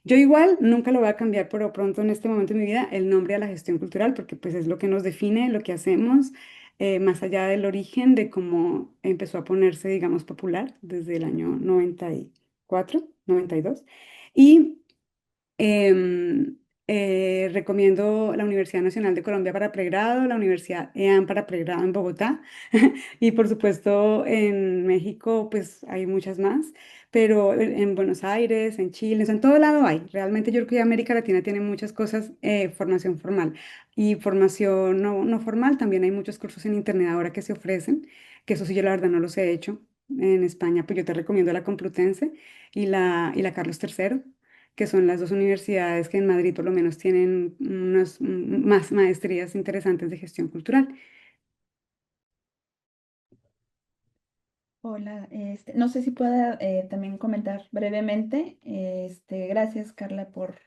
Yo igual nunca lo voy a cambiar por lo pronto en este momento de mi vida el nombre a la gestión cultural porque pues es lo que nos define, lo que hacemos. más allá del origen de cómo empezó a ponerse, digamos, popular desde el año 94, 92. Y Em, recomiendo la Universidad Nacional de Colombia para pregrado, la Universidad EAN para pregrado en Bogotá y por supuesto en México pues hay muchas más, pero en Buenos Aires, en Chile, o sea, en todo lado hay. Realmente yo creo que América Latina tiene muchas cosas, formación formal y formación no formal. También hay muchos cursos en internet ahora que se ofrecen, que eso sí yo la verdad no los he hecho. En España pues yo te recomiendo la Complutense y la Carlos III, que son las dos universidades que en Madrid por lo menos tienen unas más maestrías interesantes de gestión cultural. Hola, no sé si pueda también comentar brevemente. Gracias, Carla, por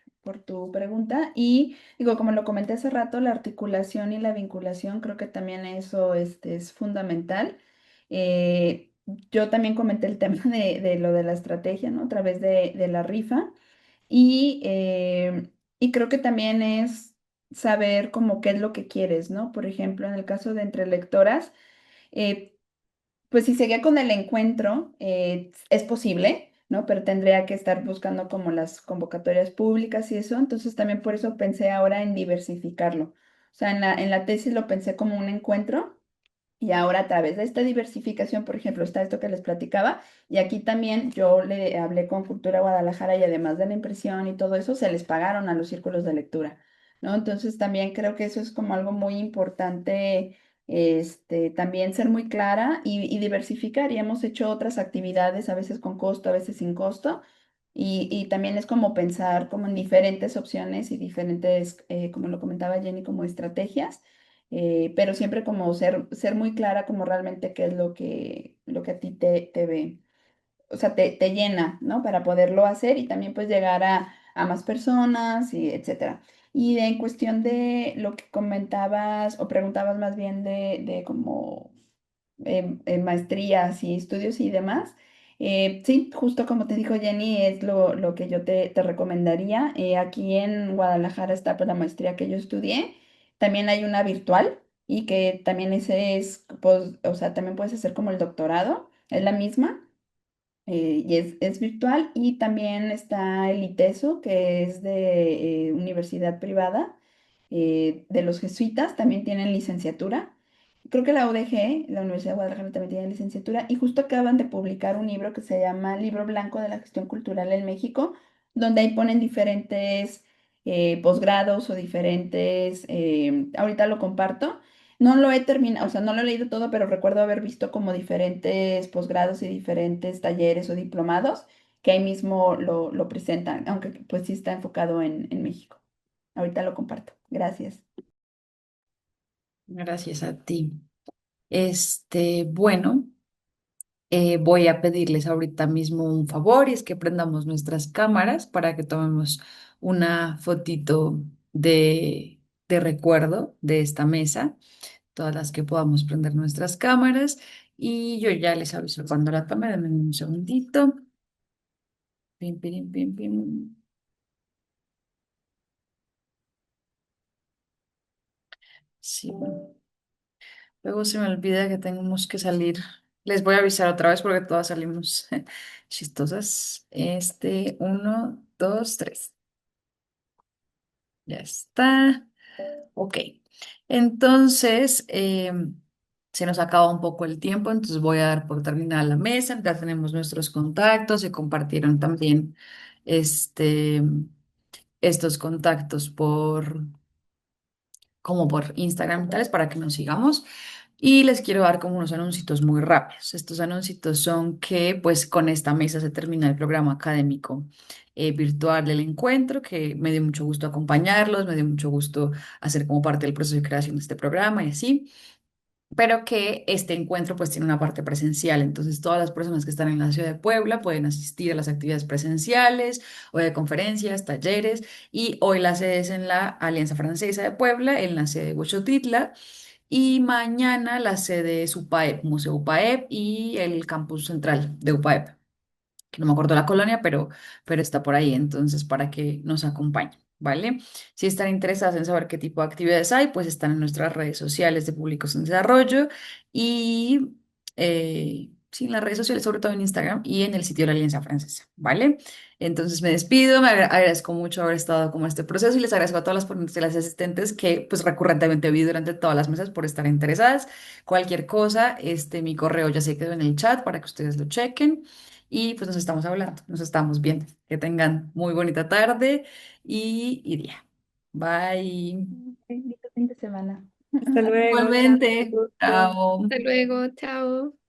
tu pregunta. Y digo, como lo comenté hace rato, la articulación y la vinculación, creo que también eso es fundamental. Yo también comenté el tema de lo de la estrategia, ¿no? A través de la rifa. Y, y creo que también es saber como qué es lo que quieres, ¿no? Por ejemplo, en el caso de entre lectoras. eh, pues si seguía con el encuentro, es posible, ¿no? Pero tendría que estar buscando como las convocatorias públicas y eso. Entonces también por eso pensé ahora en diversificarlo. O sea, en la tesis lo pensé como un encuentro y ahora a través de esta diversificación, por ejemplo, está esto que les platicaba, y aquí también yo le hablé con Cultura Guadalajara y además de la impresión y todo eso, se les pagaron a los círculos de lectura, ¿no? Entonces también creo que eso es como algo muy importante, también ser muy clara y diversificar, y hemos hecho otras actividades, a veces con costo, a veces sin costo, y también es como pensar como en diferentes opciones y diferentes, como lo comentaba Jenny, como estrategias, pero siempre como ser muy clara como realmente qué es lo que a ti te ve, o sea, te llena, ¿no? Para poderlo hacer y también pues llegar a más personas y etcétera. Y en cuestión de lo que comentabas o preguntabas más bien de como maestrías y estudios y demás. Sí, justo como te dijo Jenny, es lo que yo te recomendaría. Aquí en Guadalajara está pues, la maestría que yo estudié. También hay una virtual y que también ese es, pues, o sea, también puedes hacer como el doctorado, es la misma. Y es virtual y también está el ITESO, que es de universidad privada, de los jesuitas, también tienen licenciatura. Creo que la UDG, la Universidad de Guadalajara, también tiene licenciatura y justo acaban de publicar un libro que se llama Libro Blanco de la Gestión Cultural en México, donde ahí ponen diferentes posgrados o diferentes, ahorita lo comparto. No lo he terminado, o sea, no lo he leído todo, pero recuerdo haber visto como diferentes posgrados y diferentes talleres o diplomados que ahí mismo lo presentan, aunque pues sí está enfocado en México. Ahorita lo comparto. Gracias. Gracias a ti. Bueno, voy a pedirles ahorita mismo un favor y es que prendamos nuestras cámaras para que tomemos una fotito de recuerdo de esta mesa, todas las que podamos prender nuestras cámaras y yo ya les aviso cuando la tome, denme un segundito. Pim, pim, pim, pim. Sí, bueno. Luego se me olvida que tenemos que salir. Les voy a avisar otra vez porque todas salimos chistosas. Uno, dos, tres. Ya está. Ok. Entonces, se nos acaba un poco el tiempo, entonces voy a dar por terminada la mesa. Ya tenemos nuestros contactos, se compartieron también este, estos contactos como por Instagram y tales para que nos sigamos. Y les quiero dar como unos anuncios muy rápidos. Estos anuncios son que pues con esta mesa se termina el programa académico virtual del encuentro, que me dio mucho gusto acompañarlos, me dio mucho gusto hacer como parte del proceso de creación de este programa y así, pero que este encuentro pues tiene una parte presencial, entonces todas las personas que están en la ciudad de Puebla pueden asistir a las actividades presenciales o de conferencias, talleres, y hoy la sede es en la Alianza Francesa de Puebla, en la sede de Huechotitla, y mañana la sede es UPAEP, Museo UPAEP y el campus central de UPAEP, que no me acuerdo la colonia, pero está por ahí, entonces para que nos acompañen. ¿vale? Si están interesadas en saber qué tipo de actividades hay, pues están en nuestras redes sociales de Públicos en Desarrollo y sí, en las redes sociales, sobre todo en Instagram y en el sitio de la Alianza Francesa, ¿vale? Entonces me despido, agradezco mucho haber estado como este proceso y les agradezco a todas las ponentes y las asistentes que pues recurrentemente vi durante todas las mesas por estar interesadas. Cualquier cosa, mi correo ya se quedó en el chat para que ustedes lo chequen y pues nos estamos hablando, nos estamos viendo. Que tengan muy bonita tarde y día. Bye. Lindo fin de semana. Hasta luego, chao. Igualmente. Gusto. Chao. Hasta luego, chao.